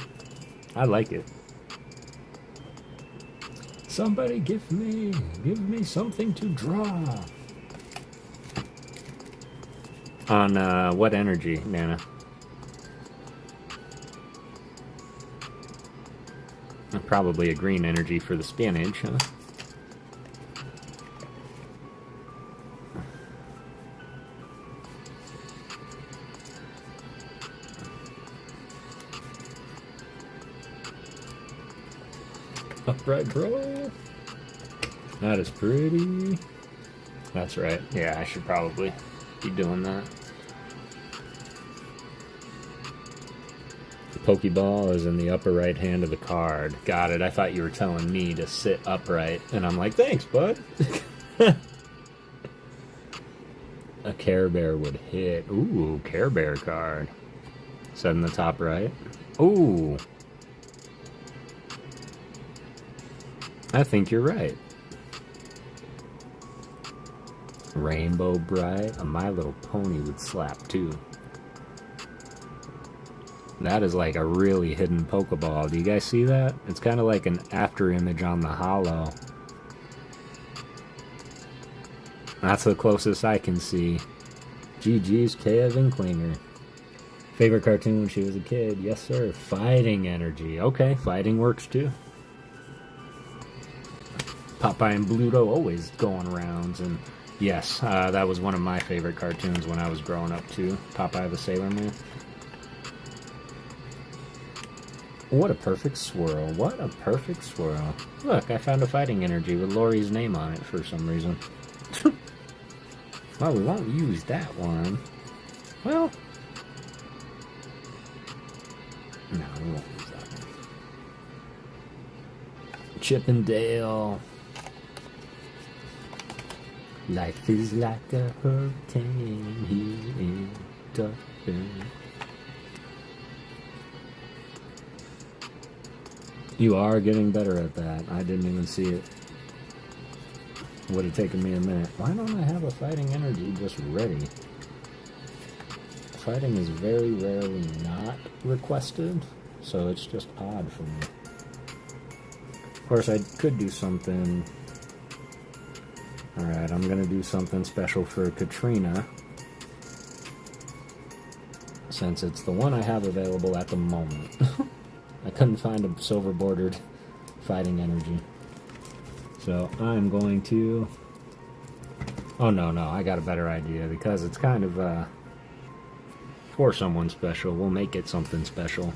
I like it. Somebody give me something to draw. On what energy, Nana? Probably a green energy for the spinach, huh? Upright, bro. That is pretty. That's right. Yeah, I should probably be doing that. The Pokeball is in the upper right hand of the card. Got it. I thought you were telling me to sit upright. And I'm like, thanks, bud. Care Bear would hit. Ooh, Care Bear card. Set in the top right. Ooh. I think you're right. Rainbow Bright. A My Little Pony would slap too. That is like a really hidden Pokeball. Do you guys see that? It's kind of like an after image on the holo. That's the closest I can see. GG's Kev Inklinger. Favorite cartoon when she was a kid? Yes, sir. Fighting Energy. Okay, fighting works too. Popeye and Bluto always going rounds, and yes, that was one of my favorite cartoons when I was growing up too. Popeye the Sailor Man. What a perfect swirl. What a perfect swirl. Look, I found a Fighting Energy with Lori's name on it for some reason. Well, we won't use that one. Well, no, we won't use that one. Chippendale. Life is like a hurricane here in Dublin. You are getting better at that. I didn't even see it. Would have taken me a minute. Why don't I have a Fighting Energy just ready? Fighting is very rarely not requested, so it's just odd for me. Of course, I could do something. Alright, I'm going to do something special for Katrina, since it's the one I have available at the moment. I couldn't find a silver bordered Fighting Energy. So I'm going to... Oh no, I got a better idea, because it's kind of for someone special. We'll make it something special.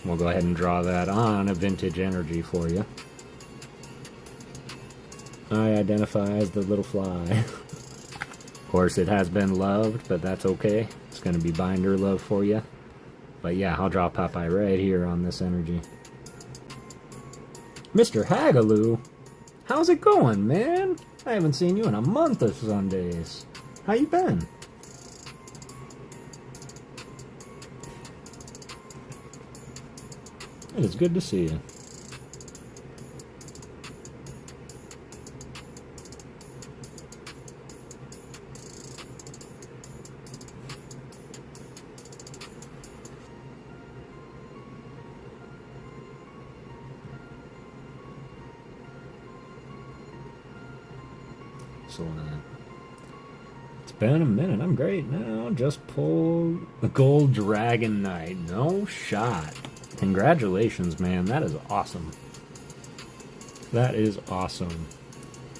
We'll go ahead and draw that on a Vintage Energy for you. I identify as the little fly. Of course, it has been loved, but that's okay. It's going to be binder love for you. But yeah, I'll draw Popeye right here on this energy. Mr. Hagaloo! How's it going, man? I haven't seen you in a month of Sundays. How you been? It is good to see you. It's been a minute. I'm great now. Just pulled the Gold Dragon Knight. No shot. Congratulations, man. That is awesome. That is awesome.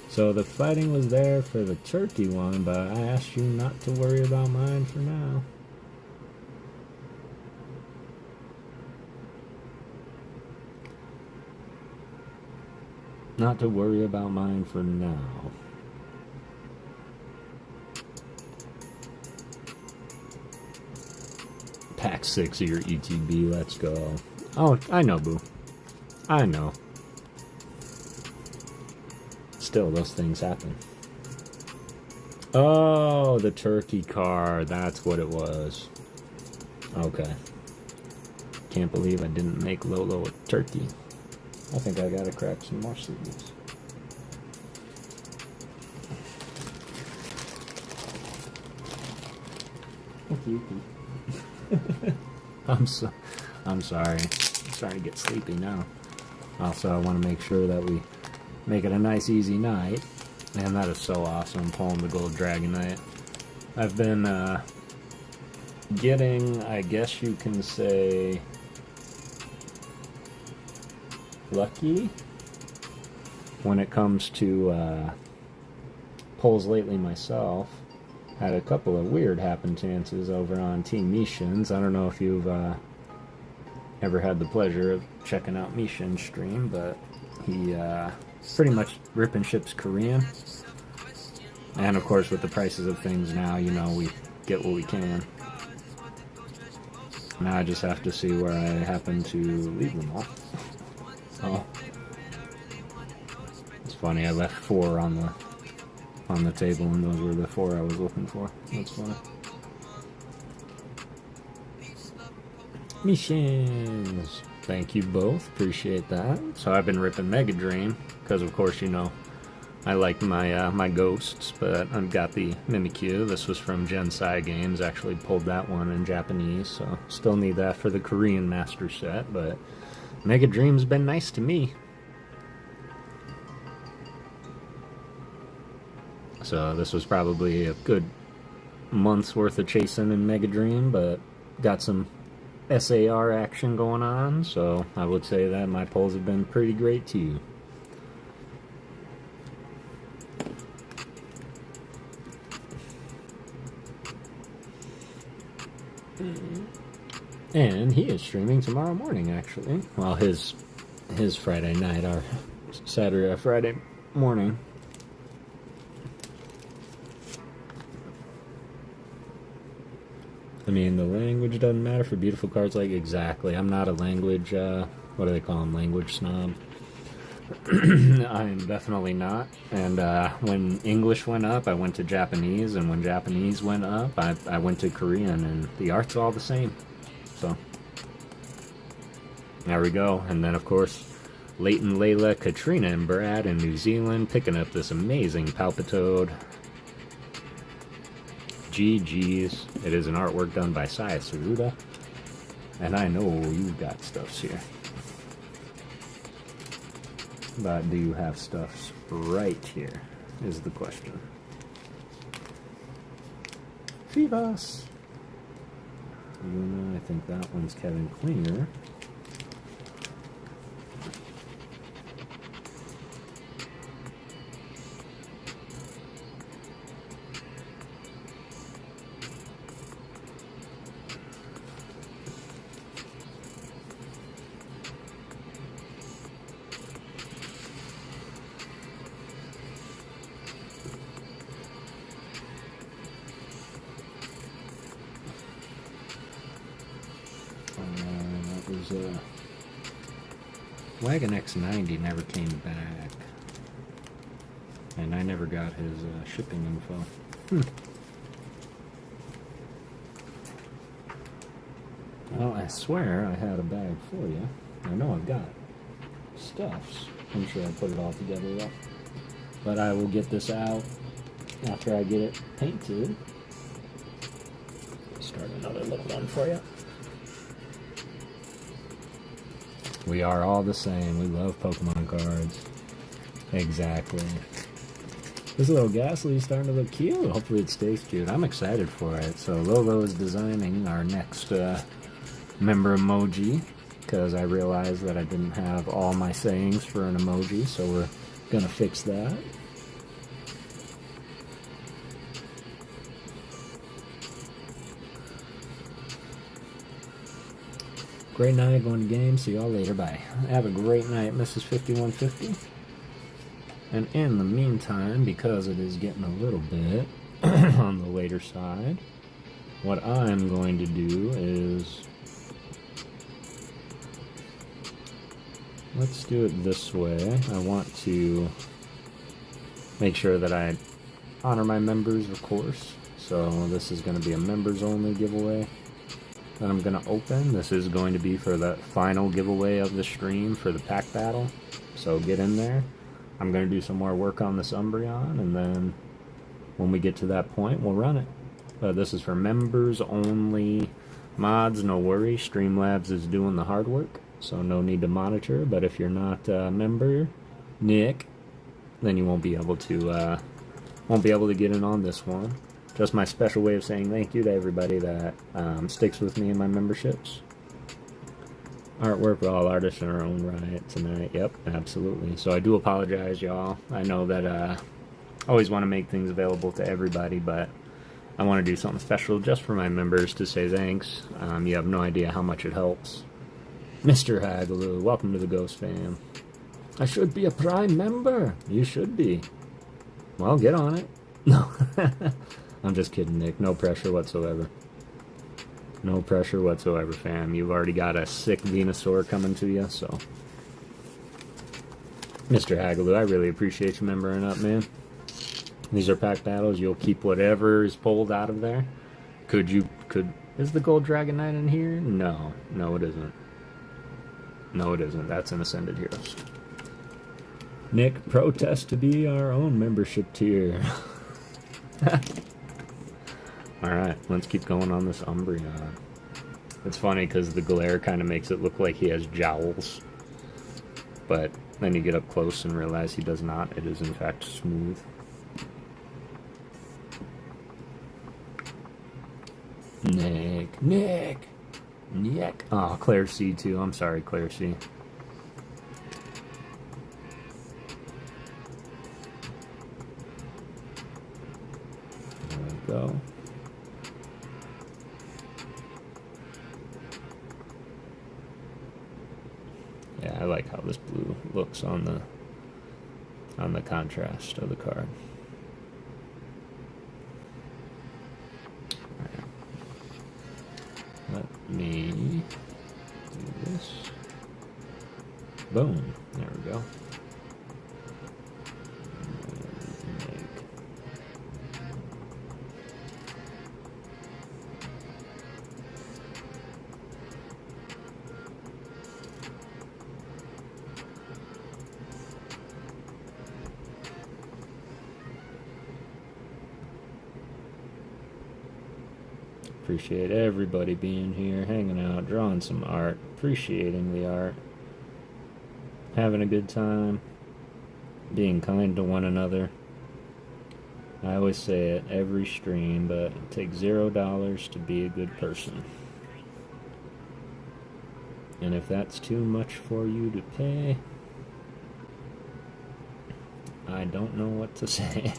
So the fighting was there for the turkey one, but I asked you not to worry about mine for now. Not to worry about mine for now. Pack 6 of your ETB, let's go. Oh, I know, boo. I know. Still, those things happen. Oh, the turkey card. That's what it was. Okay. Can't believe I didn't make Lolo a turkey. I think I gotta crack some more sleeves. I'm sorry. I'm starting to get sleepy now. Also, I want to make sure that we make it a nice, easy night. Man, that is so awesome, pulling the Gold Dragon Knight. I've been getting, I guess you can say, lucky when it comes to pulls lately myself. Had a couple of weird happenstances over on Team Mishin's. I don't know if you've ever had the pleasure of checking out Mishin's stream, but he pretty much rip and ships Korean. And of course, with the prices of things now, you know, we get what we can. Now I just have to see where I happen to leave them all. Oh. It's funny, I left 4 on on the table, and those were the 4 I was looking for. That's funny. Missions. Thank you both. Appreciate that. So I've been ripping Mega Dream because, of course, you know, I like my my ghosts, but I've got the Mimikyu. This was from Gensai Games. Actually pulled that one in Japanese, so still need that for the Korean Master Set. But Mega Dream's been nice to me. So this was probably a good month's worth of chasing in Mega Dream, but got some SAR action going on, so I would say that my pulls have been pretty great too. And he is streaming tomorrow morning, actually. Well, his Friday night, our Friday morning. I mean, the language doesn't matter for beautiful cards, like, exactly. I'm not a language, what do they call them, language snob. I am definitely not. And when English went up, I went to Japanese, and when Japanese went up, I went to Korean, and the art's all the same. So, there we go. And then, of course, Leighton, Layla, Katrina, and Brad in New Zealand picking up this amazing Palpitoad. GG's. It is an artwork done by Saya Saruda. And I know you've got stuffs here. But do you have stuffs right here, is the question. Phoebus! Luna, I think that one's Kevin Klinger. Wagon X90 never came back, and I never got his shipping info. Well, I swear I had a bag for you. I know I've got stuffs. I'm sure I put it all together though. But I will get this out after I get it painted. Start another little one for you. We are all the same. We love Pokemon cards. Exactly. This little Ghastly is starting to look cute. Hopefully it stays cute. I'm excited for it. So Lolo is designing our next member emoji, because I realized that I didn't have all my sayings for an emoji, so we're going to fix that. Great night, going to games. See y'all later. Bye. Have a great night, Mrs. 5150. And in the meantime, because it is getting a little bit on the later side, what I'm going to do is, let's do it this way. I want to make sure that I honor my members, of course. So this is going to be a members only giveaway that I'm going to open. This is going to be for the final giveaway of the stream for the pack battle. So get in there. I'm going to do some more work on this Umbreon, and then when we get to that point, we'll run it. But this is for members only mods, no worry. Streamlabs is doing the hard work, so no need to monitor. But if you're not a member, Nick, then you won't be able to get in on this one. Just my special way of saying thank you to everybody that sticks with me in my memberships. Artwork, all artists in our own right tonight. Yep, absolutely. So I do apologize, y'all. I know that I always want to make things available to everybody, but I want to do something special just for my members to say thanks. You have no idea how much it helps. Mr. Hagaloo, welcome to the Ghost fam. I should be a Prime member. You should be. Well, get on it. No. I'm just kidding, Nick. No pressure whatsoever. No pressure whatsoever, fam. You've already got a sick Venusaur coming to you, so. Mr. Hagaloo, I really appreciate you membering up, man. These are pack battles. You'll keep whatever is pulled out of there. Is the Gold Dragon Knight in here? No. No, it isn't. No, it isn't. That's an Ascended Heroes. Nick, protest to be our own membership tier. Alright, let's keep going on this Umbreon. It's funny because the glare kind of makes it look like he has jowls. But then you get up close and realize he does not. It is in fact smooth. Nick! Oh, Claire C too. I'm sorry, Claire C. There we go. Yeah, I like how this blue looks on the contrast of the card. Right. Let me do this. Boom. There we go. Appreciate everybody being here, hanging out, drawing some art, appreciating the art, having a good time, being kind to one another. I always say it every stream, but it takes $0 to be a good person. And if that's too much for you to pay, I don't know what to say.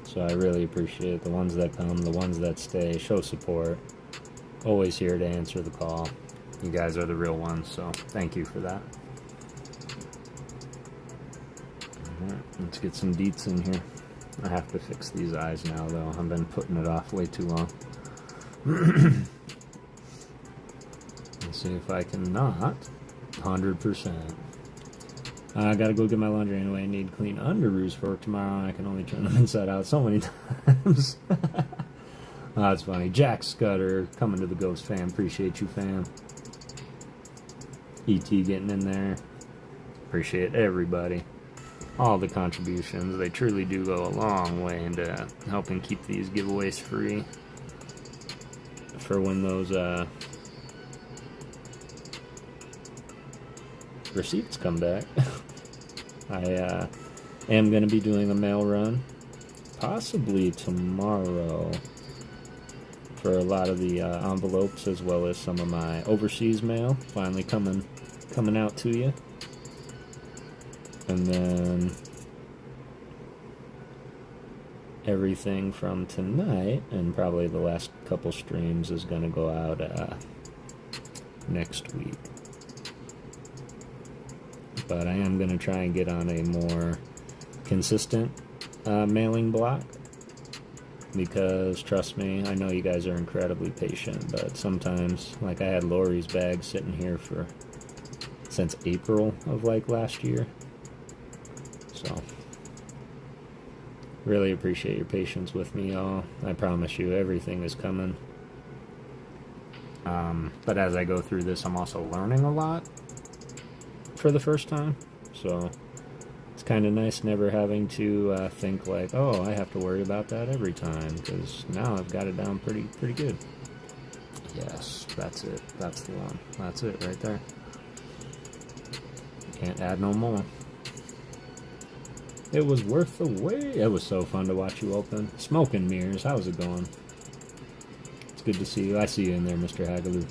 So I really appreciate the ones that come, the ones that stay, show support. Always here to answer the call. You guys are the real ones, so thank you for that. Alright, let's get some deets in here. I have to fix these eyes now, though. I've been putting it off way too long. Let's see if I can not 100%. I gotta go get my laundry anyway. I need clean underoos for tomorrow. I can only turn them inside out so many times. Oh, that's funny. Jack Scudder coming to the Ghost fam. Appreciate you, fam. ET getting in there. Appreciate everybody. All the contributions. They truly do go a long way into helping keep these giveaways free. For when those receipts come back. I am going to be doing a mail run possibly tomorrow for a lot of the envelopes, as well as some of my overseas mail finally coming out to you. And then everything from tonight and probably the last couple streams is going to go out next week. But I am going to try and get on a more consistent mailing block, because trust me, I know you guys are incredibly patient, but sometimes, like I had Lori's bag sitting here since April of like last year. So really appreciate your patience with me, y'all. I promise you everything is coming. But as I go through this, I'm also learning a lot for the first time, so it's kind of nice never having to think like, oh, I have to worry about that every time, because now I've got it down pretty good. Yes, that's it. That's the one. That's it right there. Can't add no more. It was worth the wait. It was so fun to watch you open. Smoke and Mirrors, how's it going? It's good to see you. I see you in there, Mr. Hagaloo.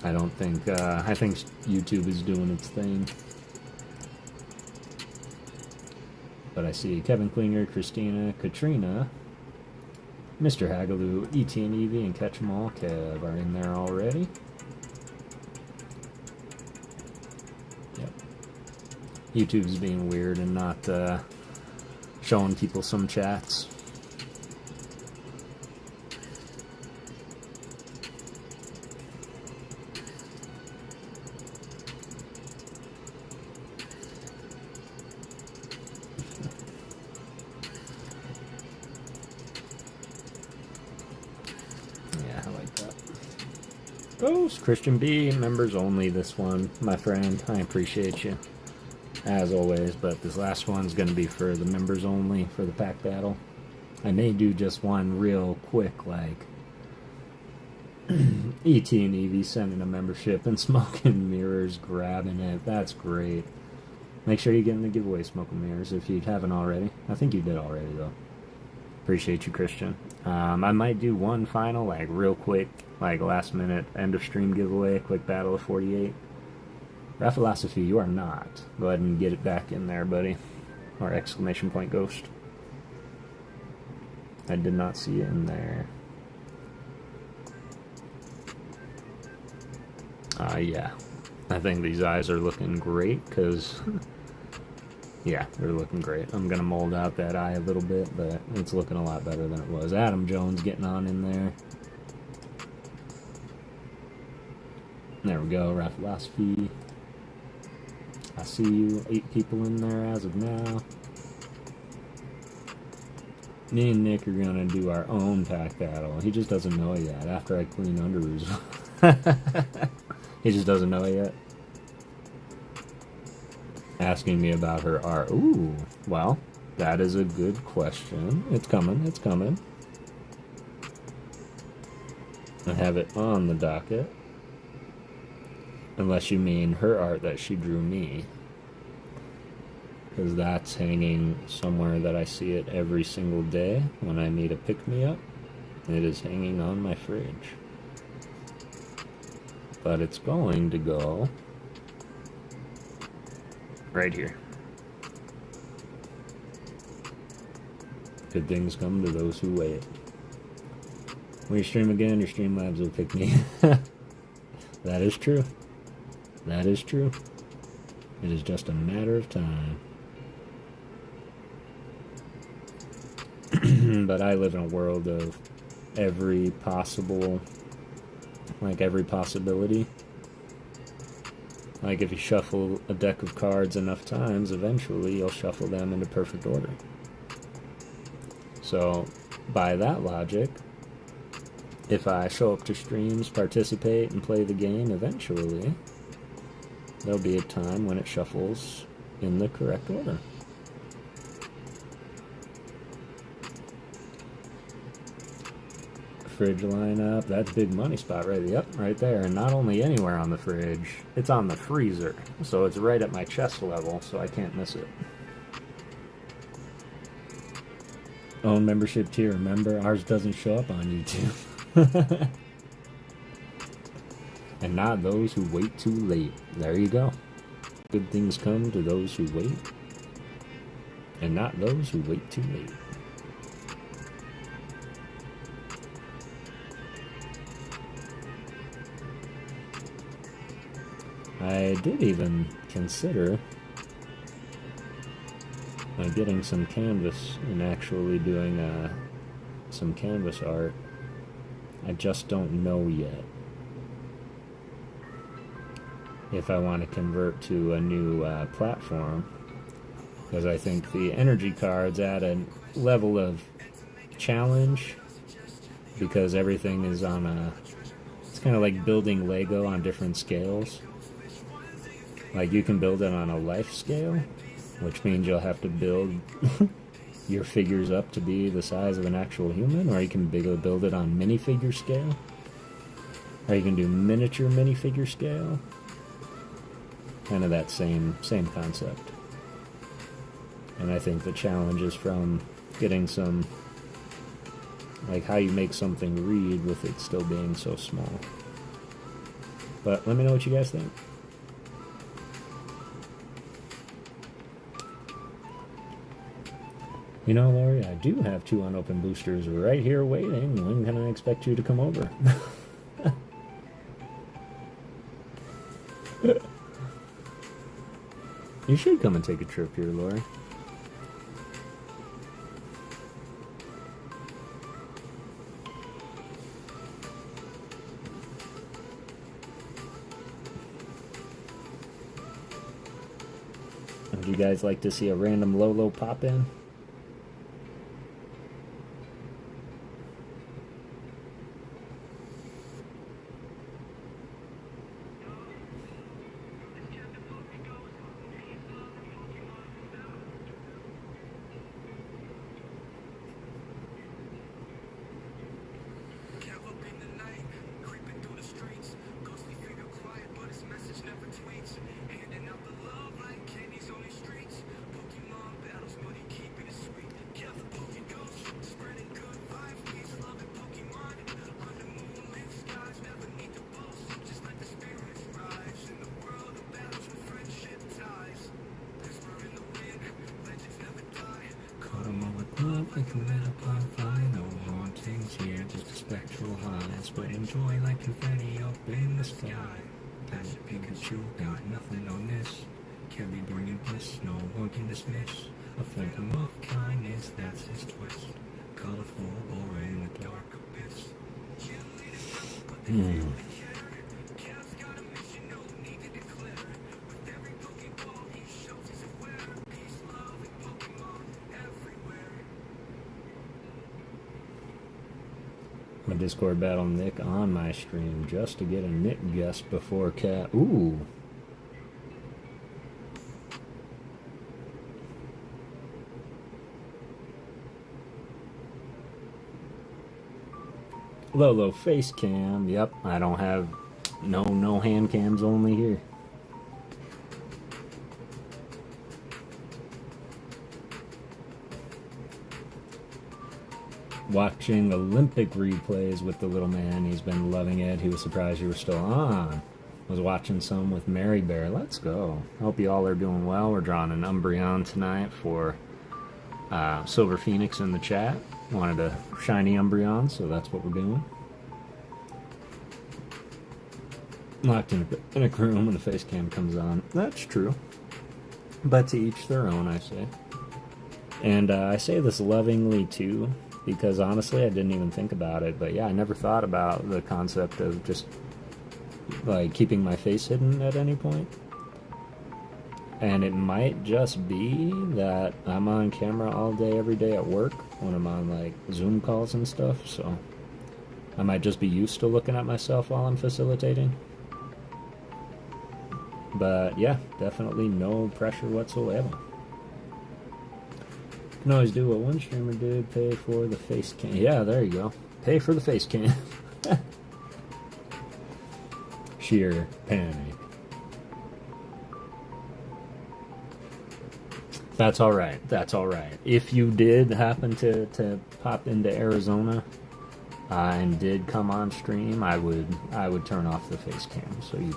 I don't think, I think YouTube is doing its thing. But I see Kevin Klinger, Christina, Katrina, Mr. Hagaloo, ET and Evie, and Catch 'em All Kev are in there already. Yep. YouTube's being weird and not showing people some chats. Yeah, I like that. Ghost, Christian B, members only this one, my friend. I appreciate you, as always, but this last one's going to be for the members only for the pack battle. I may do just one real quick, like, ET and Evie sending a membership and Smoking Mirrors grabbing it. That's great. Make sure you get in the giveaway, Smoking Mirrors, if you haven't already. I think you did already, though. Appreciate you, Christian. I might do one final, like, real quick, like, last minute, end of stream giveaway, quick battle of 48. Philosophy, you are not. Go ahead and get it back in there, buddy. Or exclamation point ghost. I did not see it in there. Yeah. I think these eyes are looking great, because... yeah, they're looking great. I'm going to mold out that eye a little bit, but it's looking a lot better than it was. Adam Jones getting on in there. There we go, Philosophy. I see you. 8 people in there as of now. Me and Nick are going to do our own pack battle. He just doesn't know it yet, after I clean Underoos. He just doesn't know it yet. Asking me about her art. Ooh, well, that is a good question. It's coming, it's coming. I have it on the docket. Unless you mean her art that she drew me. Because that's hanging somewhere that I see it every single day when I need a pick-me-up. It is hanging on my fridge. But it's going to go right here. Good things come to those who wait. When you stream again, your Streamlabs will pick me. That is true. That is true. It is just a matter of time. But I live in a world of every possible, like every possibility. Like if you shuffle a deck of cards enough times, eventually you'll shuffle them into perfect order. So, by that logic, if I show up to streams, participate, and play the game, eventually there'll be a time when it shuffles in the correct order. Fridge lineup, that's big money spot right, yep, right there. And not only anywhere on the fridge, it's on the freezer. So it's right at my chest level, so I can't miss it. Own membership tier, remember? Ours doesn't show up on YouTube. And not those who wait too late. There you go. Good things come to those who wait. And not those who wait too late. I did even consider getting some canvas and actually doing some canvas art. I just don't know yet if I want to convert to a new platform, because I think the energy cards add a level of challenge, because everything is on a, it's kind of like building Lego on different scales. Like you can build it on a life scale, which means you'll have to build your figures up to be the size of an actual human, or you can build it on minifigure scale, or you can do miniature minifigure scale. Kind of that same concept. And I think the challenge is from getting some, like how you make something read with it still being so small. But let me know what you guys think. You know, Lori, I do have 2 unopened boosters right here waiting. When can I expect you to come over? You should come and take a trip here, Lori. Would you guys like to see a random Lolo pop in? can let upon fly, no hauntings here, just a spectral highs, but enjoy like confetti up in the sky. That's Pikachu, got nothing on this. Can be bringing bliss, no one can dismiss. A phantom of kindness, that's his twist. Colorful or in the dark abyss. My Discord battle Nick on my stream just to get a Nick guest before Cat. Ooh. Lolo face cam. Yep, I don't have no hand cams only here. Watching Olympic replays with the little man. He's been loving it. He was surprised you were still on. Was watching some with Mary Bear. Let's go. Hope you all are doing well. We're drawing an Umbreon tonight for Silver Phoenix in the chat. Wanted a shiny Umbreon, so that's what we're doing. Locked in a room when the face cam comes on. That's true. But to each their own, I say. And I say this lovingly too, because honestly I didn't even think about it. But yeah, I never thought about the concept of just like keeping my face hidden at any point. And it might just be that I'm on camera all day, every day at work when I'm on like Zoom calls and stuff, so I might just be used to looking at myself while I'm facilitating. But yeah, definitely no pressure whatsoever. You can always do what one streamer did, pay for the face cam. Yeah, there you go. Pay for the face cam. Sheer panic. That's alright, that's alright. If you did happen to pop into Arizona and did come on stream, I would turn off the face cam so you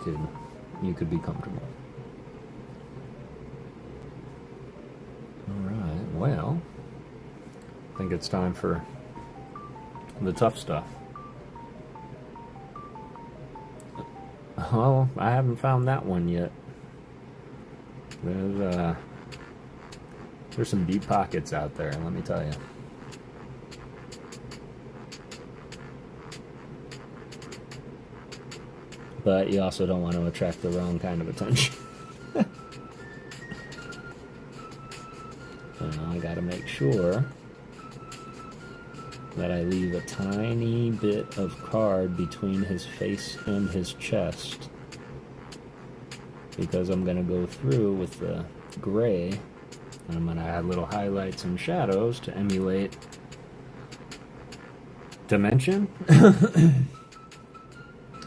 could be comfortable. Alright, well, I think it's time for the tough stuff. Well, I haven't found that one yet. There's some deep pockets out there, let me tell you. But you also don't want to attract the wrong kind of attention. So now I gotta make sure that I leave a tiny bit of card between his face and his chest, because I'm gonna go through with the gray. I'm going to add little highlights and shadows to emulate Dimension.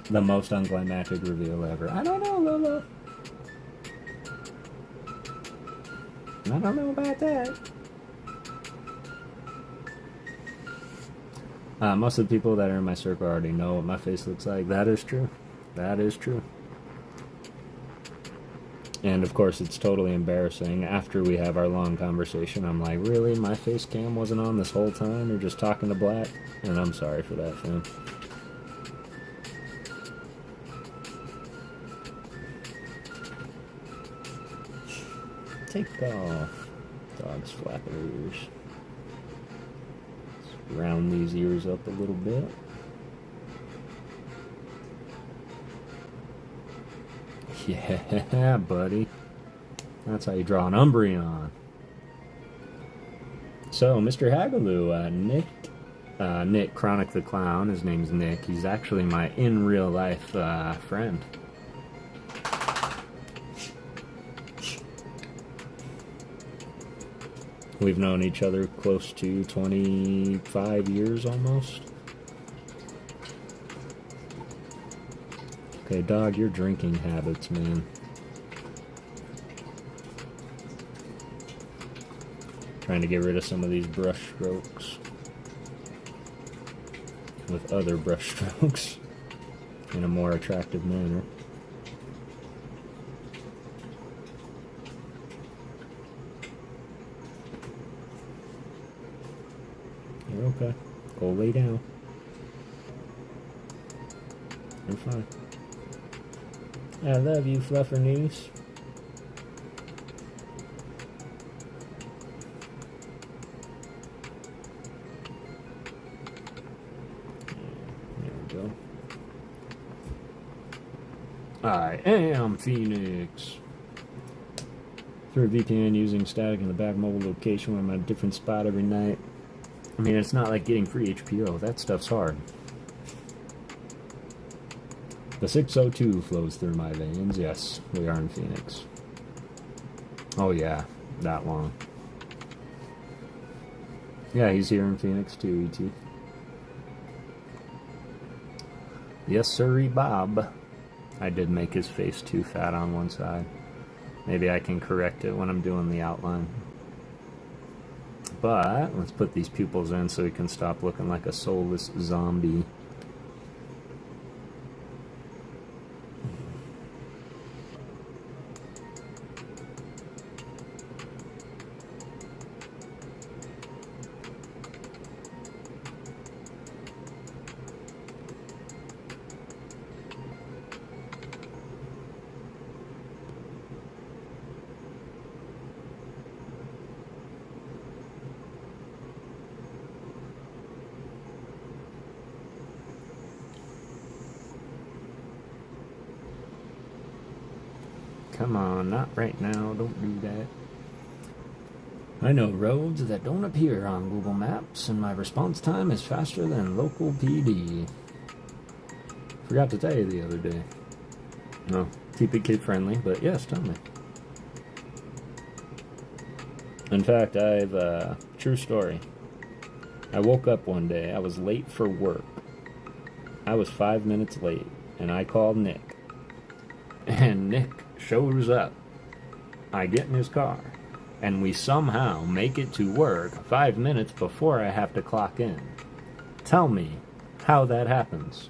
The most unclimactic reveal ever. I don't know, Lolo. I don't know about that. Most of the people that are in my circle already know what my face looks like. That is true. That is true. And of course, it's totally embarrassing. After we have our long conversation, I'm like, really? My face cam wasn't on this whole time? You're just talking to Black? And I'm sorry for that, fam. Take off dog's flappers. Let's round these ears up a little bit. Yeah, buddy. That's how you draw an Umbreon. So, Mr. Hagaloo, Nick Chronic the Clown, his name's Nick. He's actually my in real life friend. We've known each other close to 25 years almost. Okay, dog, your drinking habits, man. Trying to get rid of some of these brush strokes with other brush strokes in a more attractive manner. Okay. Go lay down. You're fine. I love you, Fluffernoose. There we go. I am Phoenix. Through a VPN using static in the back mobile location when I'm at a different spot every night. I mean, it's not like getting free HPO. That stuff's hard. The 602 flows through my veins. Yes, we are in Phoenix. Oh yeah, that long. Yeah, he's here in Phoenix too, ET. Yes, sirree, Bob. I did make his face too fat on one side. Maybe I can correct it when I'm doing the outline. But let's put these pupils in so he can stop looking like a soulless zombie. Come on, not right now, don't do that. I know roads that don't appear on Google Maps, and my response time is faster than local PD. Forgot to tell you the other day. No, keep it kid-friendly, but yes, tell me. In fact, true story. I woke up one day, I was late for work. I was 5 minutes late, and I called Nick. And Nick shows up. I get in his car, and we somehow make it to work 5 minutes before I have to clock in. Tell me how that happens.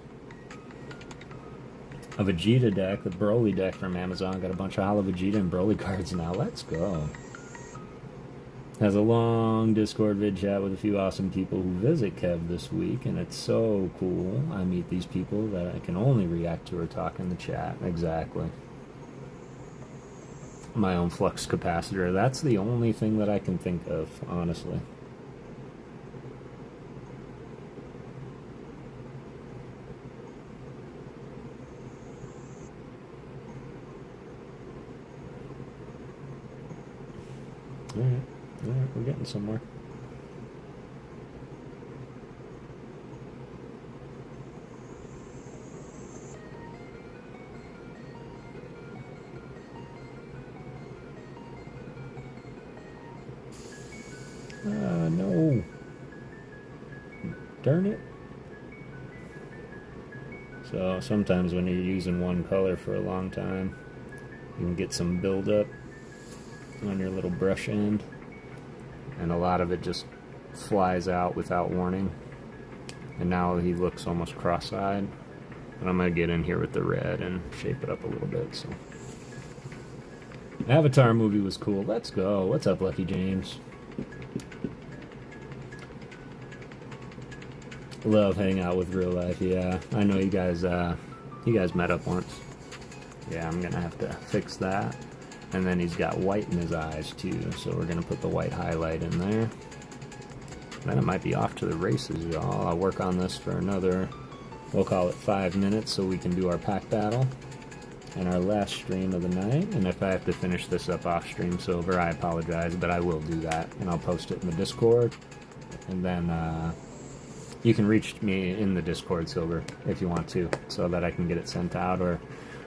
A Vegeta deck, the Broly deck from Amazon, got a bunch of Hollow Vegeta and Broly cards now. Let's go. Has a long Discord vid chat with a few awesome people who visit Kev this week, and it's so cool. I meet these people that I can only react to or talk in the chat. Exactly. My own flux capacitor. That's the only thing that I can think of, honestly. Alright, we're getting somewhere. No. Darn it. So sometimes when you're using one color for a long time, you can get some buildup on your little brush end, and a lot of it just flies out without warning. And now he looks almost cross-eyed. But I'm going to get in here with the red and shape it up a little bit. So, Avatar movie was cool. Let's go. What's up, Lucky James? Love hanging out with real life. Yeah, I know you guys met up once. Yeah, I'm gonna have to fix that. And then he's got white in his eyes too, so we're gonna put the white highlight in there. Then it might be off to the races, y'all. I'll work on this for another, we'll call it 5 minutes, so we can do our pack battle and our last stream of the night. And if I have to finish this up off stream Silver, I apologize, but I will do that, and I'll post it in the Discord. And then you can reach me in the Discord, Silver, if you want to, so that I can get it sent out, or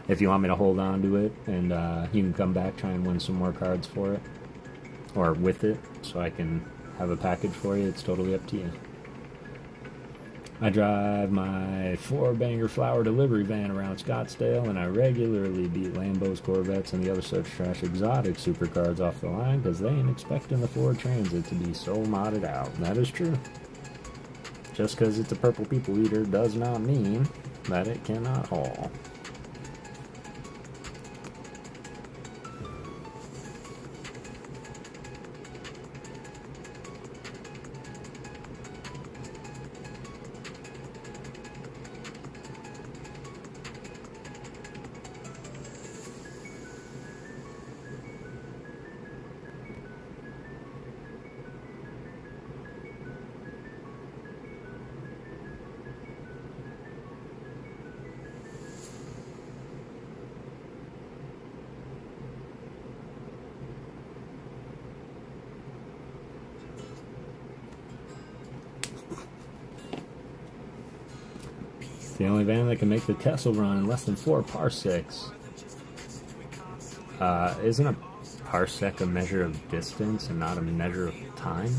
if you want me to hold on to it, and you can come back, try and win some more cards for it, or with it, so I can have a package for you. It's totally up to you. I drive my 4-banger flower delivery van around Scottsdale, and I regularly beat Lambos, Corvettes, and the other such trash exotic supercards off the line, because they ain't expecting the Ford Transit to be so modded out. That is true. Just because it's a purple people eater does not mean that it cannot haul. It's the only van that can make the Kessel run in less than 4 parsecs. Isn't a parsec a measure of distance and not a measure of time?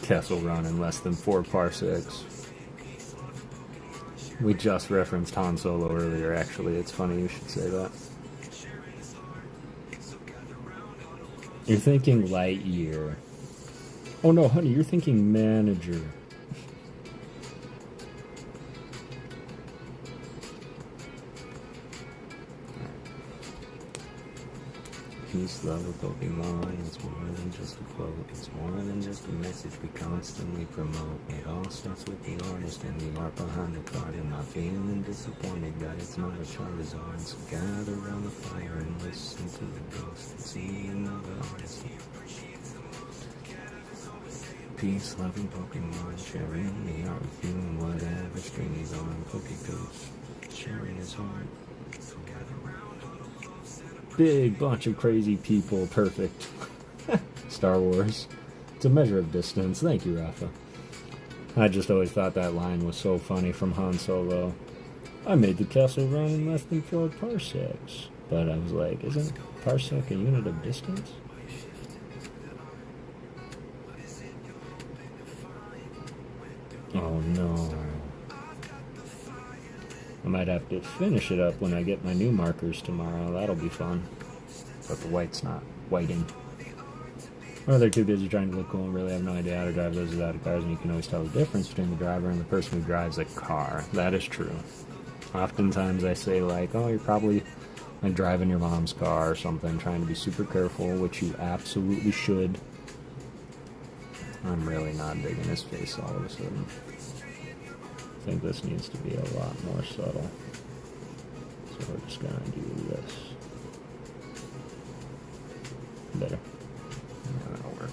Kessel run in less than 4 parsecs. We just referenced Han Solo earlier, actually. It's funny you should say that. You're thinking light year. Oh no, honey, you're thinking manager. Peace, love, with Pokemon. It's more than just a quote. It's more than just a message we constantly promote. It all starts with the artist and the art behind the card. And not feeling disappointed that it's not a Charizard. So gather around the fire and listen to the ghost and see another artist. Peace, love, and Pokemon. Sharing the art with you and whatever string is on. PokéGhost. Sharing his heart. Big bunch of crazy people, perfect. Star Wars. It's a measure of distance. Thank you, Rafa. I just always thought that line was so funny from Han Solo. I made the Kessel run in less than 4 parsecs. But I was like, isn't parsec a unit of distance? Oh no. I might have to finish it up when I get my new markers tomorrow. That'll be fun. But the white's not whiting. Or they're too busy trying to look cool and really have no idea how to drive those without cars, and you can always tell the difference between the driver and the person who drives a car. That is true. Oftentimes I say like, oh, you're probably like driving your mom's car or something, trying to be super careful, which you absolutely should. I'm really not digging his face all of a sudden. I think this needs to be a lot more subtle. So we're just gonna do this. Better. Yeah, that'll work.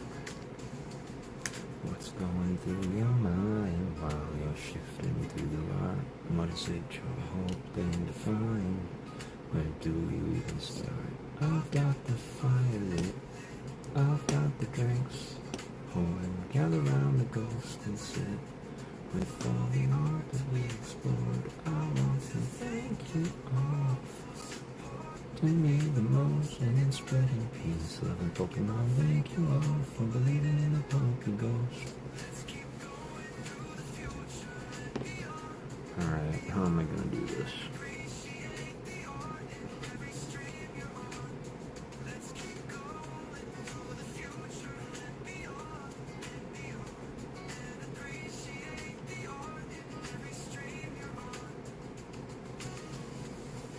What's going through your mind while you're shifting through the art? What is it you're hoping to find? Where do you even start? I've got the fire lit. I've got the drinks. Gather round the ghost and sit. With all the art that we explored, I want to thank you all. To me the most and spreading peace, love, and Pokemon. Thank you all for believing in the PokéGhost. Alright, how am I gonna do this?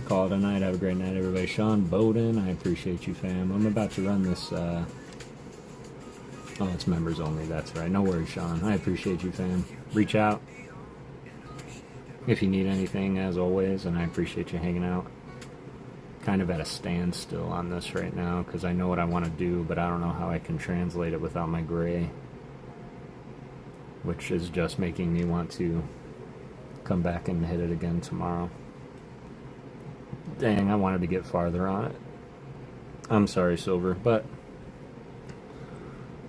Call it a night. Have a great night, everybody. Sean Bowden, I appreciate you, fam. I'm about to run this, oh, it's members only, that's right. No worries, Sean. I appreciate you, fam. Reach out if you need anything, as always, and I appreciate you hanging out. Kind of at a standstill on this right now, because I know what I want to do, but I don't know how I can translate it without my gray, which is just making me want to come back and hit it again tomorrow. Dang, I wanted to get farther on it. I'm sorry, Silver, but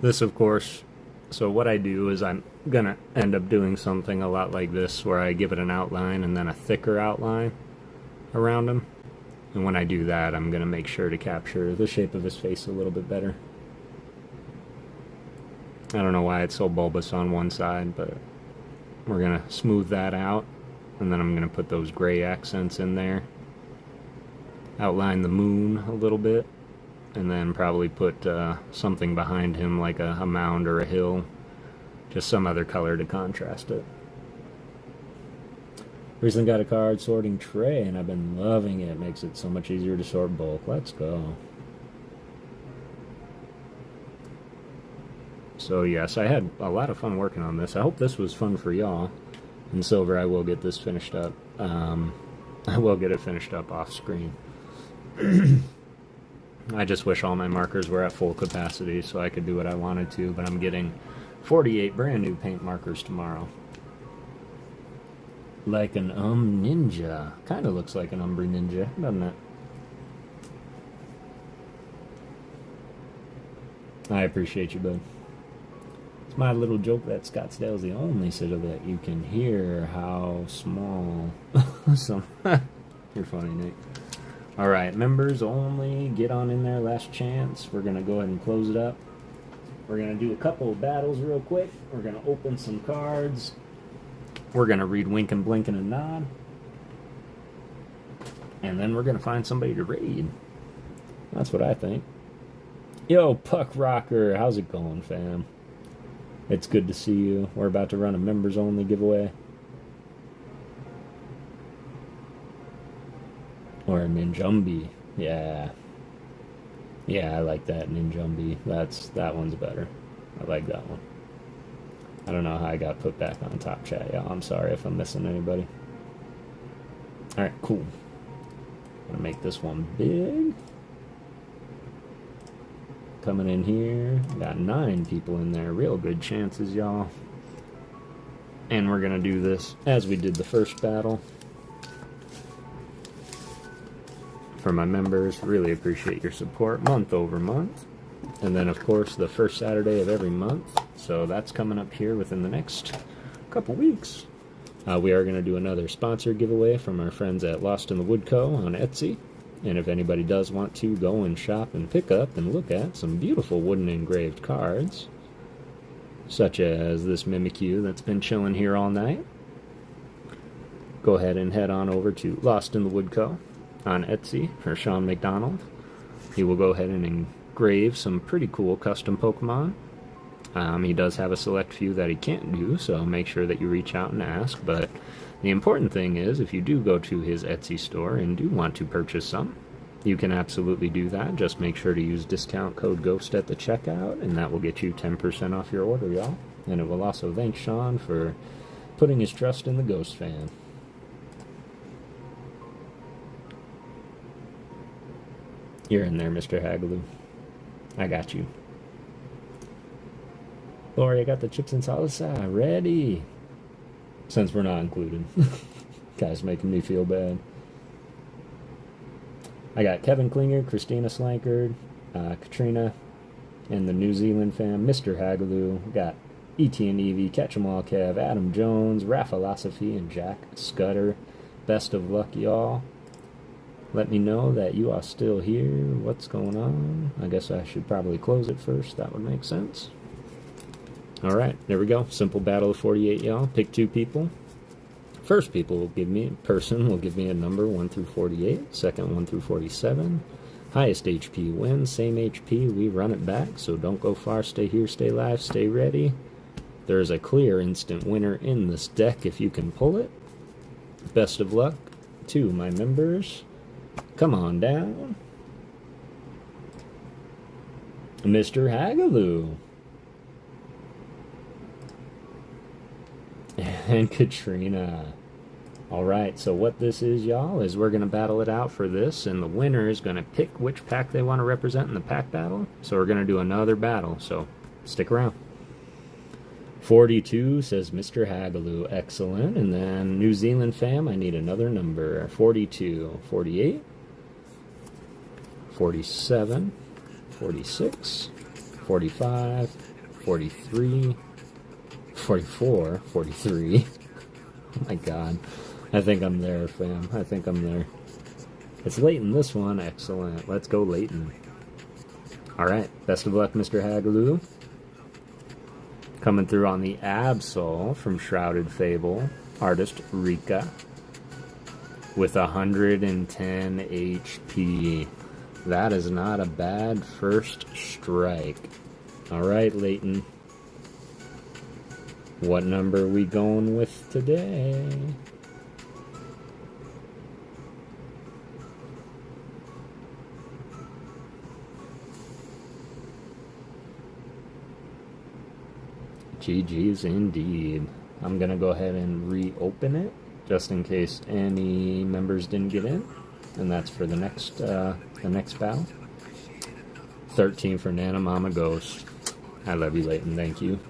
this, of course, so what I do is I'm gonna end up doing something a lot like this, where I give it an outline and then a thicker outline around him. And when I do that, I'm gonna make sure to capture the shape of his face a little bit better. I don't know why it's so bulbous on one side, but we're gonna smooth that out, and then I'm gonna put those gray accents in there. Outline the moon a little bit, and then probably put something behind him, like a mound or a hill, just some other color to contrast it. Recently got a card sorting tray, and I've been loving it. It makes it so much easier to sort bulk. Let's go. So yes, I had a lot of fun working on this. I hope this was fun for y'all. And Silver, I will get this finished up. I will get it finished up off screen. I just wish all my markers were at full capacity so I could do what I wanted to, but I'm getting 48 brand new paint markers tomorrow. Like an ninja. Kind of looks like an Umbra ninja, doesn't it? I appreciate you, bud. It's my little joke that Scottsdale's the only city that you can hear how small some... You're funny, Nick. Alright, members only. Get on in there, last chance. We're going to go ahead and close it up. We're going to do a couple of battles real quick. We're going to open some cards. We're going to read Wink and Blink and a Nod. And then we're going to find somebody to raid. That's what I think. Yo, Puck Rocker, how's it going, fam? It's good to see you. We're about to run a members only giveaway. Or a Ninjumbi. Yeah. Yeah, I like that Ninjumbi. That one's better. I like that one. I don't know how I got put back on top chat, y'all. I'm sorry if I'm missing anybody. Alright, cool. I'm gonna make this one big. Coming in here. Got 9 people in there. Real good chances, y'all. And we're gonna do this as we did the first battle. For my members, really appreciate your support month over month. And then, of course, the first Saturday of every month. So that's coming up here within the next couple weeks. We are going to do another sponsor giveaway from our friends at Lost in the Wood Co. on Etsy. And if anybody does want to go and shop and pick up and look at some beautiful wooden engraved cards, such as this Mimikyu that's been chilling here all night, go ahead and head on over to Lost in the Wood Co. on Etsy for Sean McDonald. He will go ahead and engrave some pretty cool custom Pokemon. He does have a select few that he can't do, so make sure that you reach out and ask. But the important thing is, if you do go to his Etsy store and do want to purchase some, you can absolutely do that. Just make sure to use discount code GHOST at the checkout, and that will get you 10% off your order, y'all. And it will also thank Sean for putting his trust in the Ghost fan. You're in there, Mr. Hagaloo. I got you. Lori, I got the chips and salsa ready. Since we're not included. Guys making me feel bad. I got Kevin Klinger, Christina Slankard, Katrina, and the New Zealand fam, Mr. Hagaloo. Got E.T. and Evie, Catch 'em All Kev, Adam Jones, Raphilosophy, and Jack Scudder. Best of luck, y'all. Let me know that you are still here. What's going on? I guess I should probably close it first. That would make sense. Alright, there we go. Simple battle of 48, y'all. Pick 2 people. First person will give me a number 1 through 48. Second 1 through 47. Highest HP wins. Same HP, we run it back. So don't go far. Stay here, stay live, stay ready. There's a clear instant winner in this deck if you can pull it. Best of luck to my members. Come on down. Mr. Hagaloo. And Katrina. Alright, so what this is, y'all, is we're going to battle it out for this, and the winner is going to pick which pack they want to represent in the pack battle. So we're going to do another battle, so stick around. 42 says Mr. Hagaloo. Excellent. And then New Zealand fam, I need another number. 42, 48, 47, 46, 45, 43, 44, 43. Oh my god. I think I'm there, fam. I think I'm there. It's Leighton, this one. Excellent. Let's go, Leighton. Alright. Best of luck, Mr. Hagaloo. Coming through on the Absol from Shrouded Fable. Artist Rika. With 110 HP. That is not a bad first strike. Alright, Leighton. What number are we going with today? GG's indeed. I'm gonna go ahead and reopen it just in case any members didn't get in, and that's for the next battle. 13 for Nana Mama Ghost. I love you, Leighton. Thank you.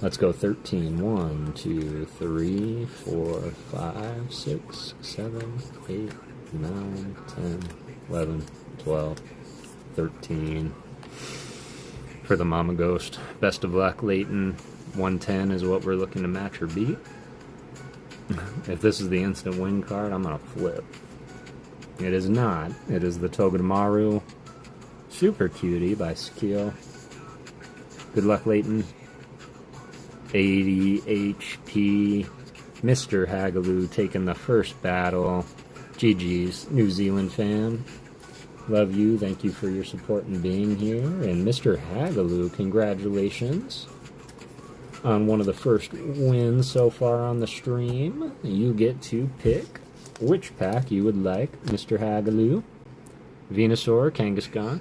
Let's go 13. 1, 2, 3, 4, 5, 6, 7, 8, 9, 10, 11, 12, 13. For the Mama Ghost. Best of luck, Leighton. 110 is what we're looking to match or beat. If this is the instant win card, I'm gonna flip. It is not. It is the Togedemaru Super Cutie by Skill. Good luck, Leighton. 80 HP. Mr. Hagaloo taking the first battle. GG's, New Zealand fan. Love you. Thank you for your support and being here. And Mr. Hagaloo, congratulations on one of the first wins so far on the stream. You get to pick which pack you would like, Mr. Hagaloo. Venusaur, Kangaskhan.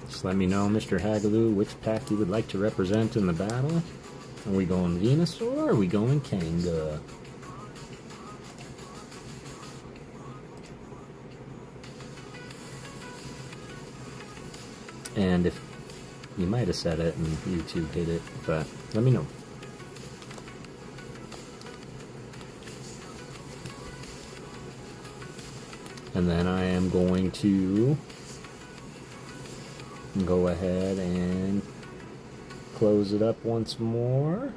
Just let me know, Mr. Hagaloo, which pack you would like to represent in the battle. Are we going Venusaur or are we going Kanga? And if you might have said it and YouTube hit it, but let me know. And then I am going to go ahead and close it up once more.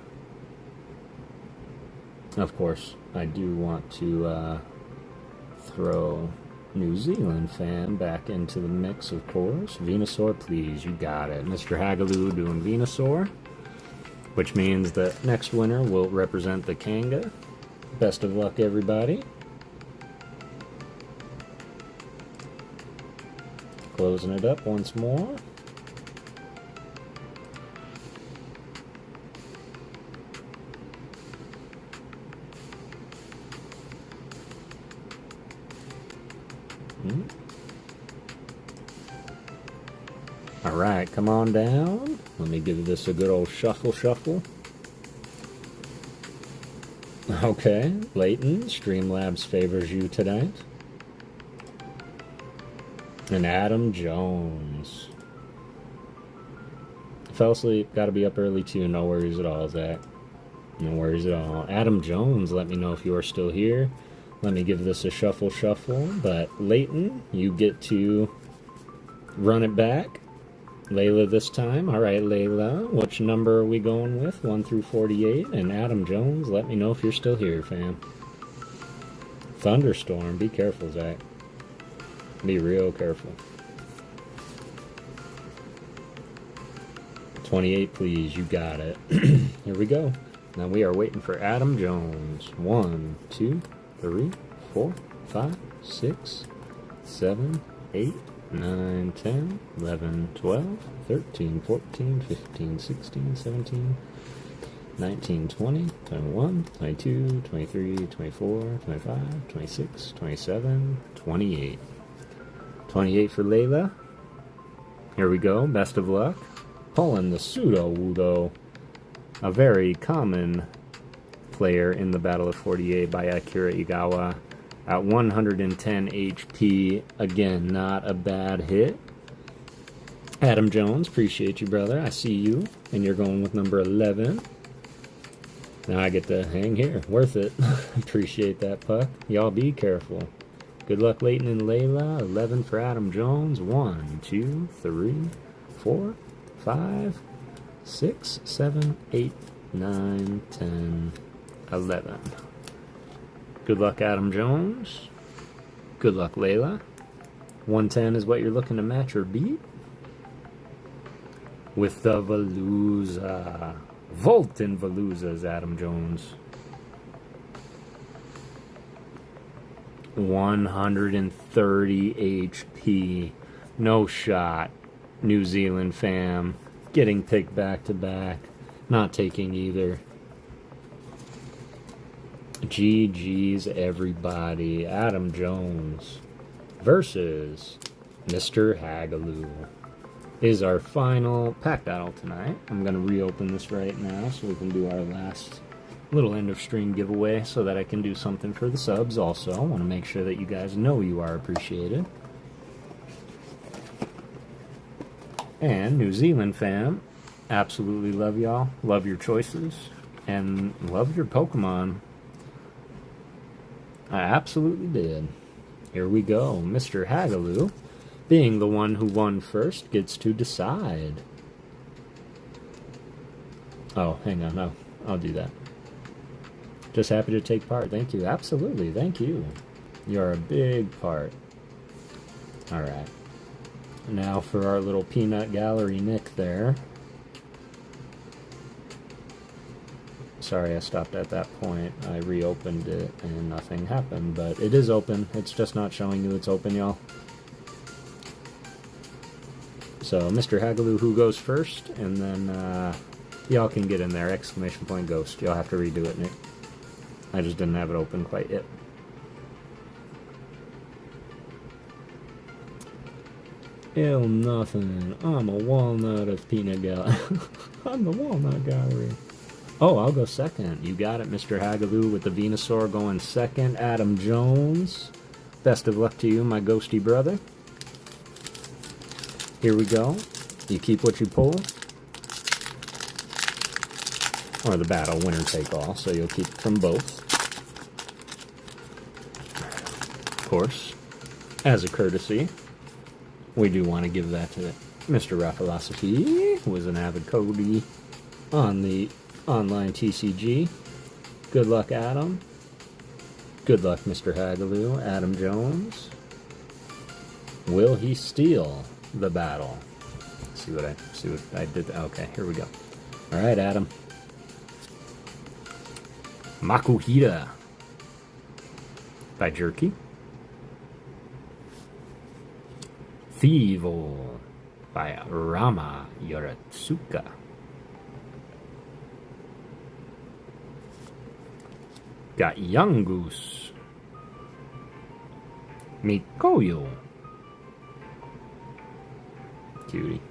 Of course, I do want to throw New Zealand fan back into the mix, of course. Venusaur, please, you got it. Mr. Hagaloo doing Venusaur, which means that next winner will represent the Kanga. Best of luck, everybody. Closing it up once more. Alright, come on down. Let me give this a good old shuffle. Okay, Leighton, Streamlabs favors you tonight. And Adam Jones. Fell asleep, gotta be up early too, no worries at all, Zach. No worries at all. Adam Jones, let me know if you are still here. Let me give this a shuffle, but Leighton, you get to run it back. Layla this time. Alright, Layla, which number are we going with? 1 through 48. And Adam Jones, let me know if you're still here, fam. Thunderstorm, be careful, Zach. Be real careful. 28, please. You got it. Here we go. Now we are waiting for Adam Jones. 1, 2, 3, 4, 5, 6, 7, 8, 9, 10, 11, 12, 13, 14, 15, 16, 17, 19, 20, 21, 22, 23, 24, 25, 26, 27, 28. 28 for Layla. Here we go. Best of luck. Pulling the Pseudo-Wudo. A very common player in the Battle of 48 by Akira Igawa. At 110 HP. Again, not a bad hit. Adam Jones, appreciate you, brother. I see you. And you're going with number 11. Now I get to hang here. Worth it. Appreciate that, puck. Y'all be careful. Good luck, Leighton and Layla. 11 for Adam Jones. 1, 2, 3, 4, 5, 6, 7, 8, 9, 10, 11. Good luck, Adam Jones. Good luck, Layla. 110 is what you're looking to match or beat. With the Veluza. Volton Veluzas, Adam Jones. 130 HP. No shot. New Zealand fam. Getting picked back to back. Not taking either. GG's everybody. Adam Jones versus Mr. Hagaloo. is our final pack battle tonight. I'm going to reopen this right now so we can do our last little end of stream giveaway so that I can do something for the subs also. I want to make sure that you guys know you are appreciated. And New Zealand fam, absolutely love y'all. Love your choices. And love your Pokemon. I absolutely did. Here we go. Mr. Hagaloo, being the one who won first, gets to decide. Oh, hang on. No, I'll do that. Just happy to take part. Thank you. Absolutely. Thank you. You're a big part. Alright. Now for our little peanut gallery Nick there. Sorry I stopped at that point. I reopened it and nothing happened, but it is open. It's just not showing you it's open, y'all. So, Mr. Hagaloo, who goes first, and then y'all can get in there. Exclamation point ghost. You'll have to redo it, Nick. I just didn't have it open quite yet. Ill nothing. I'm a walnut of peanut gallery. I'm the walnut gallery. Oh, I'll go second. You got it, Mr. Hagaloo, with the Venusaur going second. Adam Jones, best of luck to you, my ghosty brother. Here we go. You keep what you pull. Or the battle, winner take all, so you'll keep from both. Of course, as a courtesy, we do want to give that to Mr. Raphilosophy, who was an avid Cody on the online TCG. Good luck, Adam. Good luck, Mr. Hagaloo. Adam Jones. Will he steal the battle? See what I did. Okay, here we go. All right, Adam. Makuhita by Jerky. Thievo by Rama Yoratsuka. Got Young Goose. Mikoyo. Cutie.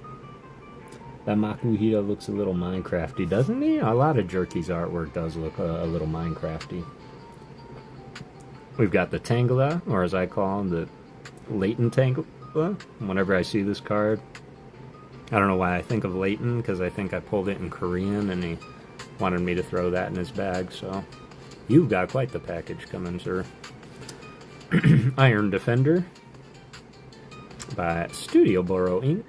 That Makuhita looks a little Minecrafty, doesn't he? A lot of Jerky's artwork does look a little Minecrafty. We've got the Tangela, or as I call him, the Leighton Tangela. Whenever I see this card, I don't know why I think of Leighton, because I think I pulled it in Korean, and he wanted me to throw that in his bag, so... You've got quite the package coming, sir. Iron Defender by Studio Boro Inc.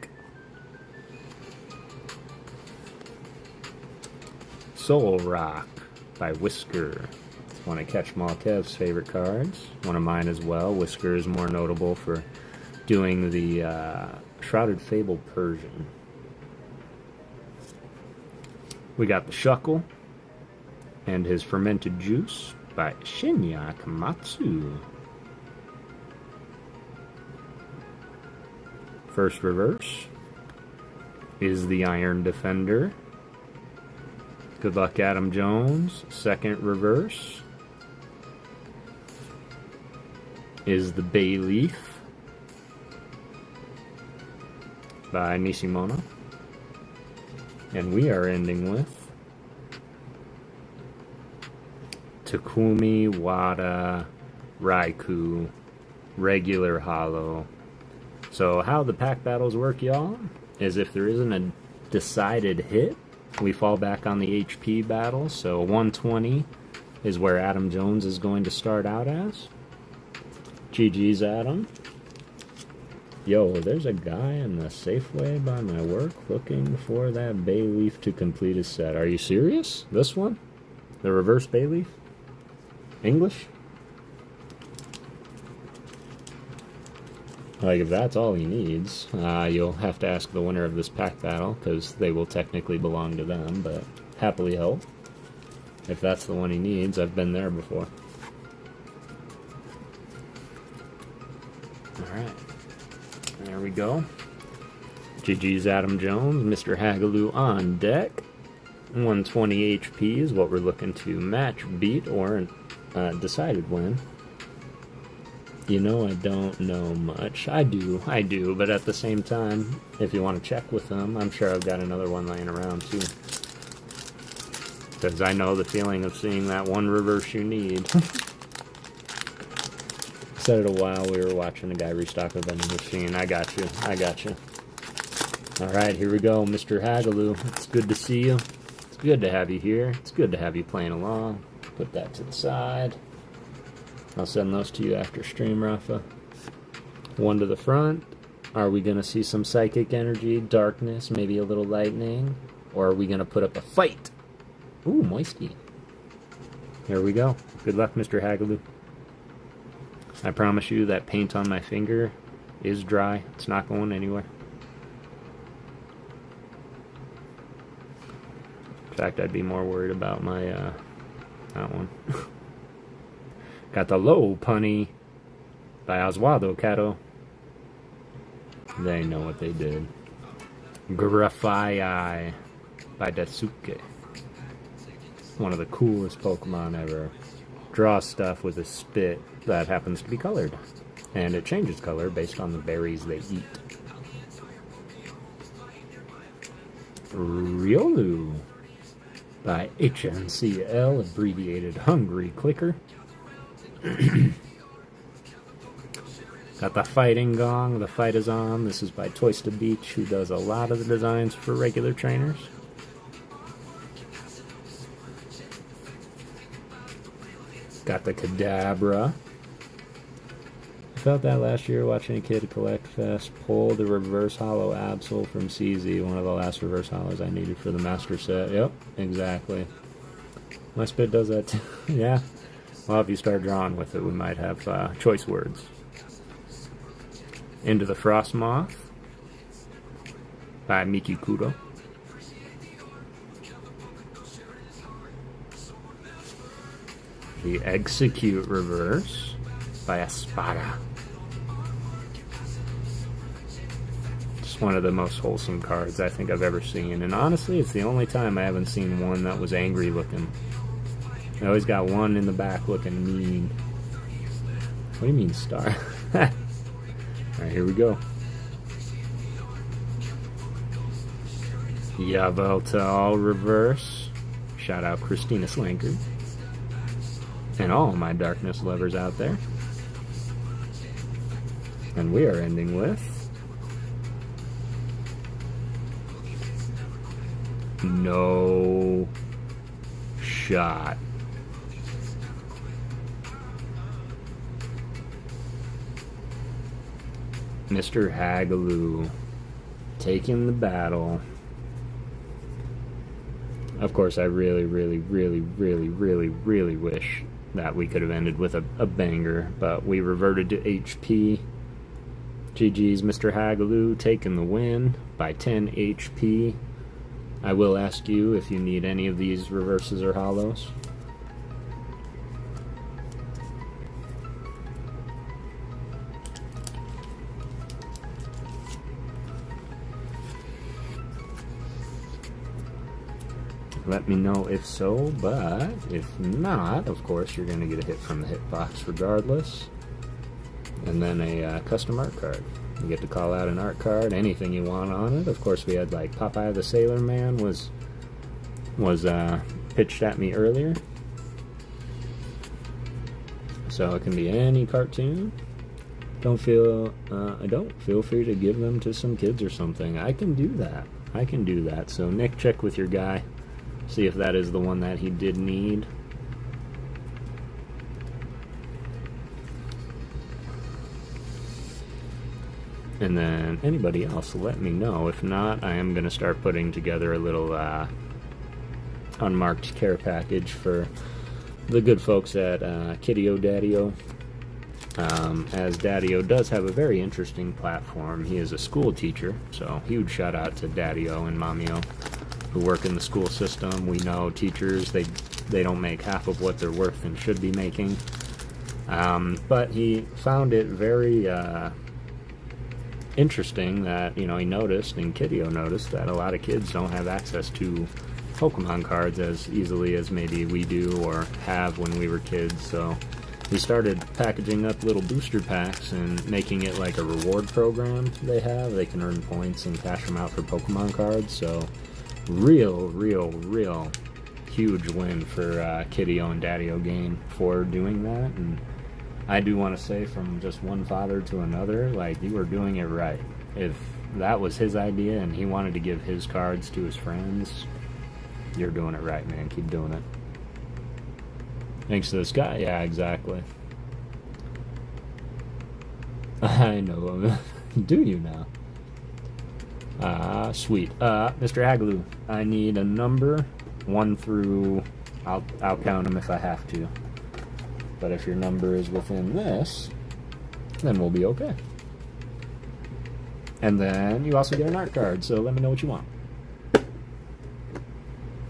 Soul Rock by Whisker. It's one of Catchmall Kev's favorite cards. One of mine as well. Whisker is more notable for doing the Shrouded Fable Persian. We got the Shuckle and his Fermented Juice by Shinya Komatsu. First reverse is the Iron Defender. Good luck, Adam Jones. Second reverse is the Bayleaf by Nishimono. And we are ending with Takumi Wada Raikou regular holo. So how the pack battles work, y'all, is if there isn't a decided hit, we fall back on the HP battle. So 120 is where Adam Jones is going to start out as. GG's, Adam. Yo, there's a guy in the Safeway by my work looking for that Bayleaf to complete his set. Are you serious? This one? The reverse Bayleaf? English? Like, if that's all he needs, you'll have to ask the winner of this pack battle, because they will technically belong to them, but happily help. If that's the one he needs, I've been there before. Alright. There we go. GG's Adam Jones, Mr. Hagaloo on deck. 120 HP is what we're looking to match, beat, or decided win. You know I don't know much. I do, but at the same time, if you want to check with them, I'm sure I've got another one laying around too. Because I know the feeling of seeing that one reverse you need. Said it a while, we were watching a guy restock a vending machine. I got you. Alright, here we go, Mr. Hagaloo. It's good to see you. It's good to have you here. It's good to have you playing along. Put that to the side. I'll send those to you after stream, Rafa. One to the front. Are we going to see some psychic energy, darkness, maybe a little lightning? Or are we going to put up a fight? Ooh, moisty. There we go. Good luck, Mr. Hagaloo. I promise you that paint on my finger is dry. It's not going anywhere. In fact, I'd be more worried about my, that one. Got the Low Punny by Oswaldo Cato. They know what they did. Grafai by Daisuke. One of the coolest Pokemon ever. Draw stuff with a spit that happens to be colored. And it changes color based on the berries they eat. Riolu by HNCL, abbreviated Hungry Clicker. Got the fighting gong, the fight is on. This is by Toysta Beach, who does a lot of the designs for regular trainers. Got the Kadabra. I felt that last year watching a kid at Collect Fest pull the reverse hollow Absol from CZ, one of the last reverse hollows I needed for the master set. Yep, exactly. My spit does that too. Yeah. Well, if you start drawing with it, we might have choice words. Into the Frostmoth by Miki Kudo. The Execute Reverse by Espada. Just one of the most wholesome cards I think I've ever seen. And honestly, it's the only time I haven't seen one that was angry looking. I always got one in the back looking mean. What do you mean, star? Alright, here we go. Yveltal Reverse. Shout out Christina Slanker. And all my darkness lovers out there. And we are ending with No Shot. Mr. Hagaloo taking the battle. Of course, I really wish that we could have ended with a banger, but we reverted to HP. GG's Mr. Hagaloo taking the win by 10 HP. I will ask you if you need any of these reverses or hollows. Let me know if so, but if not, of course, you're going to get a hit from the hitbox regardless. And then a custom art card. You get to call out an art card, anything you want on it. Of course, we had like Popeye the Sailor Man was pitched at me earlier. So it can be any cartoon. Don't feel free to give them to some kids or something. I can do that. So Nick, check with your guy. See if that is the one that he did need. And then anybody else, let me know. If not, I am going to start putting together a little unmarked care package for the good folks at Kitty-O Daddy-O. As Daddy-O does have a very interesting platform. He is a school teacher, so huge shout out to Daddy-O and Mommy-O who work in the school system. We know teachers, they don't make half of what they're worth and should be making. But he found it very interesting that, you know, he noticed, and Kitty-O noticed, that a lot of kids don't have access to Pokemon cards as easily as maybe we do or have when we were kids. So We started packaging up little booster packs and making it like a reward program they have. They can earn points and cash them out for Pokemon cards. So real huge win for Kitty-O and Daddy-O Game for doing that. And I do want to say, from just one father to another, like, you were doing it right. If that was his idea and he wanted to give his cards to his friends, you're doing it right, man. Keep doing it. Thanks to this guy. Yeah, exactly. I know him. Do you now? Sweet. Mr. Hagaloo, I need a number 1 through... I'll count them if I have to. But if your number is within this, then we'll be okay. And then you also get an art card, so let me know what you want.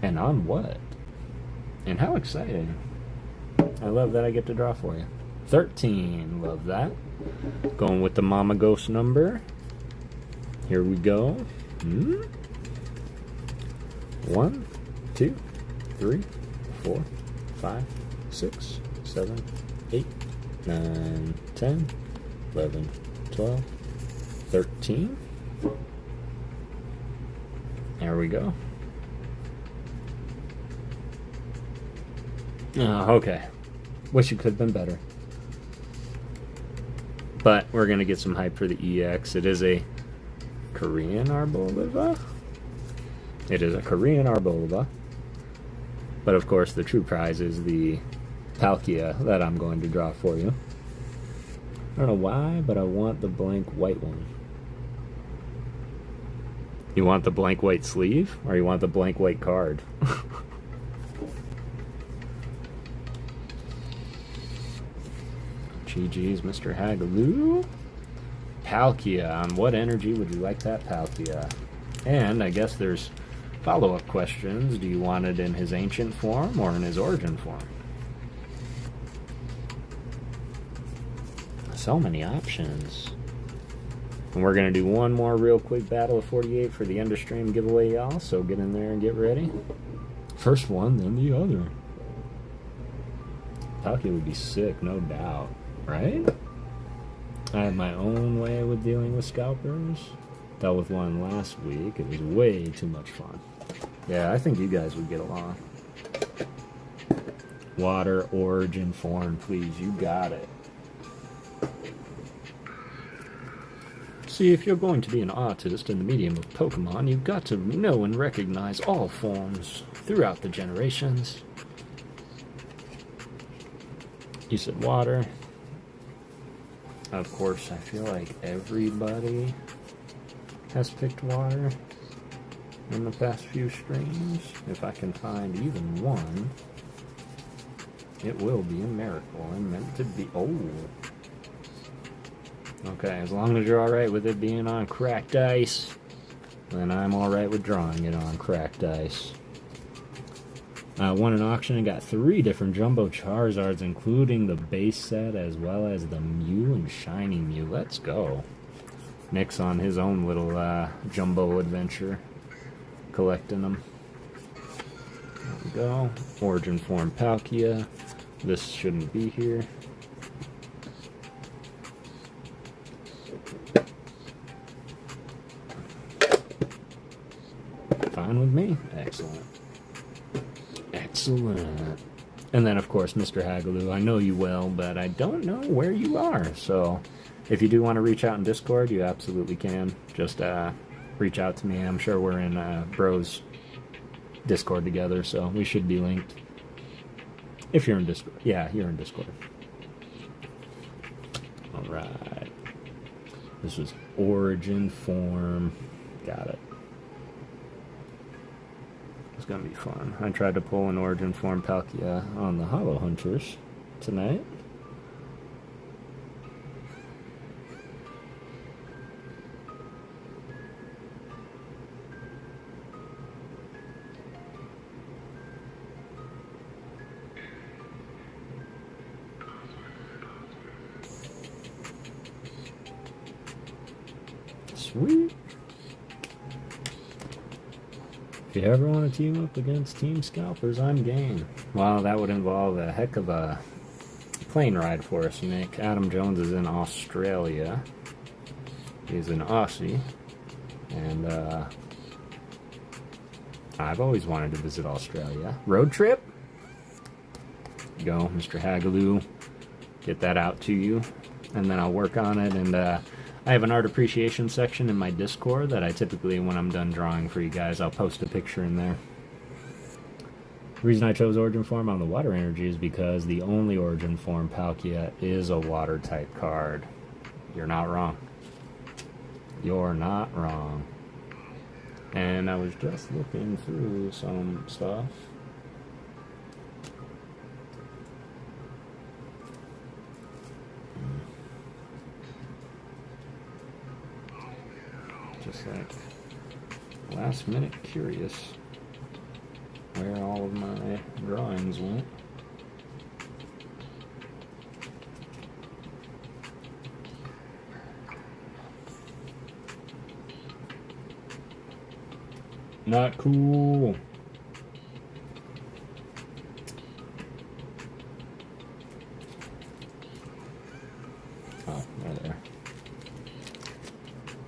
And on what? And how exciting. I love that I get to draw for you. 13, love that. Going with the Mama Ghost number. Here we go. 1, 2, 3, 4, 5, 6, 7, 8, 9, 10, 11, 12, 13. There we go. Okay. Wish it could have been better. But we're going to get some hype for the EX. It is a Korean Arboliva. It is a Korean Arboliva. But of course, the true prize is the Palkia that I'm going to draw for you. I don't know why, but I want the blank white one. You want the blank white sleeve, or you want the blank white card? GG's, Mr. Hagaloo. Palkia. On what energy would you like that Palkia? And I guess there's follow-up questions. Do you want it in his ancient form or in his origin form? So many options. And we're going to do one more real quick Battle of 48 for the end of stream giveaway, y'all. So get in there and get ready. First one, then the other. Palkia would be sick, no doubt. Right? I have my own way with dealing with scalpers. Dealt with one last week. It was way too much fun. Yeah, I think you guys would get along. Water, origin, form, please. You got it. See, if you're going to be an artist in the medium of Pokemon, you've got to know and recognize all forms throughout the generations. You said water. Of course, I feel like everybody has picked water in the past few streams. If I can find even one, it will be a miracle and meant to be. Oh. Okay, as long as you're alright with it being on cracked ice, then I'm alright with drawing it on cracked ice. Won an auction and got 3 different Jumbo Charizards, including the base set as well as the Mew and Shiny Mew. Let's go. Nick's on his own little Jumbo adventure, collecting them. There we go. Origin form Palkia. This shouldn't be here. Fine with me. Excellent. Excellent. And then, of course, Mr. Hagaloo, I know you well, but I don't know where you are. So, if you do want to reach out in Discord, you absolutely can. Just reach out to me. I'm sure we're in Bros Discord together, so we should be linked. If you're in Discord. Yeah, you're in Discord. Alright. This was origin form. Got it. It's gonna be fun. I tried to pull an origin form Palkia on the Hollow Hunters tonight. Sweet. If you ever want to team up against Team Scalpers, I'm game. Well, that would involve a heck of a plane ride for us, Nick. Adam Jones is in Australia. He's an Aussie. And, I've always wanted to visit Australia. Road trip? Go, Mr. Hagaloo. Get that out to you. And then I'll work on it. And, I have an art appreciation section in my Discord that I typically, when I'm done drawing for you guys, I'll post a picture in there. The reason I chose Origin Form on the Water Energy is because the only Origin Form Palkia is a Water type card. You're not wrong. You're not wrong. And I was just looking through some stuff. Just like last minute curious where all of my drawings went. Not cool. Oh, there.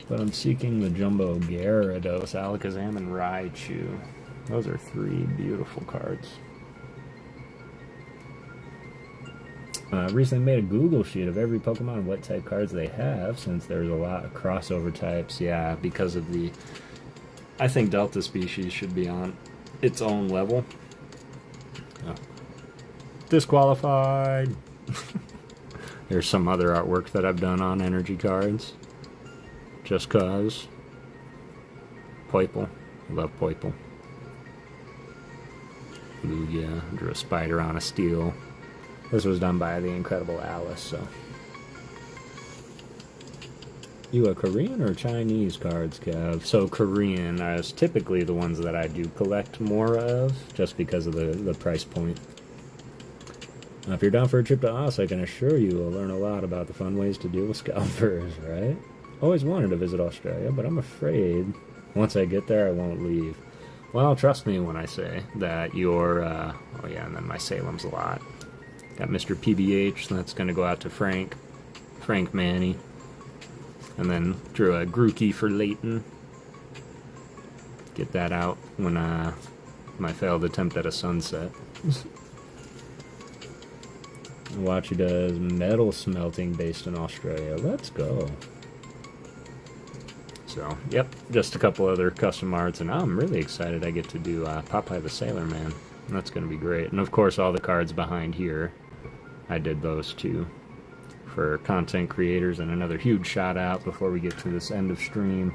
But I'm seeking the Jumbo Gyarados, Alakazam, and Raichu. Those are 3 beautiful cards. Recently made a Google sheet of every Pokemon and what type cards they have, since there's a lot of crossover types. Yeah, because of the... I think Delta Species should be on its own level. Oh. Disqualified! There's some other artwork that I've done on energy cards. Just cause. Poiple. Love Poiple. Lugia. Drew a spider on a steel. This was done by the incredible Alice, so. You a Korean or Chinese cards, Kev? So Korean is typically the ones that I do collect more of, just because of the price point. If you're down for a trip to Oz, I can assure you will learn a lot about the fun ways to deal with scalpers, right? Always wanted to visit Australia, but I'm afraid once I get there I won't leave. Well, trust me when I say that you're, oh yeah, and then my Salem's a lot. Got Mr. PBH, that's going to go out to Frank Manny. And then drew a Grookey for Leighton. Get that out when my failed attempt at a sunset. Watch, he does metal smelting based in Australia. Let's go. So, yep, just a couple other custom arts, and I'm really excited I get to do Popeye the Sailor Man. That's going to be great. And of course, all the cards behind here, I did those too for content creators. And another huge shout out before we get to this end of stream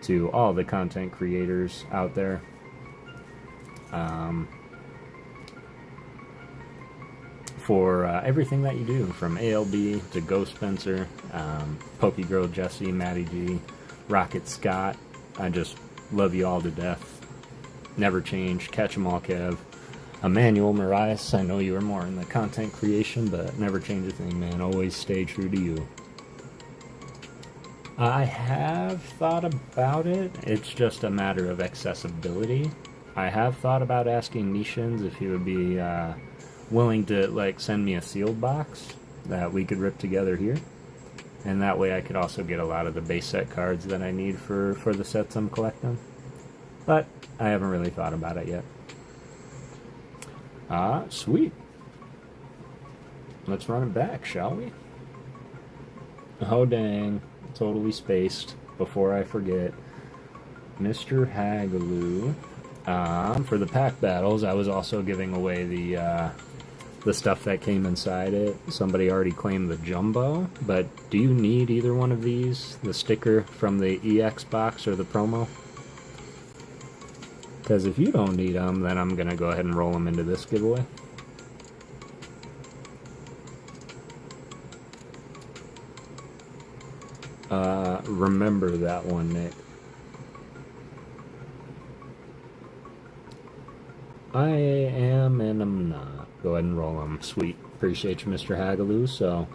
to all the content creators out there. For everything that you do, from ALB to Ghost Spencer, PokéGhost Jesse, Matty G, Rocket Scott. I just love you all to death. Never change. Catch 'em all, Kev. Emmanuel Marias, I know you were more in the content creation, but never change a thing, man. Always stay true to you. I have thought about it. It's just a matter of accessibility. I have thought about asking Nishins if he would be willing to like send me a sealed box that we could rip together here. And that way I could also get a lot of the base set cards that I need for the sets I'm collecting. But I haven't really thought about it yet. Sweet. Let's run it back, shall we? Oh dang, totally spaced. Before I forget, Mr. Hagaloo. For the pack battles, I was also giving away the stuff that came inside it. Somebody already claimed the Jumbo, but do you need either one of these? The sticker from the EX box or the promo? Because if you don't need them, then I'm going to go ahead and roll them into this giveaway. Remember that one, Nick. I am and I'm not. Go ahead and roll them. Sweet. Appreciate you, Mr. Hagaloo. So,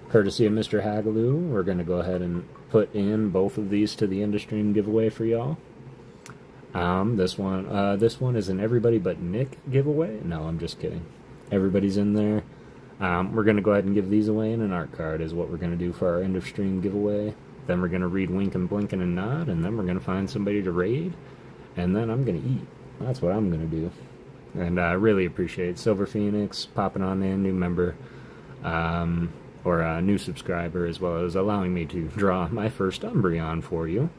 courtesy of Mr. Hagaloo, we're going to go ahead and put in both of these to the in-stream giveaway for y'all. This one is an everybody but Nick giveaway. No, I'm just kidding. Everybody's in there. We're going to go ahead and give these away in an art card is what we're going to do for our end of stream giveaway. Then we're going to read Wink and Blink and Nod, and then we're going to find somebody to raid, and then I'm going to eat. That's what I'm going to do. And I really appreciate Silver Phoenix popping on in, new member, or a new subscriber, as well as allowing me to draw my first Umbreon for you.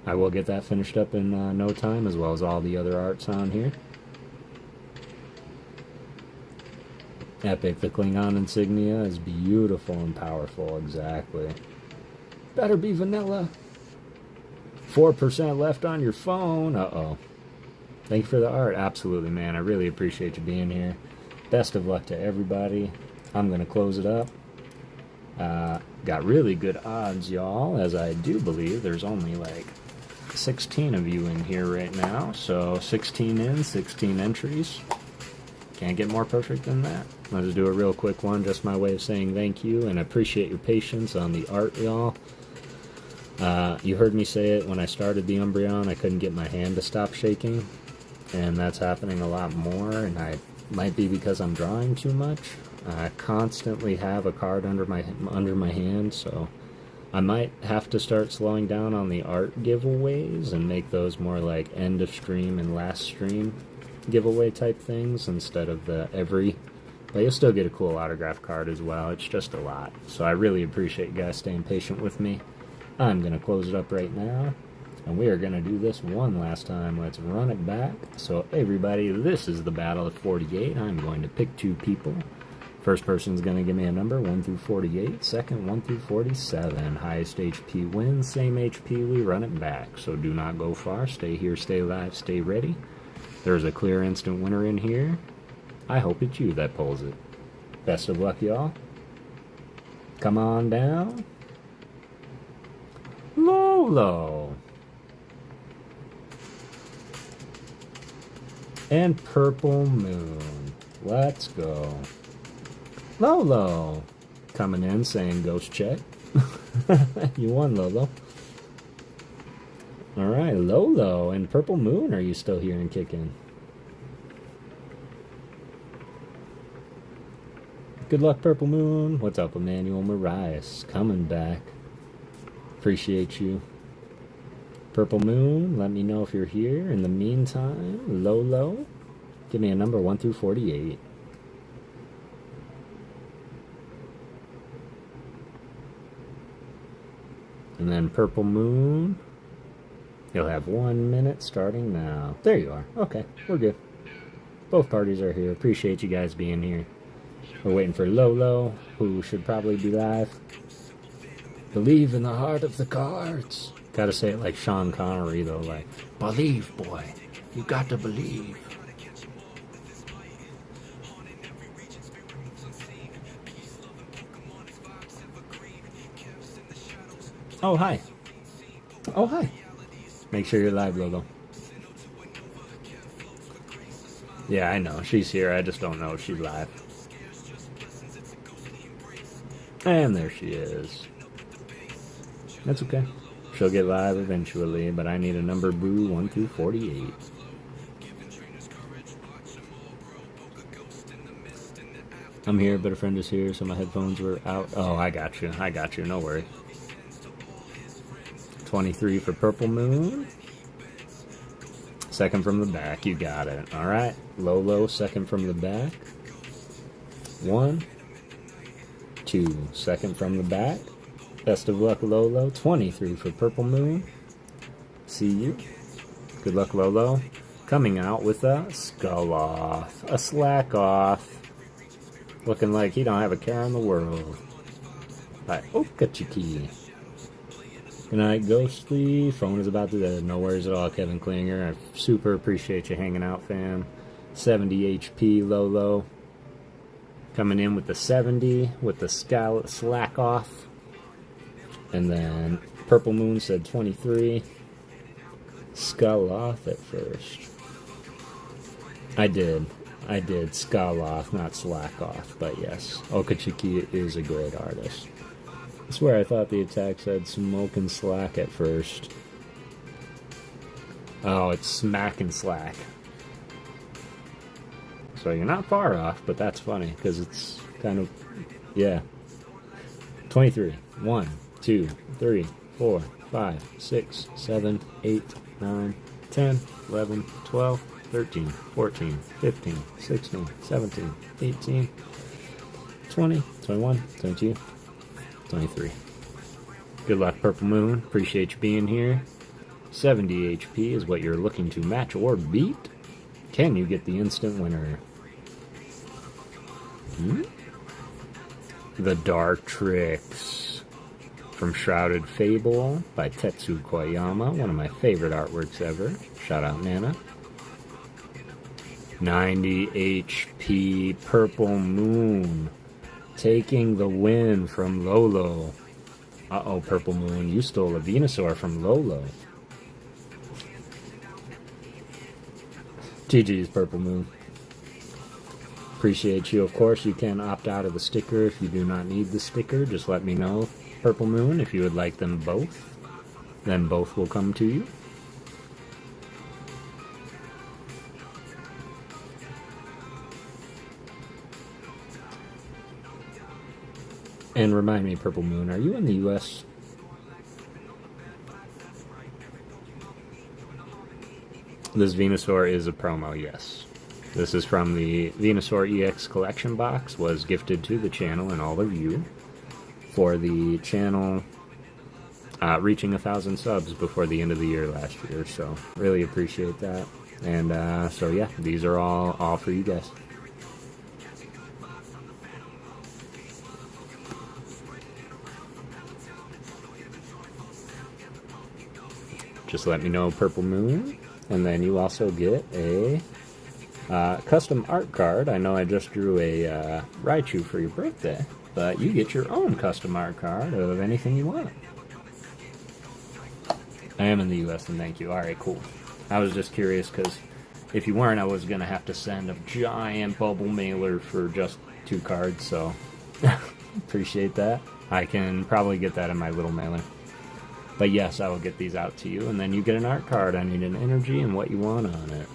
I will get that finished up in no time, as well as all the other arts on here. Epic, the Klingon insignia is beautiful and powerful, exactly. Better be vanilla. 4% left on your phone. Uh-oh. Thank you for the art. Absolutely, man. I really appreciate you being here. Best of luck to everybody. I'm going to close it up. Got really good odds, y'all, as I do believe there's only like 16 of you in here right now. So 16 in, 16 entries. Can't get more perfect than that. I'll just do a real quick one, just my way of saying thank you, and I appreciate your patience on the art, y'all. You heard me say it when I started the Umbreon, I couldn't get my hand to stop shaking, and that's happening a lot more, and I might be because I'm drawing too much. I constantly have a card under my hand, so I might have to start slowing down on the art giveaways and make those more like end of stream and last stream giveaway type things instead of the every. But you'll still get a cool autograph card as well. It's just a lot. So I really appreciate you guys staying patient with me. I'm going to close it up right now. And we are going to do this one last time. Let's run it back. So everybody, this is the battle of 48. I'm going to pick 2 people. First person's going to give me a number, 1 through 48. Second, 1 through 47. Highest HP wins. Same HP, we run it back. So do not go far. Stay here, stay live, stay ready. There's a clear instant winner in here. I hope it's you that pulls it. Best of luck, y'all. Come on down. Lolo. And Purple Moon. Let's go. Lolo. Coming in saying ghost check. You won, Lolo. Alright, Lolo and Purple Moon, are you still here and kicking? Good luck, Purple Moon. What's up, Emmanuel Marias? Coming back. Appreciate you. Purple Moon, let me know if you're here. In the meantime, Lolo, give me a number 1 through 48. And then Purple Moon, you'll have 1 minute starting now. There you are. Okay, we're good. Both parties are here. Appreciate you guys being here. We're waiting for Lolo, who should probably be live. Believe in the heart of the cards. Gotta say it like Sean Connery, though, like, believe, boy. You got to believe. Oh, hi. Oh, hi. Make sure you're live, Lolo. Yeah, I know. She's here. I just don't know if she's live. And there she is. That's okay. She'll get live eventually, but I need a number boo 1 through 48. I'm here, but a friend is here, so my headphones were out. Oh, I got you. I got you. No worry. 23 for Purple Moon. Second from the back. You got it. All right. Lolo, second from the back. 1, 2. Second from the back. Best of luck, Lolo. 23 for Purple Moon. See you. Good luck, Lolo. Coming out with a skull off. A slack off. Looking like he don't have a care in the world. By Okachiki. Good night, Ghostly. Phone is about to dead. No worries at all, Kevin Klinger. I super appreciate you hanging out, fam. 70 HP, Lolo. Coming in with the 70, with the slack off. And then Purple Moon said 23. Skull off at first. I did skull off, not slack off. But yes, Okachiki is a great artist. I swear I thought the attack said smoke and slack at first. Oh, it's smack and slack. So you're not far off, but that's funny, because it's kind of, yeah. 23. 1, 2, 3, 4, 5, 6, 7, 8, 9, 10, 11, 12, 13, 14, 15, 16, 17, 18, 20, 21, 22, 23. Good luck, Purple Moon. Appreciate you being here. 70 HP is what you're looking to match or beat. Can you get the instant winner? The Dark Tricks from Shrouded Fable by Tetsu Koyama, one of my favorite artworks ever. Shout out Nana. 90 HP Purple Moon taking the win from Lolo. Uh-oh, Purple Moon, you stole a Venusaur from Lolo. GG's, Purple Moon. Appreciate you. Of course, you can opt out of the sticker if you do not need the sticker. Just let me know, Purple Moon, if you would like them both. Then both will come to you. And remind me, Purple Moon, are you in the U.S.? This Venusaur is a promo, yes. This is from the Venusaur EX collection box, was gifted to the channel and all of you for the channel reaching 1,000 subs before the end of the year last year, so really appreciate that. And so yeah, these are all for you guys. Just let me know, Purple Moon. And then you also get a custom art card. I know I just drew a Raichu for your birthday, but you get your own custom art card of anything you want. I am in the U.S. and thank you. Alright, cool. I was just curious because if you weren't, I was going to have to send a giant bubble mailer for just 2 cards, so appreciate that. I can probably get that in my little mailer. But yes, I will get these out to you, and then you get an art card. I need an energy and what you want on it.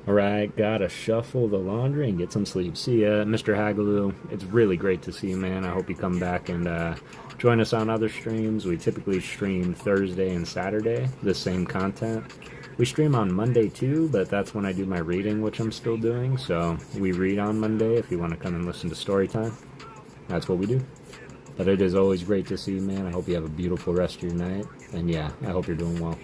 Alright, gotta shuffle the laundry and get some sleep. See ya, Mr. Hagaloo. It's really great to see you, man. I hope you come back and join us on other streams. We typically stream Thursday and Saturday, the same content. We stream on Monday too, but that's when I do my reading, which I'm still doing. So we read on Monday if you want to come and listen to story time. That's what we do. But it is always great to see you, man. I hope you have a beautiful rest of your night. And yeah, I hope you're doing well.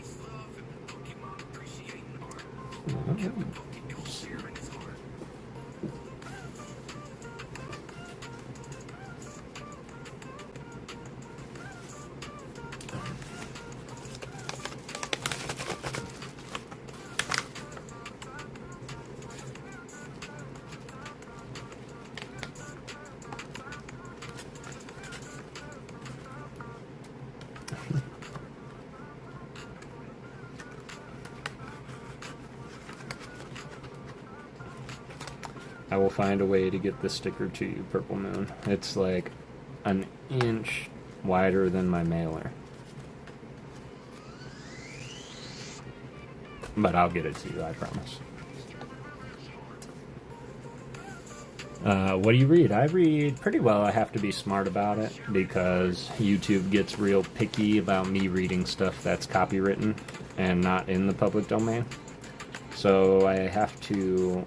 I will find a way to get this sticker to you, Purple Moon. It's like an inch wider than my mailer. But I'll get it to you, I promise. What do you read? I read pretty well. I have to be smart about it because YouTube gets real picky about me reading stuff that's copywritten and not in the public domain. So I have to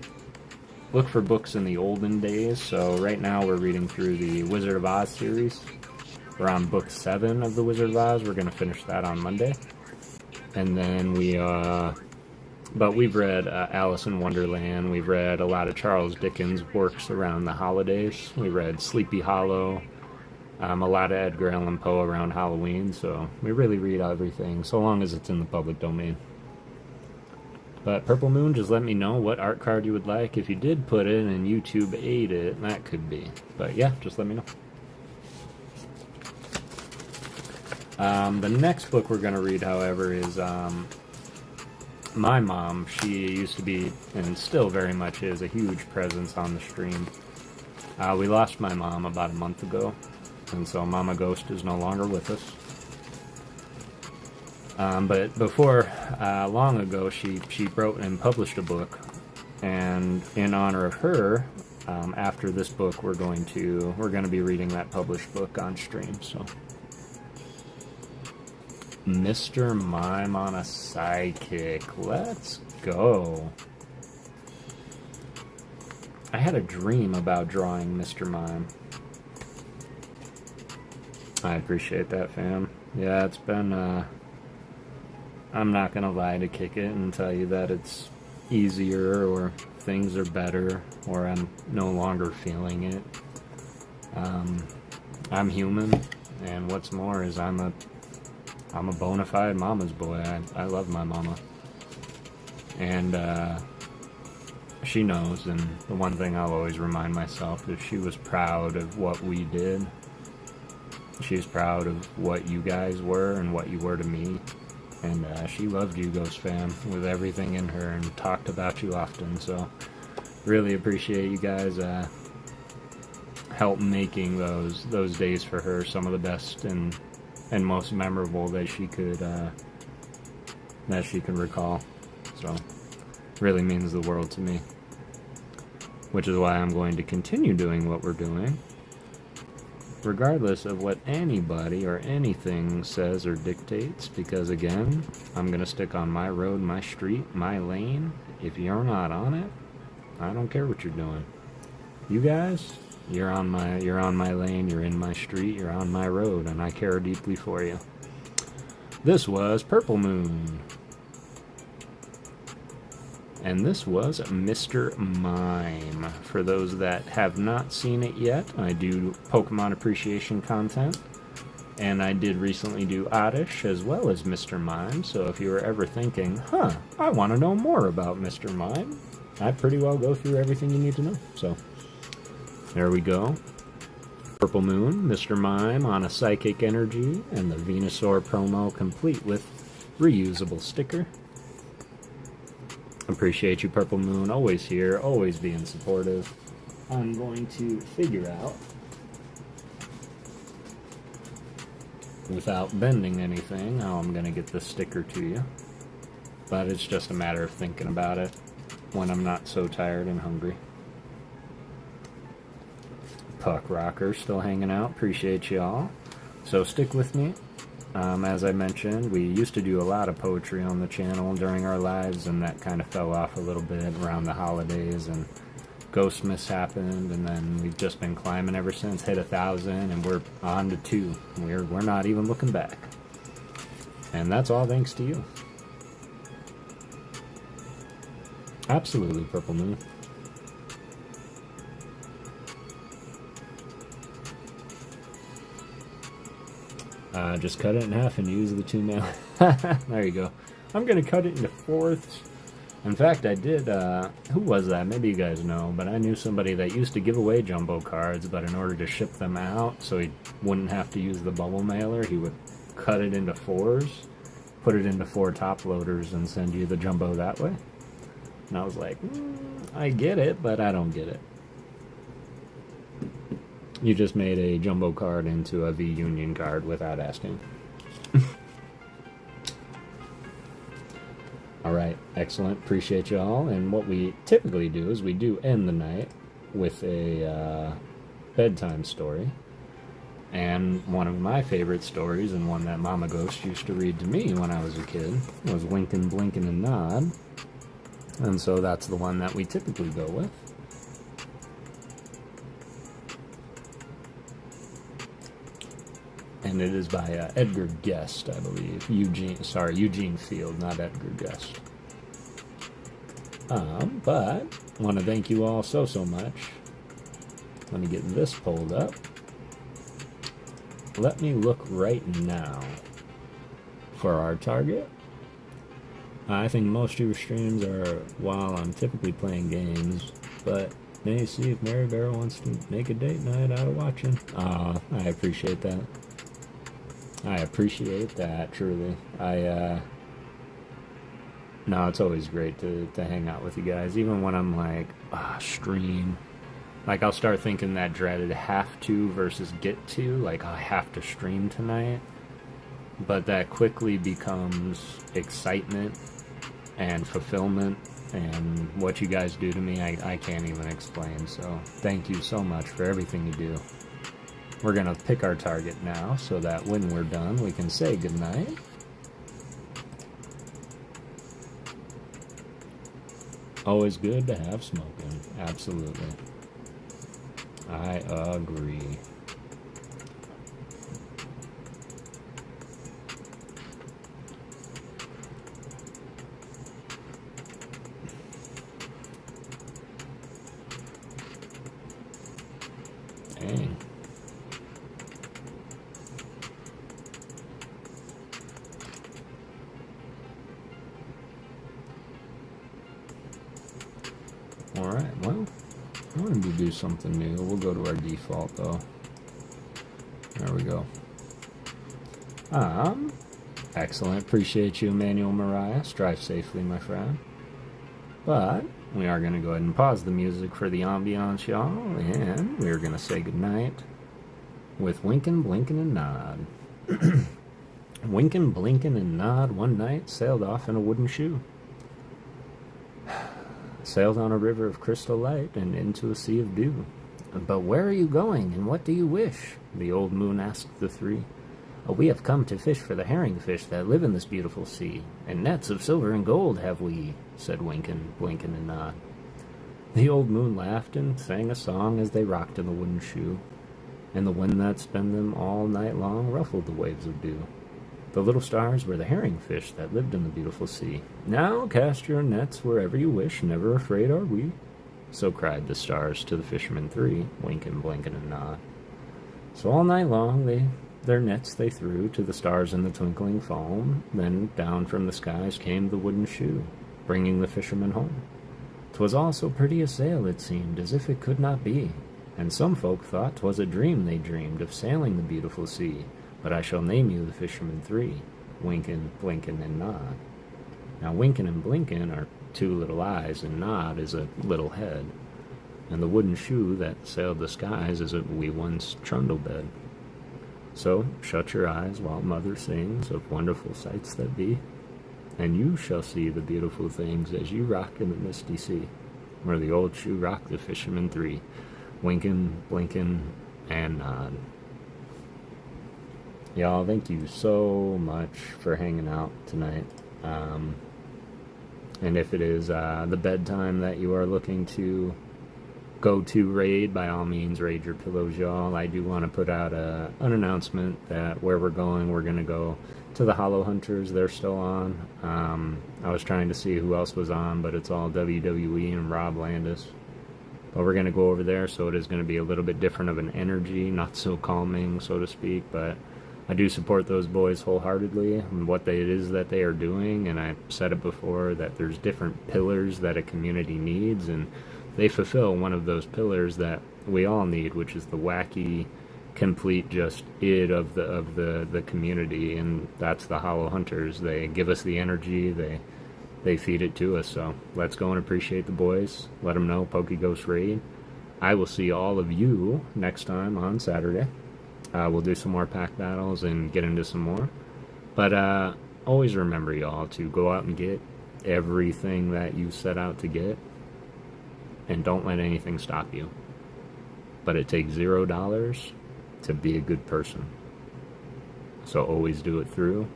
look for books in the olden days. So right now we're reading through the Wizard of Oz series. We're on book 7 of the Wizard of Oz. We're going to finish that on Monday. And then but we've read Alice in Wonderland. We've read a lot of Charles Dickens' works around the holidays. We read Sleepy Hollow, a lot of Edgar Allan Poe around Halloween. So we really read everything, so long as it's in the public domain. But Purple Moon, just let me know what art card you would like. If you did put it and YouTube ate it, that could be. But yeah, just let me know. The next book we're going to read, however, is my mom. She used to be, and still very much is, a huge presence on the stream. We lost my mom about a month ago. and so Mama Ghost is no longer with us. But before, long ago, she wrote and published a book, and in honor of her, after this book, we're going to be reading that published book on stream. So, Mr. Mime on a sidekick. Let's go. I had a dream about drawing Mr. Mime. I appreciate that, fam. Yeah, it's been, I'm not gonna lie to kick it and tell you that it's easier or things are better or I'm no longer feeling it. I'm human, and what's more is I'm a bona fide mama's boy. I love my mama. And, she knows, and the one thing I'll always remind myself is she was proud of what we did. She's proud of what you guys were and what you were to me. And she loved you, Ghost Fam, with everything in her and talked about you often. So really appreciate you guys help making those days for her some of the best and most memorable that she could recall. So really means the world to me, which is why I'm going to continue doing what we're doing, regardless of what anybody or anything says or dictates, because again, I'm going to stick on my road, my street, my lane. If you're not on it, I don't care what you're doing. You guys, you're on my lane, you're in my street, you're on my road, and I care deeply for you. This was Purple Moon. And this was Mr. Mime. For those that have not seen it yet, I do Pokemon appreciation content, and I did recently do Oddish as well as Mr. Mime, so if you were ever thinking, I want to know more about Mr. Mime, I pretty well go through everything you need to know. So, there we go. Purple Moon, Mr. Mime on a Psychic Energy, and the Venusaur promo complete with reusable sticker. Appreciate you, Purple Moon. Always here, always being supportive. I'm going to figure out, without bending anything, how I'm going to get this sticker to you. But it's just a matter of thinking about it when I'm not so tired and hungry. Puck Rocker still hanging out. Appreciate y'all. So stick with me. As I mentioned, we used to do a lot of poetry on the channel during our lives, and that kind of fell off a little bit around the holidays, and Ghostmas happened, and then we've just been climbing ever since, hit 1,000, and we're on to 2. We're not even looking back. And that's all thanks to you. Absolutely, Purple Moon. Just cut it in half and use the 2 nail. There you go. I'm going to cut it into 4ths. In fact, I did, who was that? Maybe you guys know, but I knew somebody that used to give away jumbo cards, but in order to ship them out so he wouldn't have to use the bubble mailer, he would cut it into 4s, put it into 4 top loaders, and send you the jumbo that way. And I was like, I get it, but I don't get it. You just made a jumbo card into a V-Union card without asking. Alright, excellent. Appreciate y'all. And what we typically do is we do end the night with a bedtime story. And one of my favorite stories, and one that Mama Ghost used to read to me when I was a kid, was Winkin', Blinkin', and Nod. And so that's the one that we typically go with. And it is by Edgar Guest, I believe. Eugene Field, not Edgar Guest. But I want to thank you all so much. Let me get this pulled up. Let me look right now for our target. I think most of your streams are while I'm typically playing games, but may see if Mary Barrow wants to make a date night out of watching. I appreciate that. I appreciate that, truly. No, it's always great to hang out with you guys, even when I'm like, stream, Like, I'll start thinking that dreaded have to versus get to, like, I have to stream tonight. But that quickly becomes excitement and fulfillment, and what you guys do to me, I can't even explain. So thank you so much for everything you do. We're gonna pick our target now so that when we're done we can say goodnight. Always good to have smoking. Absolutely. I agree. Dang. Alright, well, I wanted to do something new. We'll go to our default, though. There we go. Excellent. Appreciate you, Emmanuel Mariah. Drive safely, my friend. But we are going to go ahead and pause the music for the ambiance, y'all, and we're going to say goodnight with winkin', blinkin', and nod. Winkin', blinkin', and nod one night sailed off in a wooden shoe. Sailed on a river of crystal light and into a sea of dew. But where are you going, and what do you wish? The old moon asked the three. Oh, we have come to fish for the herring fish that live in this beautiful sea, and nets of silver and gold have we, said Winkin', Blinkin', and Nod. The old moon laughed and sang a song as they rocked in the wooden shoe, and the wind that spun them all night long ruffled the waves of dew. The little stars were the herring fish that lived in the beautiful sea. Now cast your nets wherever you wish, never afraid are we. So cried the stars to the fishermen three, Winkin', Blinkin', and Nod. So all night long their nets they threw to the stars in the twinkling foam. Then down from the skies came the wooden shoe, bringing the fishermen home. 'Twas all so pretty a sail it seemed, as if it could not be. And some folk thought 'twas a dream they dreamed of sailing the beautiful sea. But I shall name you the fishermen three, Winkin', Blinkin', and Nod. Now Winkin' and Blinkin' are two little eyes, and Nod is a little head. And the wooden shoe that sailed the skies is a wee one's trundle bed. So shut your eyes while mother sings of wonderful sights that be, and you shall see the beautiful things as you rock in the misty sea, where the old shoe rocked the fishermen three, Winkin', Blinkin', and Nod. Y'all, thank you so much for hanging out tonight. And if it is the bedtime that you are looking to go to raid, by all means raid your pillows, y'all. I do want to put out an announcement that where we're going to go to the Hollow Hunters. They're still on. I was trying to see who else was on, but it's all WWE and Rob Landis. But we're going to go over there, so it is going to be a little bit different of an energy, not so calming, so to speak, but I do support those boys wholeheartedly and what it is that they are doing, and I've said it before that there's different pillars that a community needs, and they fulfill one of those pillars that we all need, which is the wacky, complete just id of the community, and that's the Hollow Hunters. They give us the energy, they feed it to us, so let's go and appreciate the boys. Let them know PokéGhost Raid. I will see all of you next time on Saturday. We'll do some more pack battles and get into some more. But always remember, y'all, to go out and get everything that you set out to get. And don't let anything stop you. But it takes $0 to be a good person. So always do it through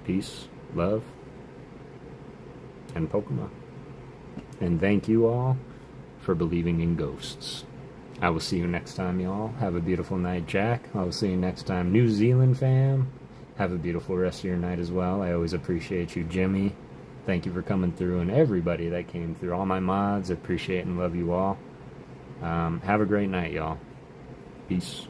peace, love, and Pokemon. And thank you all for believing in ghosts. I will see you next time, y'all. Have a beautiful night, Jack. I will see you next time, New Zealand fam. Have a beautiful rest of your night as well. I always appreciate you, Jimmy. Thank you for coming through, and everybody that came through. All my mods, appreciate and love you all. Have a great night, y'all. Peace.